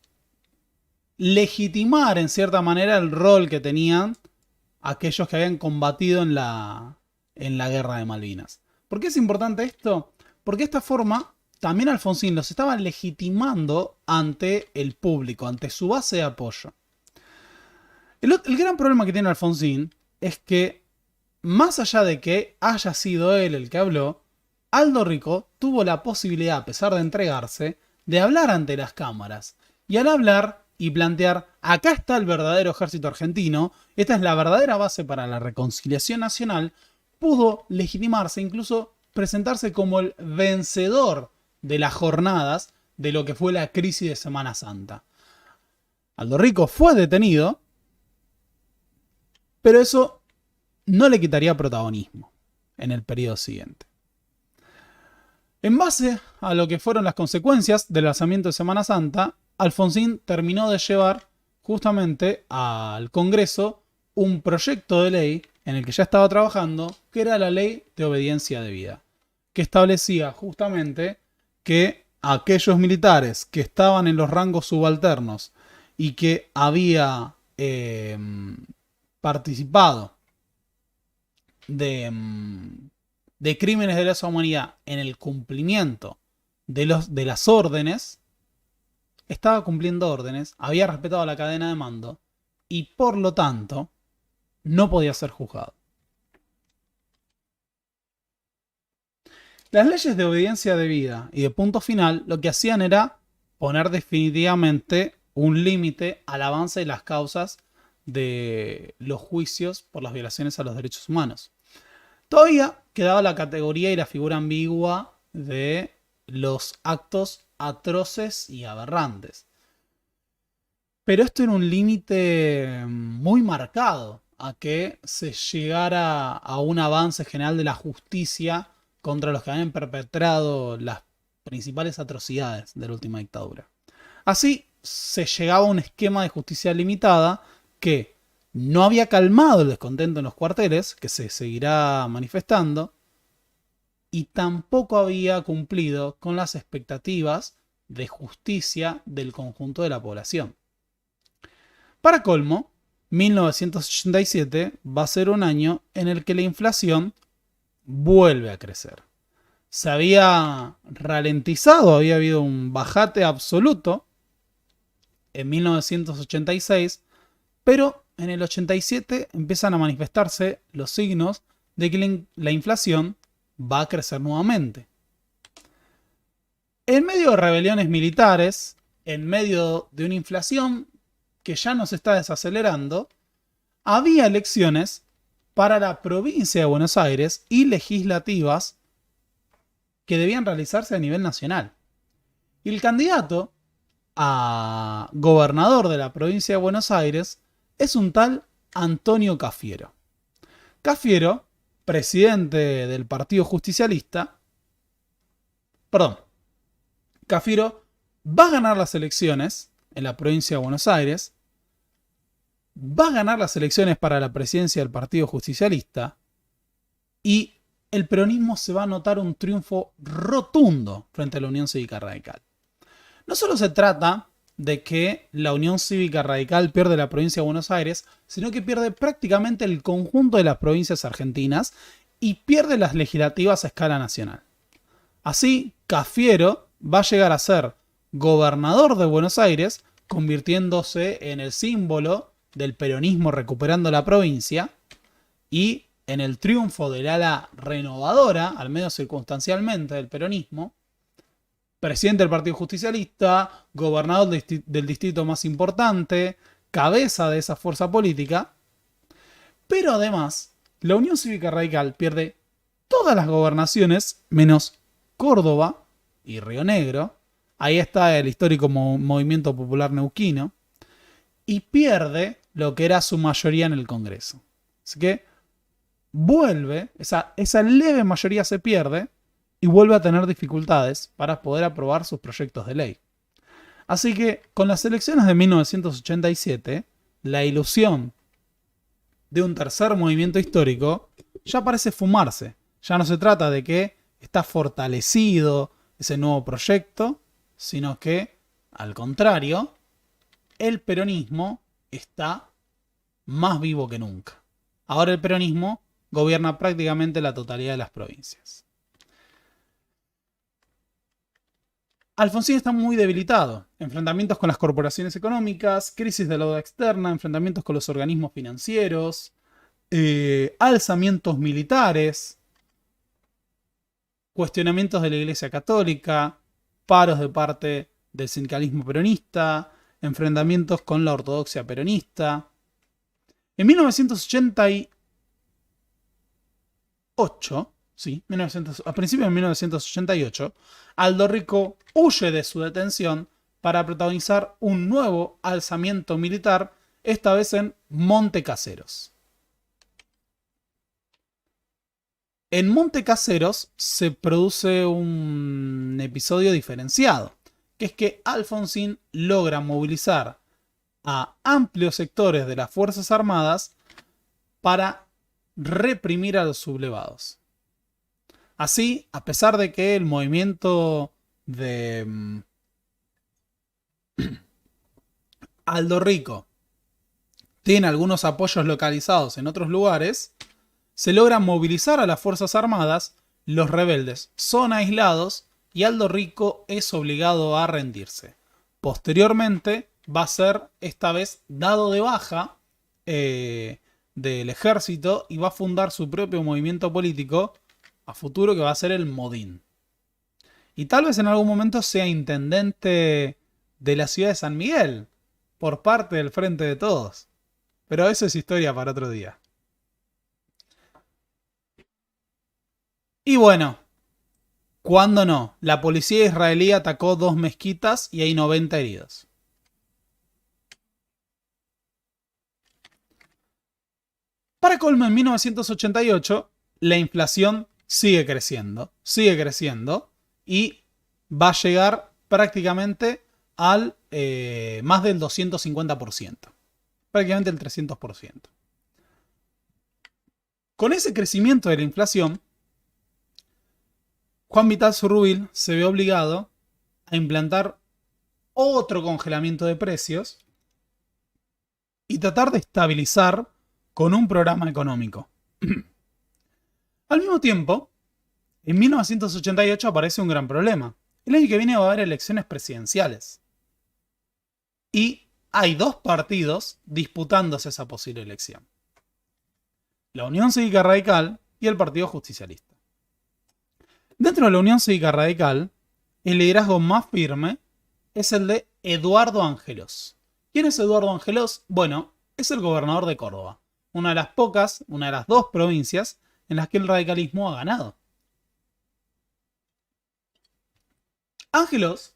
S1: legitimar en cierta manera el rol que tenían aquellos que habían combatido en la guerra de Malvinas. ¿Por qué es importante esto? Porque de esta forma también Alfonsín los estaba legitimando ante el público, ante su base de apoyo. El gran problema que tiene Alfonsín es que, más allá de que haya sido él el que habló, Aldo Rico tuvo la posibilidad, a pesar de entregarse, de hablar ante las cámaras. Y al hablar y plantear, acá está el verdadero ejército argentino, esta es la verdadera base para la reconciliación nacional, pudo legitimarse, incluso presentarse como el vencedor de las jornadas de lo que fue la crisis de Semana Santa. Aldo Rico fue detenido, pero eso no le quitaría protagonismo en el periodo siguiente. En base a lo que fueron las consecuencias del lanzamiento de Semana Santa, Alfonsín terminó de llevar justamente al Congreso un proyecto de ley en el que ya estaba trabajando, que era la Ley de Obediencia Debida, que establecía justamente que aquellos militares que estaban en los rangos subalternos y que había participado de crímenes de lesa humanidad en el cumplimiento de las órdenes, estaba cumpliendo órdenes, había respetado la cadena de mando y por lo tanto no podía ser juzgado. Las leyes de obediencia debida y de punto final lo que hacían era poner definitivamente un límite al avance de las causas de los juicios por las violaciones a los derechos humanos. Todavía quedaba la categoría y la figura ambigua de los actos atroces y aberrantes. Pero esto era un límite muy marcado a que se llegara a un avance general de la justicia contra los que habían perpetrado las principales atrocidades de la última dictadura. Así se llegaba a un esquema de justicia limitada que no había calmado el descontento en los cuarteles, que se seguirá manifestando, y tampoco había cumplido con las expectativas de justicia del conjunto de la población. Para colmo, 1987 va a ser un año en el que la inflación vuelve a crecer. Se había ralentizado, había habido un bajate absoluto en 1986, pero en el 87 empiezan a manifestarse los signos de que la inflación va a crecer nuevamente. En medio de rebeliones militares, en medio de una inflación que ya no se está desacelerando, había elecciones para la provincia de Buenos Aires y legislativas que debían realizarse a nivel nacional. Y el candidato a gobernador de la provincia de Buenos Aires es un tal Antonio Cafiero. Cafiero, presidente del Partido Justicialista, perdón, Cafiero va a ganar las elecciones en la provincia de Buenos Aires, va a ganar las elecciones para la presidencia del Partido Justicialista y el peronismo se va a notar un triunfo rotundo frente a la Unión Cívica Radical. No solo se trata de que la Unión Cívica Radical pierde la provincia de Buenos Aires, sino que pierde prácticamente el conjunto de las provincias argentinas y pierde las legislativas a escala nacional. Así, Cafiero va a llegar a ser gobernador de Buenos Aires, convirtiéndose en el símbolo del peronismo recuperando la provincia y en el triunfo del ala renovadora, al menos circunstancialmente, del peronismo, presidente del Partido Justicialista, gobernador del distrito más importante, cabeza de esa fuerza política. Pero además, la Unión Cívica Radical pierde todas las gobernaciones, menos Córdoba y Río Negro. Ahí está el histórico Movimiento Popular Neuquino. Y pierde lo que era su mayoría en el Congreso. Así que vuelve, esa leve mayoría se pierde y vuelve a tener dificultades para poder aprobar sus proyectos de ley. Así que con las elecciones de 1987, la ilusión de un tercer movimiento histórico ya parece fumarse. Ya no se trata de que está fortalecido ese nuevo proyecto, sino que, al contrario, el peronismo está más vivo que nunca. Ahora el peronismo gobierna prácticamente la totalidad de las provincias. Alfonsín está muy debilitado. Enfrentamientos con las corporaciones económicas, crisis de la deuda externa, enfrentamientos con los organismos financieros, alzamientos militares, cuestionamientos de la Iglesia Católica, paros de parte del sindicalismo peronista, enfrentamientos con la ortodoxia peronista. En 1988, a principios de 1988, Aldo Rico huye de su detención para protagonizar un nuevo alzamiento militar, esta vez en Monte Caseros. En Monte Caseros se produce un episodio diferenciado, que es que Alfonsín logra movilizar a amplios sectores de las Fuerzas Armadas para reprimir a los sublevados. Así, a pesar de que el movimiento de Aldo Rico tiene algunos apoyos localizados en otros lugares, se logra movilizar a las Fuerzas Armadas, los rebeldes son aislados y Aldo Rico es obligado a rendirse. Posteriormente va a ser esta vez dado de baja del ejército y va a fundar su propio movimiento político a futuro que va a ser el Modín. Y tal vez en algún momento sea intendente de la ciudad de San Miguel por parte del Frente de Todos. Pero eso es historia para otro día. Y bueno, ¿cuándo no? La policía israelí atacó 2 mezquitas y hay 90 heridos. Para colmo, en 1988, la inflación sigue creciendo y va a llegar prácticamente al más del 250%, prácticamente el 300%. Con ese crecimiento de la inflación, Juan Vital Zurrubil se ve obligado a implantar otro congelamiento de precios y tratar de estabilizar con un programa económico. Al mismo tiempo, en 1988 aparece un gran problema. El año que viene va a haber elecciones presidenciales. Y hay 2 partidos disputándose esa posible elección. La Unión Cívica Radical y el Partido Justicialista. Dentro de la Unión Cívica Radical, el liderazgo más firme es el de Eduardo Angelos. ¿Quién es Eduardo Angelos? Bueno, es el gobernador de Córdoba. Una de las 2 provincias en las que el radicalismo ha ganado. Angelos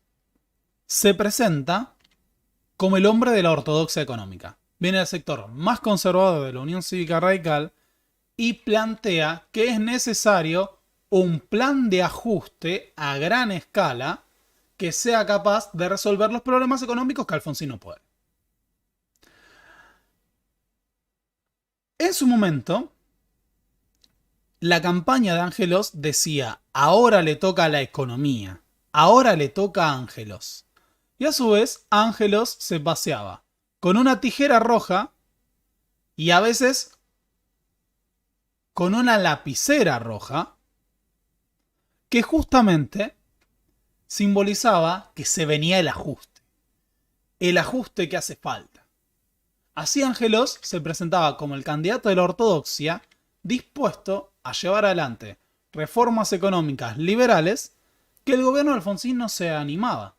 S1: se presenta como el hombre de la ortodoxia económica. Viene del sector más conservador de la Unión Cívica Radical y plantea que es necesario un plan de ajuste a gran escala que sea capaz de resolver los problemas económicos que Alfonsín no puede. En su momento, la campaña de Ángelos decía, ahora le toca a la economía, ahora le toca a Ángelos. Y a su vez, Ángelos se paseaba con una tijera roja y a veces con una lapicera roja que justamente simbolizaba que se venía el ajuste que hace falta. Así Ángelos se presentaba como el candidato de la ortodoxia dispuesto a llevar adelante reformas económicas liberales que el gobierno de Alfonsín no se animaba,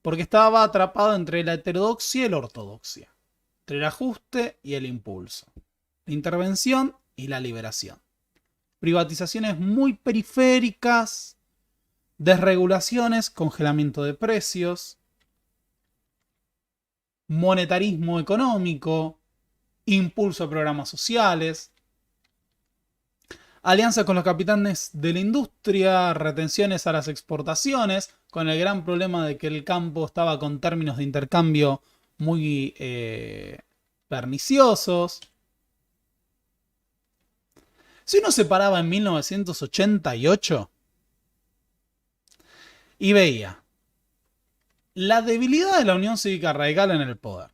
S1: porque estaba atrapado entre la heterodoxia y la ortodoxia, entre el ajuste y el impulso, la intervención y la liberación. Privatizaciones muy periféricas, desregulaciones, congelamiento de precios, monetarismo económico, impulso a programas sociales, alianza con los capitanes de la industria, retenciones a las exportaciones, con el gran problema de que el campo estaba con términos de intercambio muy perniciosos. Si uno se paraba en 1988 y veía la debilidad de la Unión Cívica Radical en el poder,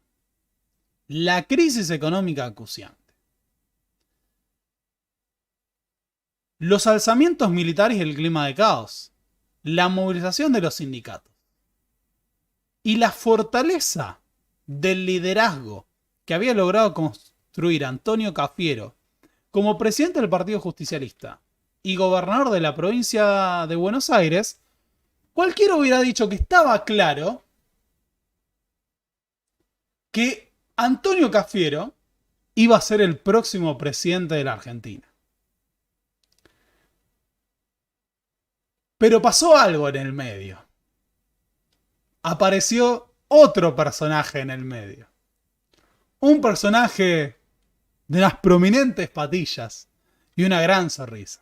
S1: la crisis económica acuciante, los alzamientos militares y el clima de caos, la movilización de los sindicatos y la fortaleza del liderazgo que había logrado construir Antonio Cafiero como presidente del Partido Justicialista y gobernador de la provincia de Buenos Aires, cualquiera hubiera dicho que estaba claro que Antonio Cafiero iba a ser el próximo presidente de la Argentina. Pero pasó algo en el medio. Apareció otro personaje en el medio. Un personaje de unas prominentes patillas y una gran sonrisa.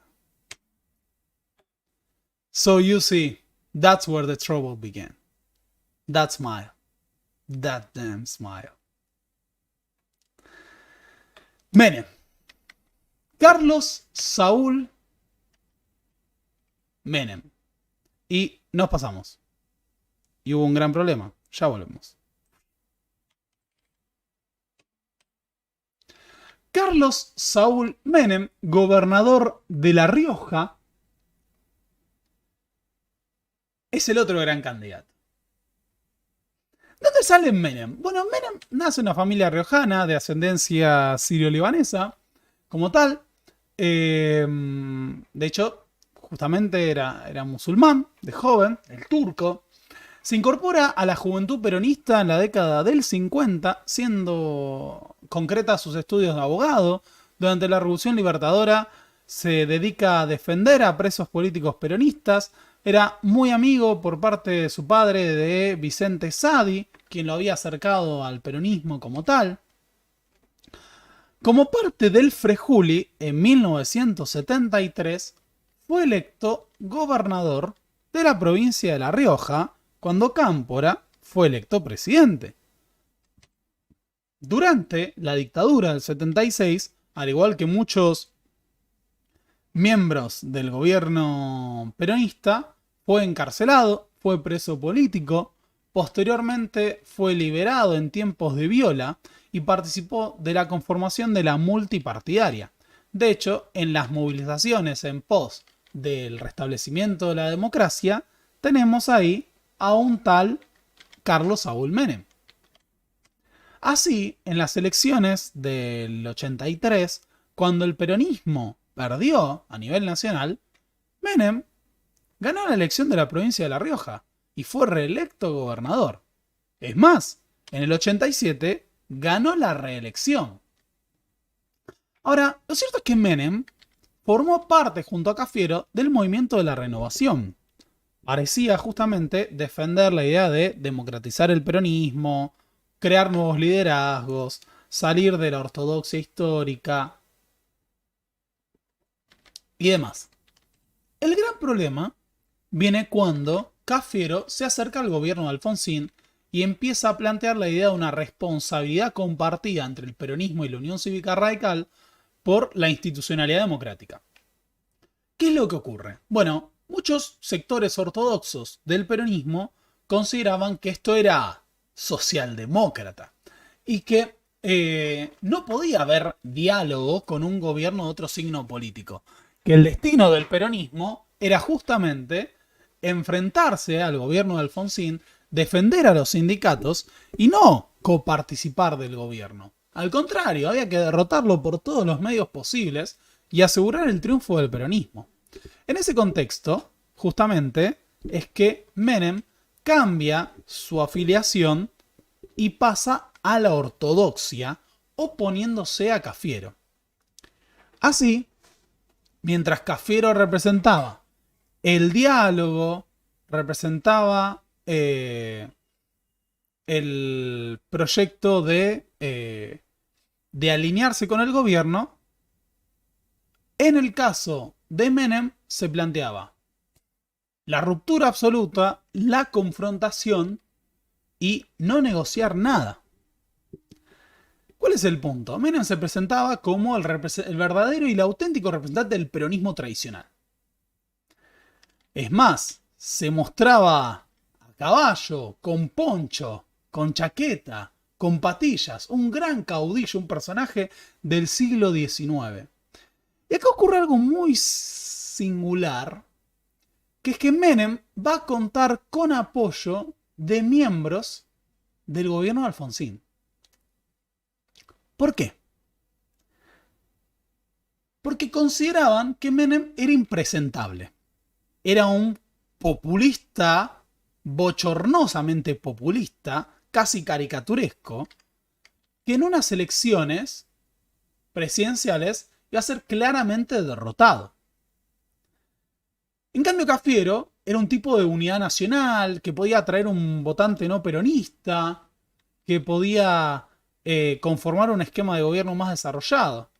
S1: So you see, that's where the trouble began. That smile. That damn smile. Menem. Carlos Saúl Menem. Y nos pasamos. Y hubo un gran problema. Ya volvemos. Carlos Saúl Menem, gobernador de La Rioja, es el otro gran candidato. ¿Dónde sale Menem? Bueno, Menem nace en una familia riojana de ascendencia sirio-libanesa, como tal. De hecho, justamente era musulmán, de joven, el turco. Se incorpora a la juventud peronista en la década del 50, siendo concreta sus estudios de abogado. Durante la Revolución Libertadora se dedica a defender a presos políticos peronistas. Era muy amigo por parte de su padre de Vicente Sadi, quien lo había acercado al peronismo como tal. Como parte del Frejuli, en 1973, fue electo gobernador de la provincia de La Rioja, cuando Cámpora fue electo presidente. Durante la dictadura del 76, al igual que muchos miembros del gobierno peronista, fue encarcelado, fue preso político, posteriormente fue liberado en tiempos de viola y participó de la conformación de la multipartidaria. De hecho, en las movilizaciones en pos del restablecimiento de la democracia, tenemos ahí a un tal Carlos Saúl Menem. Así, en las elecciones del 83, cuando el peronismo perdió a nivel nacional, Menem ganó la elección de la provincia de La Rioja y fue reelecto gobernador. Es más, en el 87 ganó la reelección. Ahora, lo cierto es que Menem formó parte junto a Cafiero del movimiento de la renovación. parecía justamente defender la idea de democratizar el peronismo, crear nuevos liderazgos, salir de la ortodoxia histórica y demás. El gran problema viene cuando Cafiero se acerca al gobierno de Alfonsín y empieza a plantear la idea de una responsabilidad compartida entre el peronismo y la Unión Cívica Radical por la institucionalidad democrática. ¿Qué es lo que ocurre? Bueno, muchos sectores ortodoxos del peronismo consideraban que esto era socialdemócrata y que no podía haber diálogo con un gobierno de otro signo político. Que el destino del peronismo era justamente enfrentarse al gobierno de Alfonsín, defender a los sindicatos y no coparticipar del gobierno. Al contrario, había que derrotarlo por todos los medios posibles y asegurar el triunfo del peronismo. En ese contexto, justamente, es que Menem cambia su afiliación y pasa a la ortodoxia, oponiéndose a Cafiero. Así, mientras Cafiero representaba el diálogo, representaba el proyecto de alinearse con el gobierno, en el caso de Menem se planteaba la ruptura absoluta, la confrontación y no negociar nada. ¿Cuál es el punto? Menem se presentaba como el verdadero y el auténtico representante del peronismo tradicional. Es más, se mostraba a caballo, con poncho, con chaqueta, con patillas, un gran caudillo, un personaje del siglo XIX. Y acá ocurre algo muy singular, que es que Menem va a contar con apoyo de miembros del gobierno de Alfonsín. ¿Por qué? Porque consideraban que Menem era impresentable. Era un populista, bochornosamente populista, casi caricaturesco, que en unas elecciones presidenciales iba a ser claramente derrotado. En cambio, Cafiero era un tipo de unidad nacional, que podía atraer un votante no peronista, que podía conformar un esquema de gobierno más desarrollado.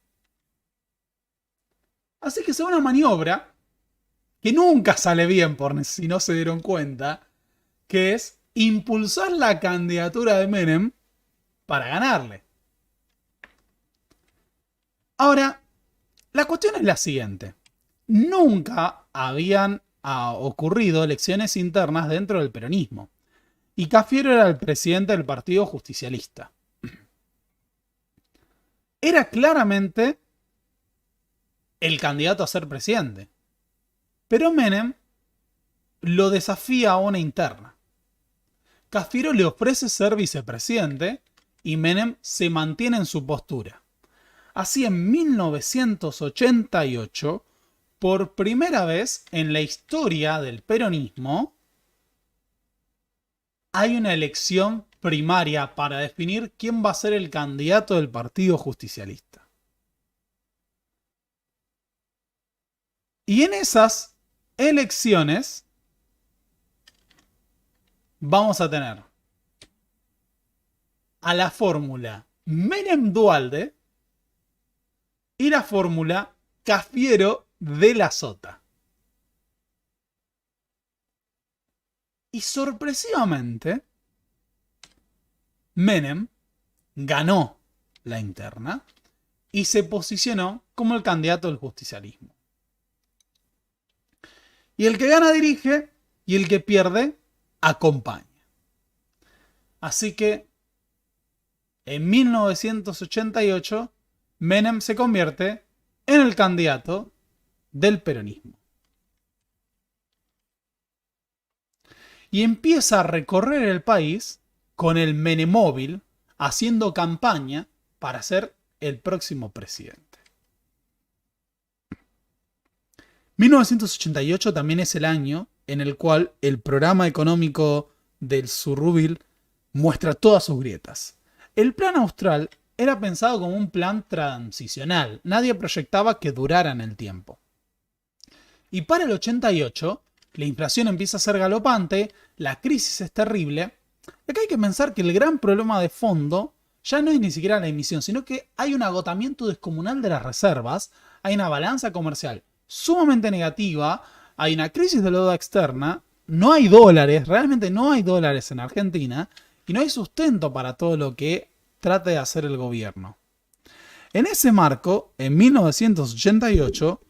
S1: Así que se da una maniobra que nunca sale bien, por si no se dieron cuenta, que es impulsar la candidatura de Menem para ganarle. Ahora, la cuestión es la siguiente. Nunca habían ocurrido elecciones internas dentro del peronismo. Y Cafiero era el presidente del Partido Justicialista. Era claramente el candidato a ser presidente. Pero Menem lo desafía a una interna. Cafiero le ofrece ser vicepresidente y Menem se mantiene en su postura. Así, en 1988, por primera vez en la historia del peronismo, hay una elección primaria para definir quién va a ser el candidato del Partido Justicialista. Y en esas elecciones vamos a tener a la fórmula Menem-Duhalde y la fórmula Cafiero de la Sota. Y sorpresivamente, Menem ganó la interna y se posicionó como el candidato del justicialismo. Y el que gana dirige y el que pierde acompaña. Así que en 1988 Menem se convierte en el candidato del peronismo. Y empieza a recorrer el país con el Menemóvil, haciendo campaña para ser el próximo presidente. 1988 también es el año en el cual el programa económico del Surrubil muestra todas sus grietas. El plan austral era pensado como un plan transicional. Nadie proyectaba que durara en el tiempo. Y para el 88, La inflación empieza a ser galopante, la crisis es terrible. Y acá hay que pensar que el gran problema de fondo ya no es ni siquiera la emisión, sino que hay un agotamiento descomunal de las reservas, hay una balanza comercial sumamente negativa, hay una crisis de la deuda externa, no hay dólares, realmente no hay dólares en Argentina, y no hay sustento para todo lo que trate de hacer el gobierno. En ese marco, en 1988,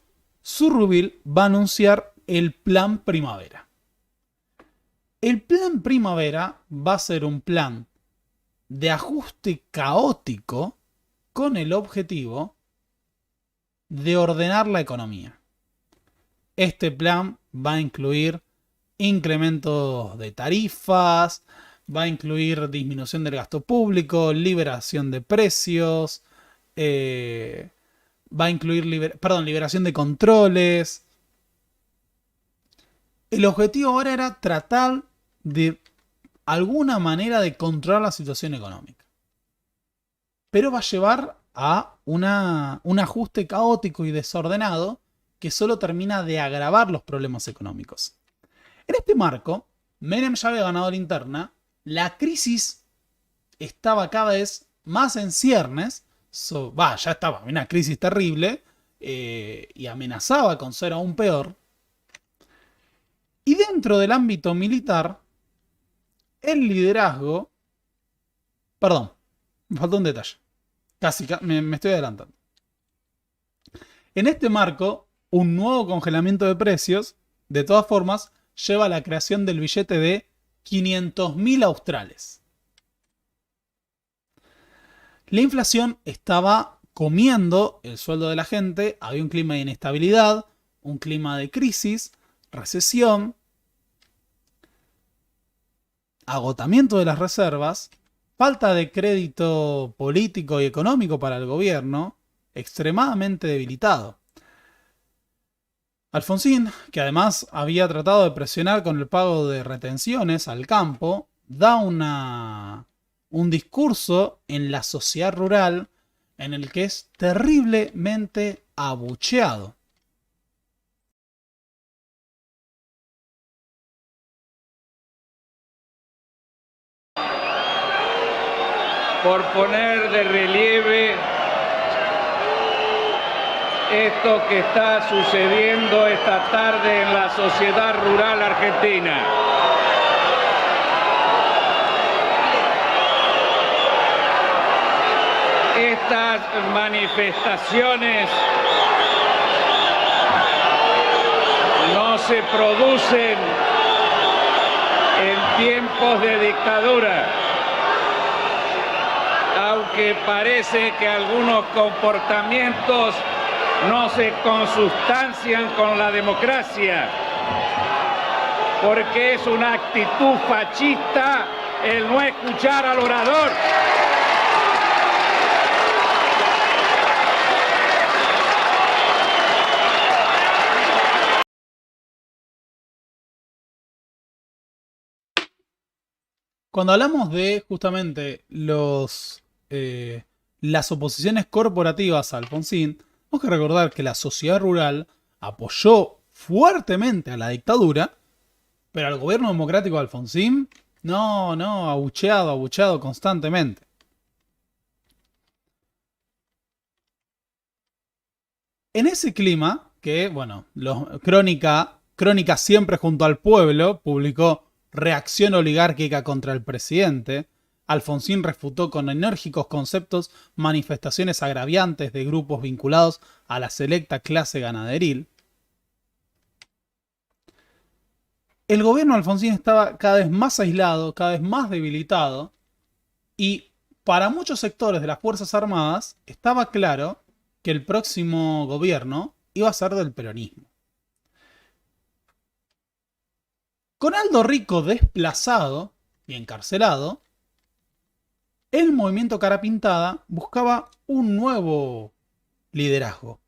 S1: Zurrubil va a anunciar el Plan Primavera. El Plan Primavera va a ser un plan de ajuste caótico con el objetivo de ordenar la economía. Este plan va a incluir incrementos de tarifas, va a incluir disminución del gasto público, liberación de precios, va a incluir liberación de controles. El objetivo ahora era tratar de alguna manera de controlar la situación económica. Pero va a llevar a un ajuste caótico y desordenado que solo termina de agravar los problemas económicos. En este marco, Menem ya había ganado la interna, la crisis estaba cada vez más en ciernes, ya estaba una crisis terrible y amenazaba con ser aún peor. Y dentro del ámbito militar, el liderazgo... Perdón, me faltó un detalle. Casi, me estoy adelantando. En este marco, un nuevo congelamiento de precios, de todas formas, lleva a la creación del billete de 500.000 australes. La inflación estaba comiendo el sueldo de la gente, había un clima de inestabilidad, un clima de crisis, recesión, agotamiento de las reservas, falta de crédito político y económico para el gobierno, extremadamente debilitado. Alfonsín, que además había tratado de presionar con el pago de retenciones al campo, da un discurso en la sociedad rural en el que es terriblemente abucheado.
S2: Por poner de relieve esto que está sucediendo esta tarde en la sociedad rural argentina. Estas manifestaciones no se producen en tiempos de dictadura, aunque parece que algunos comportamientos no se consustancian con la democracia, porque es una actitud fascista el no escuchar al orador.
S1: Cuando hablamos de justamente las oposiciones corporativas a Alfonsín, tenemos que recordar que la sociedad rural apoyó fuertemente a la dictadura, pero al gobierno democrático de Alfonsín, no, abucheado constantemente. En ese clima, que, bueno, Crónica Siempre Junto al Pueblo publicó Reacción oligárquica contra el presidente, Alfonsín refutó con enérgicos conceptos manifestaciones agraviantes de grupos vinculados a la selecta clase ganaderil. El gobierno de Alfonsín estaba cada vez más aislado, cada vez más debilitado, y para muchos sectores de las Fuerzas Armadas estaba claro que el próximo gobierno iba a ser del peronismo. Con Aldo Rico desplazado y encarcelado, el movimiento Cara Pintada buscaba un nuevo liderazgo.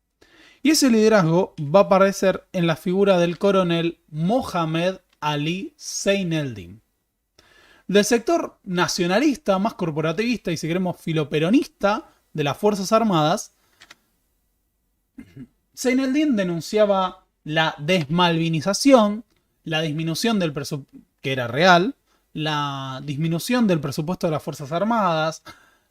S1: Y ese liderazgo va a aparecer en la figura del coronel Mohamed Ali Zaineldin. Del sector nacionalista, más corporativista y si queremos filoperonista de las Fuerzas Armadas, Zaineldin denunciaba la desmalvinización, la disminución del presupuesto, que era real, la disminución del presupuesto de las Fuerzas Armadas,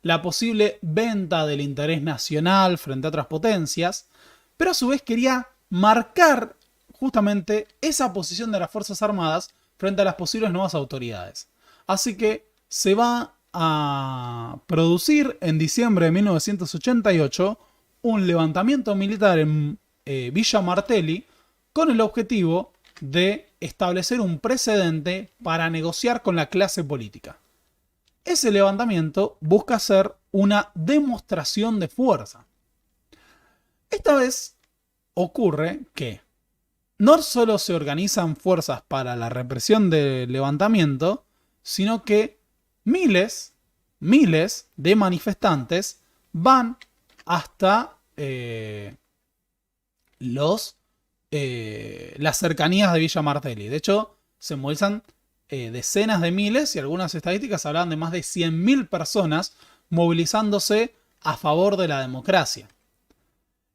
S1: la posible venta del interés nacional frente a otras potencias, pero a su vez quería marcar justamente esa posición de las Fuerzas Armadas frente a las posibles nuevas autoridades. Así que se va a producir en diciembre de 1988 un levantamiento militar en Villa Martelli con el objetivo de establecer un precedente para negociar con la clase política. Ese levantamiento busca ser una demostración de fuerza. Esta vez ocurre que no solo se organizan fuerzas para la represión del levantamiento, sino que miles de manifestantes van hasta las cercanías de Villa Martelli. De hecho, se movilizan decenas de miles y algunas estadísticas hablan de más de 100.000 personas movilizándose a favor de la democracia.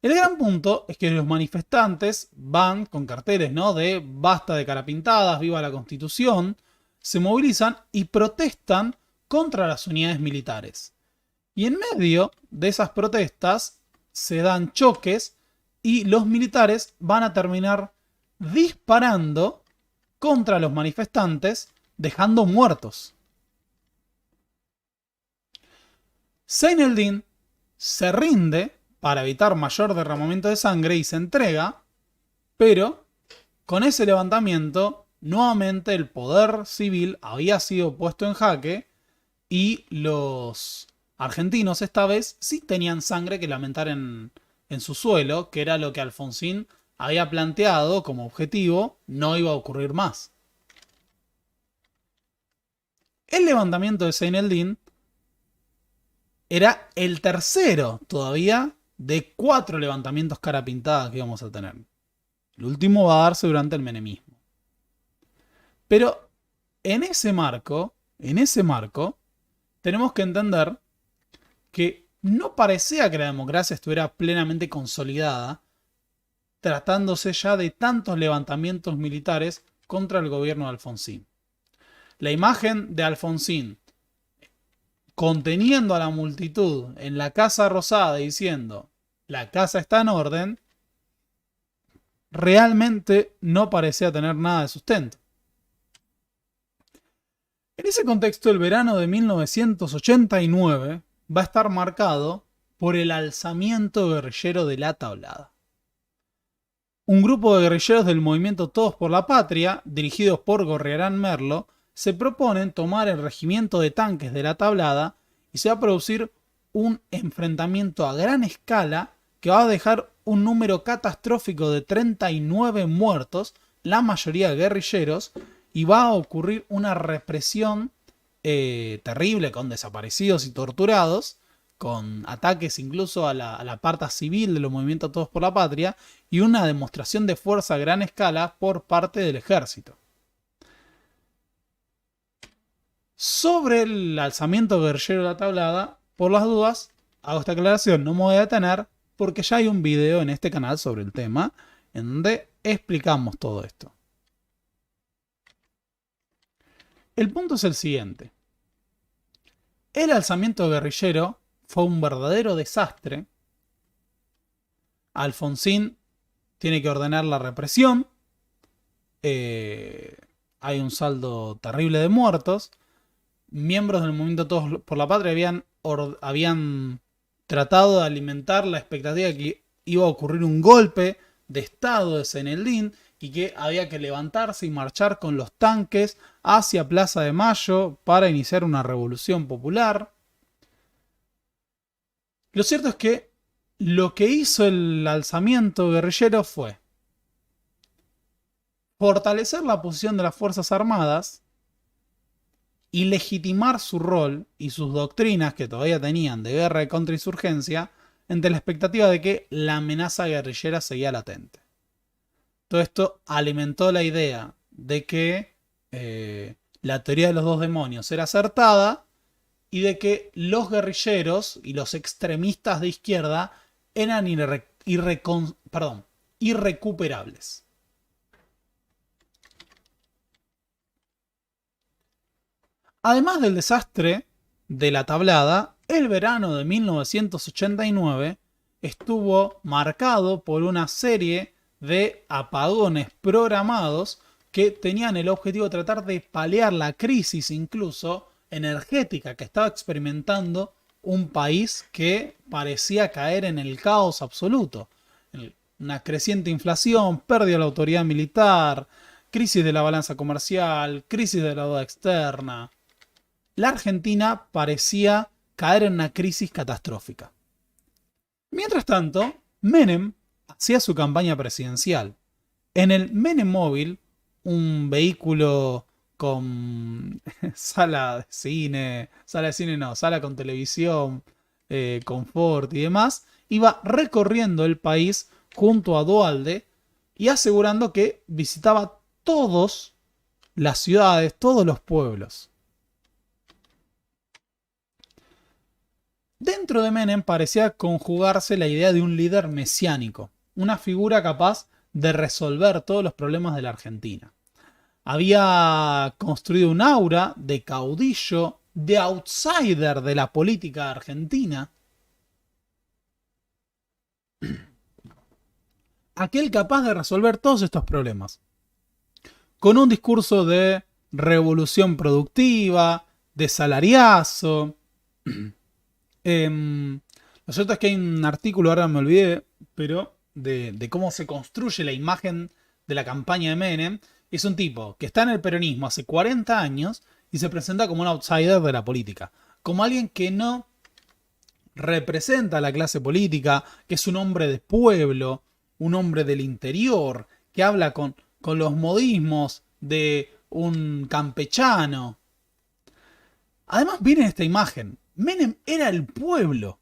S1: El gran punto es que los manifestantes van con carteles, ¿no?, de basta de cara pintadas, viva la Constitución, se movilizan y protestan contra las unidades militares. Y en medio de esas protestas se dan choques y los militares van a terminar disparando contra los manifestantes, dejando muertos. Zaineldin se rinde para evitar mayor derramamiento de sangre y se entrega, pero con ese levantamiento nuevamente el poder civil había sido puesto en jaque y los argentinos esta vez sí tenían sangre que lamentar en su suelo, que era lo que Alfonsín había planteado como objetivo, no iba a ocurrir más. El levantamiento de Zaineldin era el tercero todavía de 4 levantamientos cara pintada que íbamos a tener. El último va a darse durante el menemismo. Pero en ese marco, tenemos que entender que no parecía que la democracia estuviera plenamente consolidada, tratándose ya de tantos levantamientos militares contra el gobierno de Alfonsín. La imagen de Alfonsín conteniendo a la multitud en la Casa Rosada diciendo la casa está en orden, realmente no parecía tener nada de sustento. En ese contexto, el verano de 1989 va a estar marcado por el alzamiento guerrillero de La Tablada. Un grupo de guerrilleros del movimiento Todos por la Patria, dirigidos por Gorriarán Merlo, se proponen tomar el regimiento de tanques de La Tablada y se va a producir un enfrentamiento a gran escala que va a dejar un número catastrófico de 39 muertos, la mayoría guerrilleros, y va a ocurrir una represión terrible con desaparecidos y torturados, con ataques incluso a la parte civil de los movimientos Todos por la Patria y una demostración de fuerza a gran escala por parte del ejército. Sobre el alzamiento guerrillero de La Tablada, por las dudas, hago esta aclaración, no me voy a detener porque ya hay un video en este canal sobre el tema en donde explicamos todo esto. El punto es el siguiente. El alzamiento guerrillero fue un verdadero desastre. Alfonsín tiene que ordenar la represión. Hay un saldo terrible de muertos. Miembros del movimiento Todos por la Patria habían tratado de alimentar la expectativa de que iba a ocurrir un golpe de estado de Zaineldin y que había que levantarse y marchar con los tanques hacia Plaza de Mayo para iniciar una revolución popular. Lo cierto es que lo que hizo el alzamiento guerrillero fue fortalecer la posición de las Fuerzas Armadas y legitimar su rol y sus doctrinas que todavía tenían de guerra y contrainsurgencia ante la expectativa de que la amenaza guerrillera seguía latente. Todo esto alimentó la idea de que la teoría de los dos demonios era acertada y de que los guerrilleros y los extremistas de izquierda eran irrecuperables. Además del desastre de la tablada, el verano de 1989 estuvo marcado por una serie de apagones programados que tenían el objetivo de tratar de paliar la crisis incluso energética que estaba experimentando un país que parecía caer en el caos absoluto. Una creciente inflación, pérdida de la autoridad militar, crisis de la balanza comercial, crisis de la deuda externa. La Argentina parecía caer en una crisis catastrófica. Mientras tanto, Menem hacía su campaña presidencial. En el Menem Móvil, un vehículo con sala con televisión, confort y demás, iba recorriendo el país junto a Duhalde y asegurando que visitaba todas las ciudades, todos los pueblos. Dentro de Menem parecía conjugarse la idea de un líder mesiánico, una figura capaz de resolver todos los problemas de la Argentina. Había construido un aura de caudillo, de outsider de la política argentina. Aquel capaz de resolver todos estos problemas. Con un discurso de revolución productiva, de salariazo. Lo cierto es que hay un artículo, ahora me olvidé, pero de cómo se construye la imagen de la campaña de Menem. Es un tipo que está en el peronismo hace 40 años y se presenta como un outsider de la política. Como alguien que no representa a la clase política, que es un hombre de pueblo, un hombre del interior, que habla con los modismos de un campechano. Además viene esta imagen. Menem era el pueblo.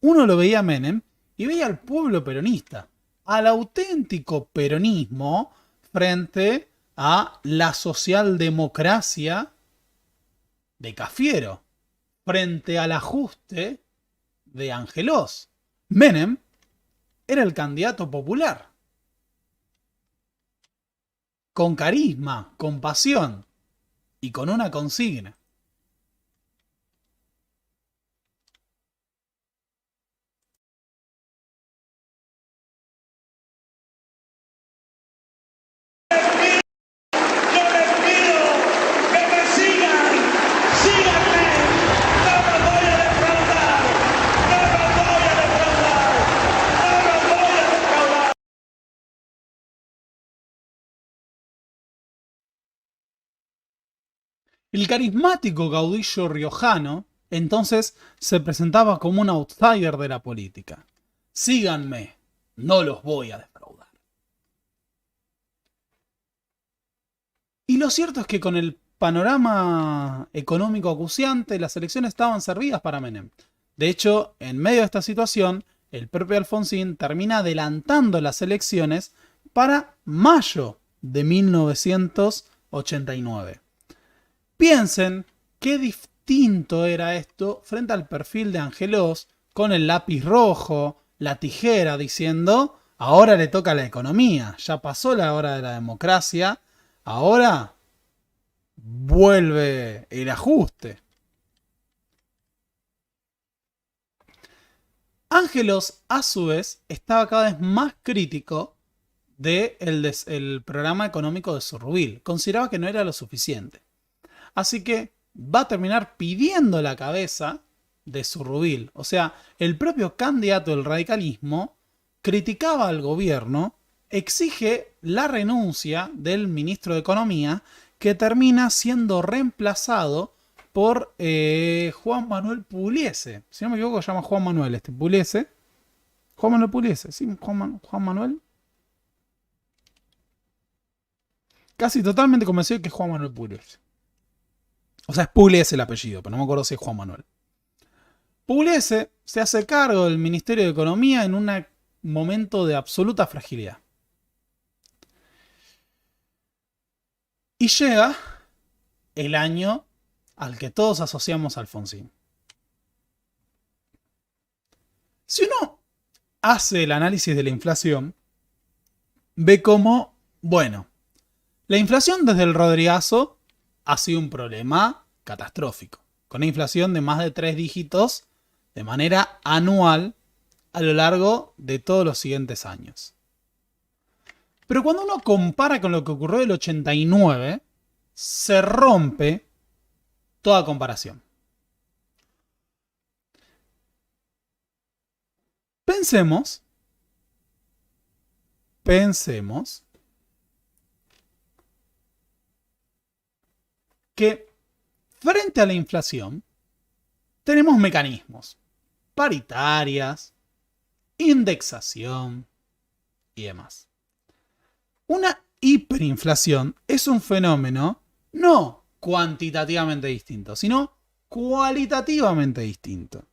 S1: Uno lo veía a Menem y veía al pueblo peronista, al auténtico peronismo frente a la socialdemocracia de Cafiero, frente al ajuste de Angelós. Menem era el candidato popular, con carisma, con pasión y con una consigna. El carismático caudillo riojano entonces se presentaba como un outsider de la política. Síganme, no los voy a defraudar. Y lo cierto es que con el panorama económico acuciante, las elecciones estaban servidas para Menem. De hecho, en medio de esta situación, el propio Alfonsín termina adelantando las elecciones para mayo de 1989. Piensen qué distinto era esto frente al perfil de Angelós con el lápiz rojo, la tijera, diciendo: ahora le toca a la economía, ya pasó la hora de la democracia, ahora vuelve el ajuste. Angelós, a su vez, estaba cada vez más crítico del programa económico de Zurrubil. Consideraba que no era lo suficiente. Así que va a terminar pidiendo la cabeza de Zurrubil. O sea, el propio candidato del radicalismo criticaba al gobierno, exige la renuncia del ministro de Economía, que termina siendo reemplazado por Juan Manuel Pugliese. Si no me equivoco, se llama Juan Manuel Pugliese. Juan Manuel Pugliese, ¿sí? Juan Manuel. Casi totalmente convencido de que es Juan Manuel Pugliese. O sea, es Pugliese el apellido, pero no me acuerdo si es Juan Manuel. Pugliese se hace cargo del Ministerio de Economía en un momento de absoluta fragilidad. Y llega el año al que todos asociamos a Alfonsín. Si uno hace el análisis de la inflación, ve cómo, bueno, la inflación desde el Rodrigazo ha sido un problema catastrófico, con una inflación de más de 3 dígitos de manera anual a lo largo de todos los siguientes años. Pero cuando uno compara con lo que ocurrió en el 89, se rompe toda comparación. Pensemos que frente a la inflación tenemos mecanismos, paritarias, indexación y demás. Una hiperinflación es un fenómeno no cuantitativamente distinto, sino cualitativamente distinto.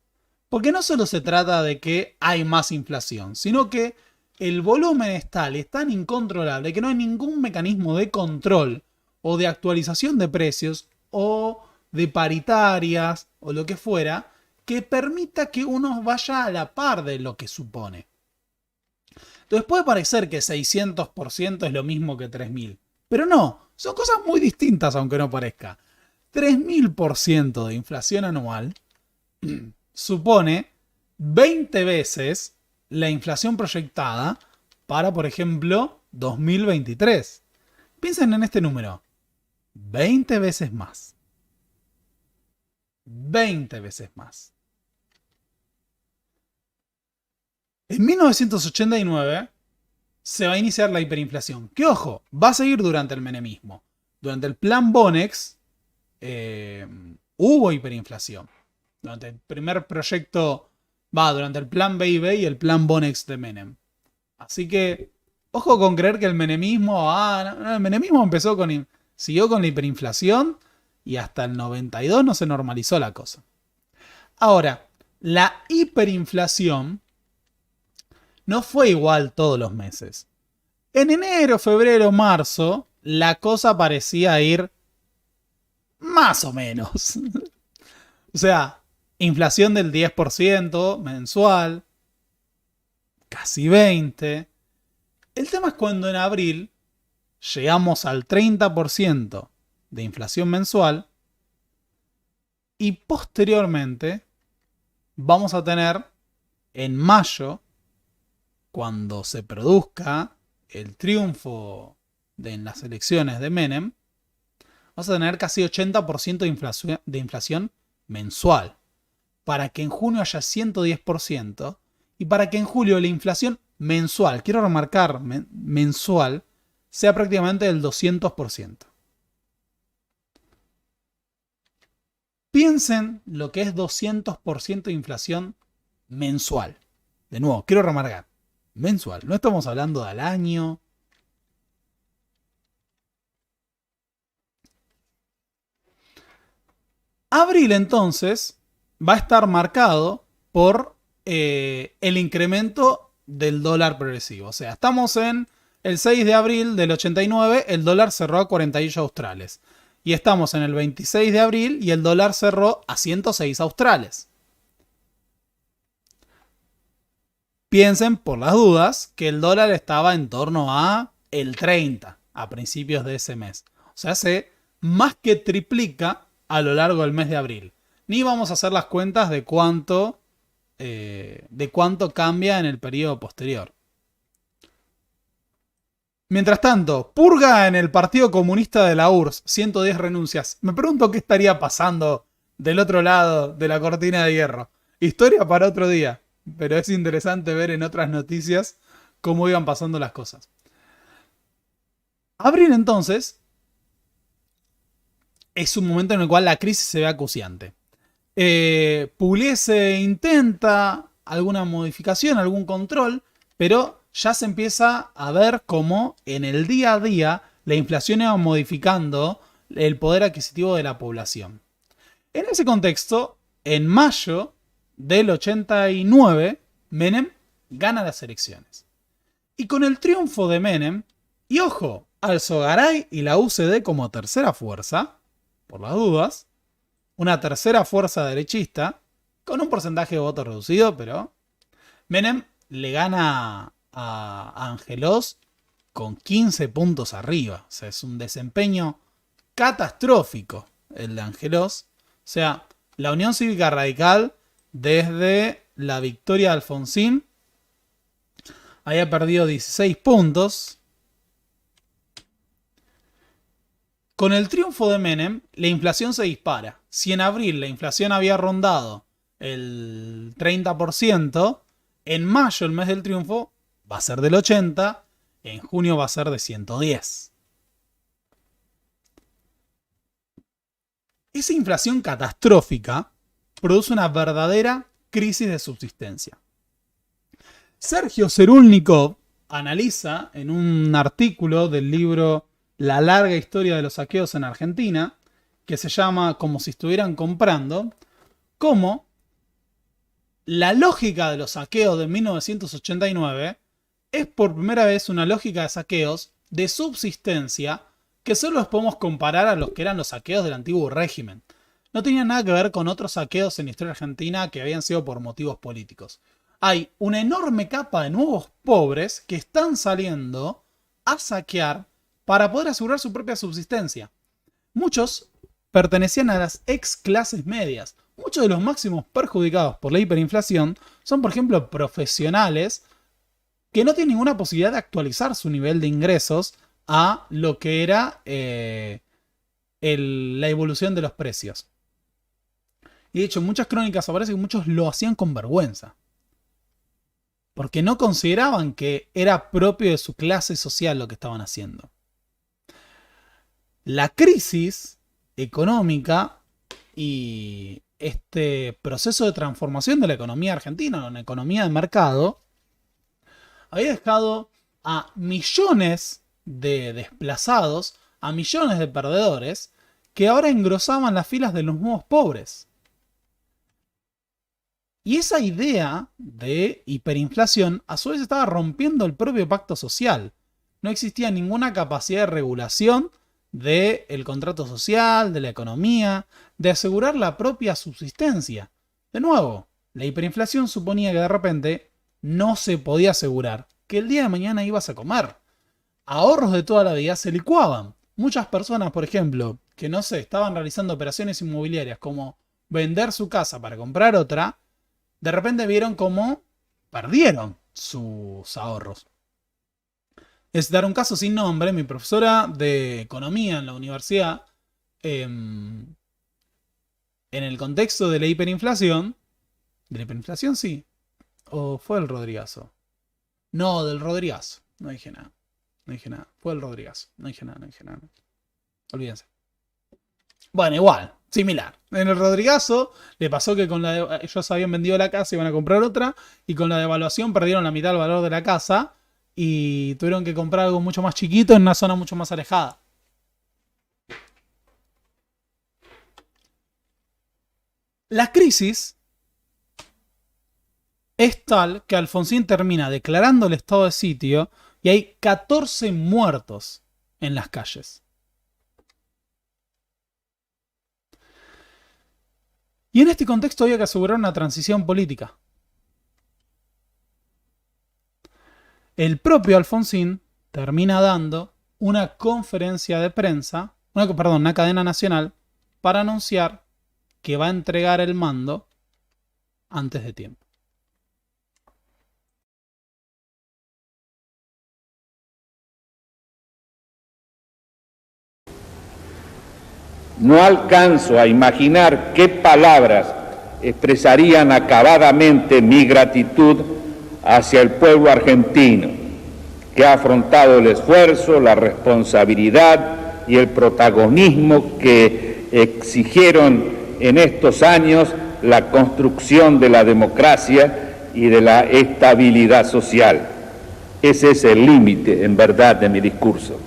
S1: Porque no solo se trata de que hay más inflación, sino que el volumen es tal, es tan incontrolable que no hay ningún mecanismo de control o de actualización de precios o de paritarias o lo que fuera que permita que uno vaya a la par de lo que supone. Entonces puede parecer que 600% es lo mismo que 3000, pero no, son cosas muy distintas aunque no parezca. 3000% de inflación anual supone 20 veces la inflación proyectada para, por ejemplo, 2023. Piensen en este número. 20 veces más. 20 veces más. En 1989 se va a iniciar la hiperinflación. Que ojo, va a seguir durante el menemismo. Durante el plan Bonex hubo hiperinflación. Durante el primer proyecto, durante el plan BIB y el plan Bonex de Menem. Así que, ojo con creer que el menemismo, el menemismo siguió con la hiperinflación y hasta el 92 no se normalizó la cosa. Ahora, la hiperinflación no fue igual todos los meses. En enero, febrero, marzo, la cosa parecía ir más o menos. O sea, inflación del 10% mensual, casi 20%. El tema es cuando en abril llegamos al 30% de inflación mensual y posteriormente vamos a tener en mayo, cuando se produzca el triunfo en las elecciones de Menem, vamos a tener casi 80% de inflación mensual. Para que en junio haya 110% y para que en julio la inflación mensual, quiero remarcar mensual, sea prácticamente del 200%. Piensen lo que es 200% de inflación mensual. De nuevo, quiero remarcar, mensual. No estamos hablando del año. Abril entonces va a estar marcado por el incremento del dólar progresivo. O sea, estamos en el 6 de abril del 89, el dólar cerró a 48 australes. Y estamos en el 26 de abril y el dólar cerró a 106 australes. Piensen, por las dudas, que el dólar estaba en torno a el 30 a principios de ese mes. O sea, se más que triplica a lo largo del mes de abril. Ni vamos a hacer las cuentas de cuánto cambia en el periodo posterior. Mientras tanto, purga en el Partido Comunista de la URSS, 110 renuncias. Me pregunto qué estaría pasando del otro lado de la cortina de hierro. Historia para otro día, pero es interesante ver en otras noticias cómo iban pasando las cosas. Abril entonces es un momento en el cual la crisis se ve acuciante. Pugliese intenta alguna modificación, algún control, pero ya se empieza a ver cómo en el día a día la inflación iba modificando el poder adquisitivo de la población. En ese contexto, en mayo del 89, Menem gana las elecciones. Y con el triunfo de Menem, y ojo, Alzogaray y la UCD como tercera fuerza, por las dudas, una tercera fuerza derechista, con un porcentaje de votos reducido, pero Menem le gana a Angelos con 15 puntos arriba. O sea, es un desempeño catastrófico el de Angelos. O sea, la Unión Cívica Radical, desde la victoria de Alfonsín, había perdido 16 puntos. Con el triunfo de Menem, la inflación se dispara. Si en abril la inflación había rondado el 30%, en mayo, el mes del triunfo, va a ser del 80%, en junio va a ser de 110%. Esa inflación catastrófica produce una verdadera crisis de subsistencia. Sergio Cerulnikov analiza en un artículo del libro La larga historia de los saqueos en Argentina, que se llama Como si estuvieran comprando, cómo la lógica de los saqueos de 1989 es por primera vez una lógica de saqueos de subsistencia que solo los podemos comparar a los que eran los saqueos del antiguo régimen. No tenía nada que ver con otros saqueos en la historia argentina que habían sido por motivos políticos. Hay una enorme capa de nuevos pobres que están saliendo a saquear para poder asegurar su propia subsistencia. Muchos pertenecían a las ex clases medias. Muchos de los máximos perjudicados por la hiperinflación son, por ejemplo, profesionales que no tienen ninguna posibilidad de actualizar su nivel de ingresos a lo que era la evolución de los precios. Y de hecho, en muchas crónicas aparece que muchos lo hacían con vergüenza, porque no consideraban que era propio de su clase social lo que estaban haciendo. La crisis económica y este proceso de transformación de la economía argentina en una economía de mercado había dejado a millones de desplazados, a millones de perdedores, que ahora engrosaban las filas de los nuevos pobres. Y esa idea de hiperinflación a su vez estaba rompiendo el propio pacto social. No existía ninguna capacidad de regulación del contrato social, de la economía, de asegurar la propia subsistencia. De nuevo, la hiperinflación suponía que de repente no se podía asegurar que el día de mañana ibas a comer. Ahorros de toda la vida se licuaban. Muchas personas, por ejemplo, que no sé, estaban realizando operaciones inmobiliarias como vender su casa para comprar otra, de repente vieron cómo perdieron sus ahorros. Es dar un caso sin nombre. Mi profesora de economía en la universidad, en el contexto de la hiperinflación, sí, o fue el Rodrigazo. No, del Rodrigazo. No dije nada. Fue el Rodrigazo. No dije nada. Olvídense. Bueno, igual. Similar. En el Rodrigazo le pasó que ellos habían vendido la casa y iban a comprar otra. Y con la devaluación perdieron la mitad del valor de la casa. Y tuvieron que comprar algo mucho más chiquito en una zona mucho más alejada. La crisis es tal que Alfonsín termina declarando el estado de sitio y hay 14 muertos en las calles. Y en este contexto había que asegurar una transición política. El propio Alfonsín termina dando una conferencia de prensa, una cadena nacional, para anunciar que va a entregar el mando antes de tiempo.
S2: No alcanzo a imaginar qué palabras expresarían acabadamente mi gratitud hacia el pueblo argentino, que ha afrontado el esfuerzo, la responsabilidad y el protagonismo que exigieron en estos años la construcción de la democracia y de la estabilidad social. Ese es el límite, en verdad, de mi discurso.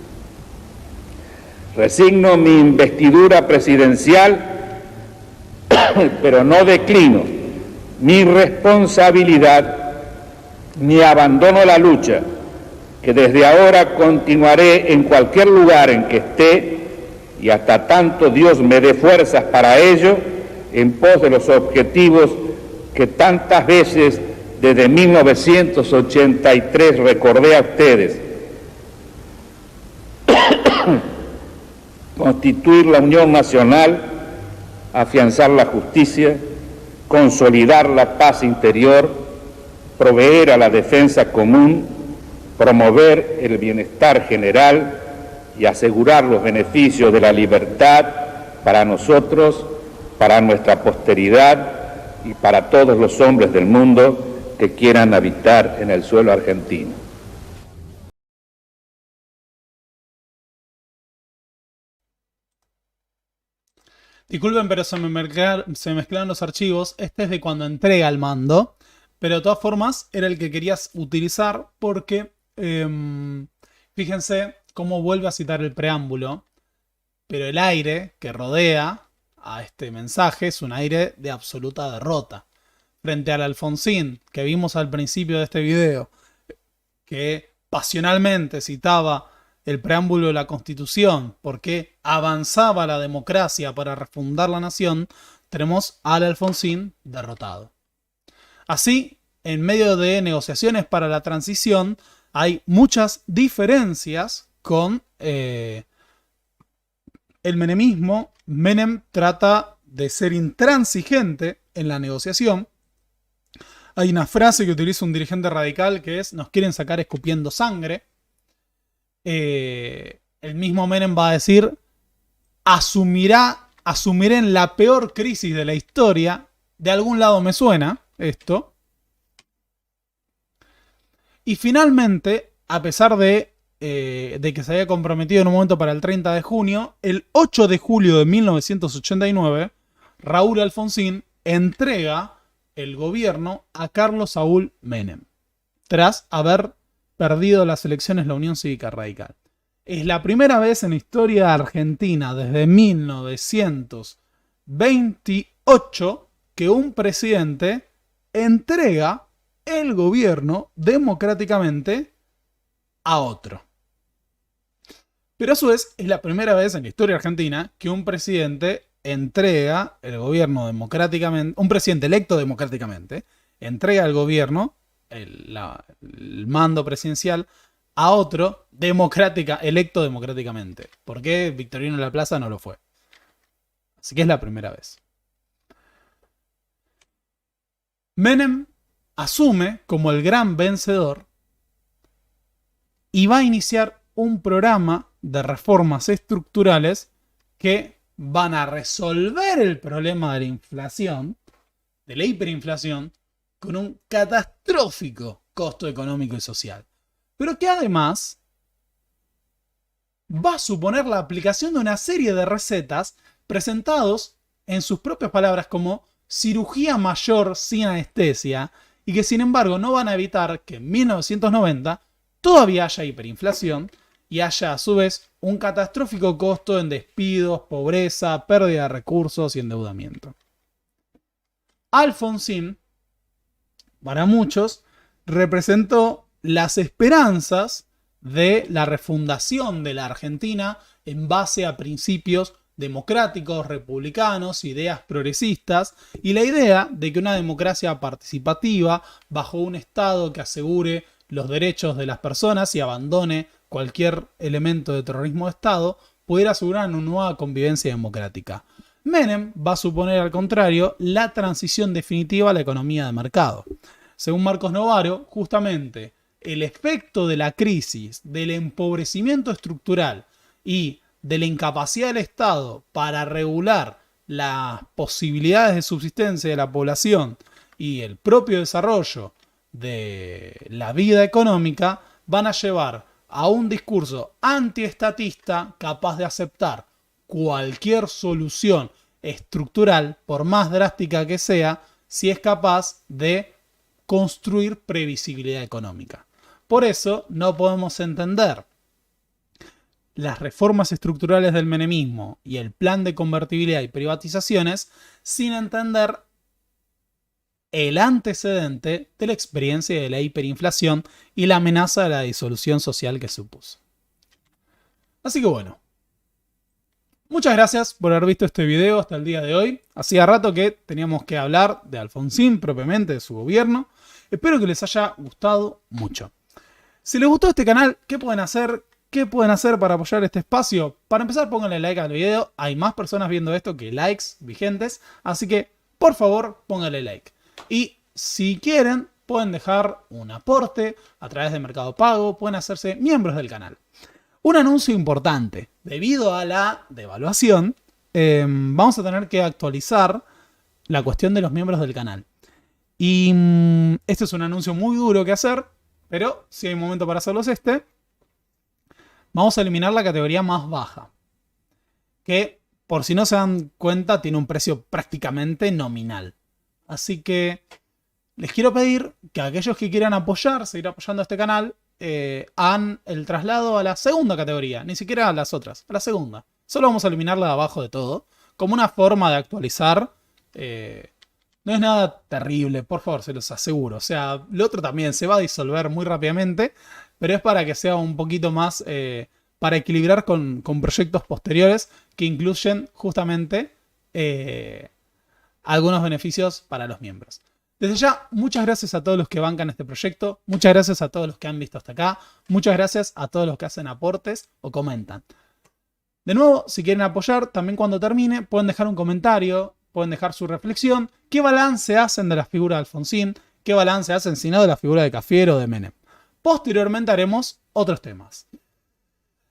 S2: Resigno mi investidura presidencial, pero no declino mi responsabilidad ni abandono la lucha, que desde ahora continuaré en cualquier lugar en que esté y hasta tanto Dios me dé fuerzas para ello, en pos de los objetivos que tantas veces desde 1983 recordé a ustedes. Constituir la Unión Nacional afianzar la justicia, consolidar la paz interior, proveer a la defensa común, promover el bienestar general y asegurar los beneficios de la libertad para nosotros, para nuestra posteridad y para todos los hombres del mundo que quieran habitar en el suelo argentino.
S1: Disculpen, pero se mezclaron los archivos. Este es de cuando entrega el mando, pero de todas formas era el que querías utilizar porque fíjense cómo vuelve a citar el preámbulo, pero el aire que rodea a este mensaje es un aire de absoluta derrota. Frente al Alfonsín que vimos al principio de este video, que pasionalmente citaba el preámbulo de la Constitución porque avanzaba la democracia para refundar la nación, tenemos al Alfonsín derrotado. Así, en medio de negociaciones para la transición, hay muchas diferencias con el menemismo. Menem trata de ser intransigente en la negociación. Hay una frase que utiliza un dirigente radical que es: nos quieren sacar escupiendo sangre. El mismo Menem va a decir: asumiré en la peor crisis de la historia. De algún lado me suena esto. Y finalmente, a pesar de que se había comprometido en un momento para el 30 de junio, el 8 de julio de 1989, Raúl Alfonsín entrega el gobierno a Carlos Saúl Menem, tras haber perdido las elecciones la Unión Cívica Radical. Es la primera vez en la historia argentina, desde 1928, que un presidente entrega el gobierno democráticamente a otro. Pero a su vez es la primera vez en la historia argentina que un presidente entrega el gobierno democráticamente, un presidente electo democráticamente, entrega el gobierno, el mando presidencial, a otro electo democráticamente. ¿Por qué Victorino Laplace no lo fue? Así que es la primera vez. Menem asume como el gran vencedor y va a iniciar un programa de reformas estructurales que van a resolver el problema de la inflación, de la hiperinflación, con un catastrófico costo económico y social. Pero que además va a suponer la aplicación de una serie de recetas presentados en sus propias palabras como cirugía mayor sin anestesia, y que sin embargo no van a evitar que en 1990 todavía haya hiperinflación y haya a su vez un catastrófico costo en despidos, pobreza, pérdida de recursos y endeudamiento. Alfonsín, para muchos, representó las esperanzas de la refundación de la Argentina en base a principios democráticos, republicanos, ideas progresistas y la idea de que una democracia participativa bajo un Estado que asegure los derechos de las personas y abandone cualquier elemento de terrorismo de Estado pudiera asegurar una nueva convivencia democrática. Menem va a suponer al contrario la transición definitiva a la economía de mercado. Según Marcos Novaro, justamente el efecto de la crisis, del empobrecimiento estructural y de la incapacidad del Estado para regular las posibilidades de subsistencia de la población y el propio desarrollo de la vida económica van a llevar a un discurso antiestatista capaz de aceptar cualquier solución estructural, por más drástica que sea, si es capaz de construir previsibilidad económica. Por eso no podemos entender las reformas estructurales del menemismo y el plan de convertibilidad y privatizaciones sin entender el antecedente de la experiencia de la hiperinflación y la amenaza de la disolución social que supuso. Así que bueno, muchas gracias por haber visto este video hasta el día de hoy. Hacía rato que teníamos que hablar de Alfonsín propiamente, de su gobierno. Espero que les haya gustado mucho. Si les gustó este canal, ¿qué pueden hacer? ¿Qué pueden hacer para apoyar este espacio? Para empezar, pónganle like al video. Hay más personas viendo esto que likes vigentes. Así que, por favor, pónganle like. Y si quieren, pueden dejar un aporte a través de Mercado Pago. Pueden hacerse miembros del canal. Un anuncio importante. Debido a la devaluación, vamos a tener que actualizar la cuestión de los miembros del canal. Y este es un anuncio muy duro que hacer, pero si hay momento para hacerlo es este. Vamos a eliminar la categoría más baja, que por si no se dan cuenta tiene un precio prácticamente nominal. Así que les quiero pedir que aquellos que quieran apoyar, seguir apoyando a este canal, hagan el traslado a la segunda categoría, ni siquiera a las otras, a la segunda. Solo vamos a eliminarla de abajo de todo, como una forma de actualizar. No es nada terrible, por favor, se los aseguro. O sea, lo otro también se va a disolver muy rápidamente, pero es para que sea un poquito más, para equilibrar con proyectos posteriores que incluyen justamente algunos beneficios para los miembros. Desde ya, muchas gracias a todos los que bancan este proyecto, muchas gracias a todos los que han visto hasta acá, muchas gracias a todos los que hacen aportes o comentan. De nuevo, si quieren apoyar, también cuando termine, pueden dejar un comentario, pueden dejar su reflexión, qué balance hacen de la figura de Alfonsín, qué balance hacen si no de la figura de Cafiero o de Menem. Posteriormente haremos otros temas.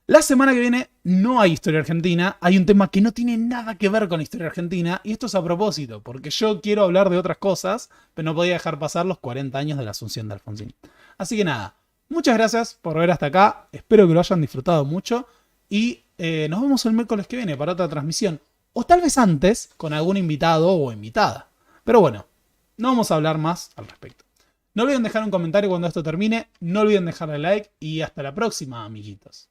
S1: La semana que viene no hay historia argentina, hay un tema que no tiene nada que ver con la historia argentina, y esto es a propósito, porque yo quiero hablar de otras cosas, pero no podía dejar pasar los 40 años de la asunción de Alfonsín. Así que nada, muchas gracias por ver hasta acá, espero que lo hayan disfrutado mucho, y nos vemos el miércoles que viene para otra transmisión, o tal vez antes, con algún invitado o invitada. Pero bueno, no vamos a hablar más al respecto. No olviden dejar un comentario cuando esto termine, no olviden dejarle like y hasta la próxima, amiguitos.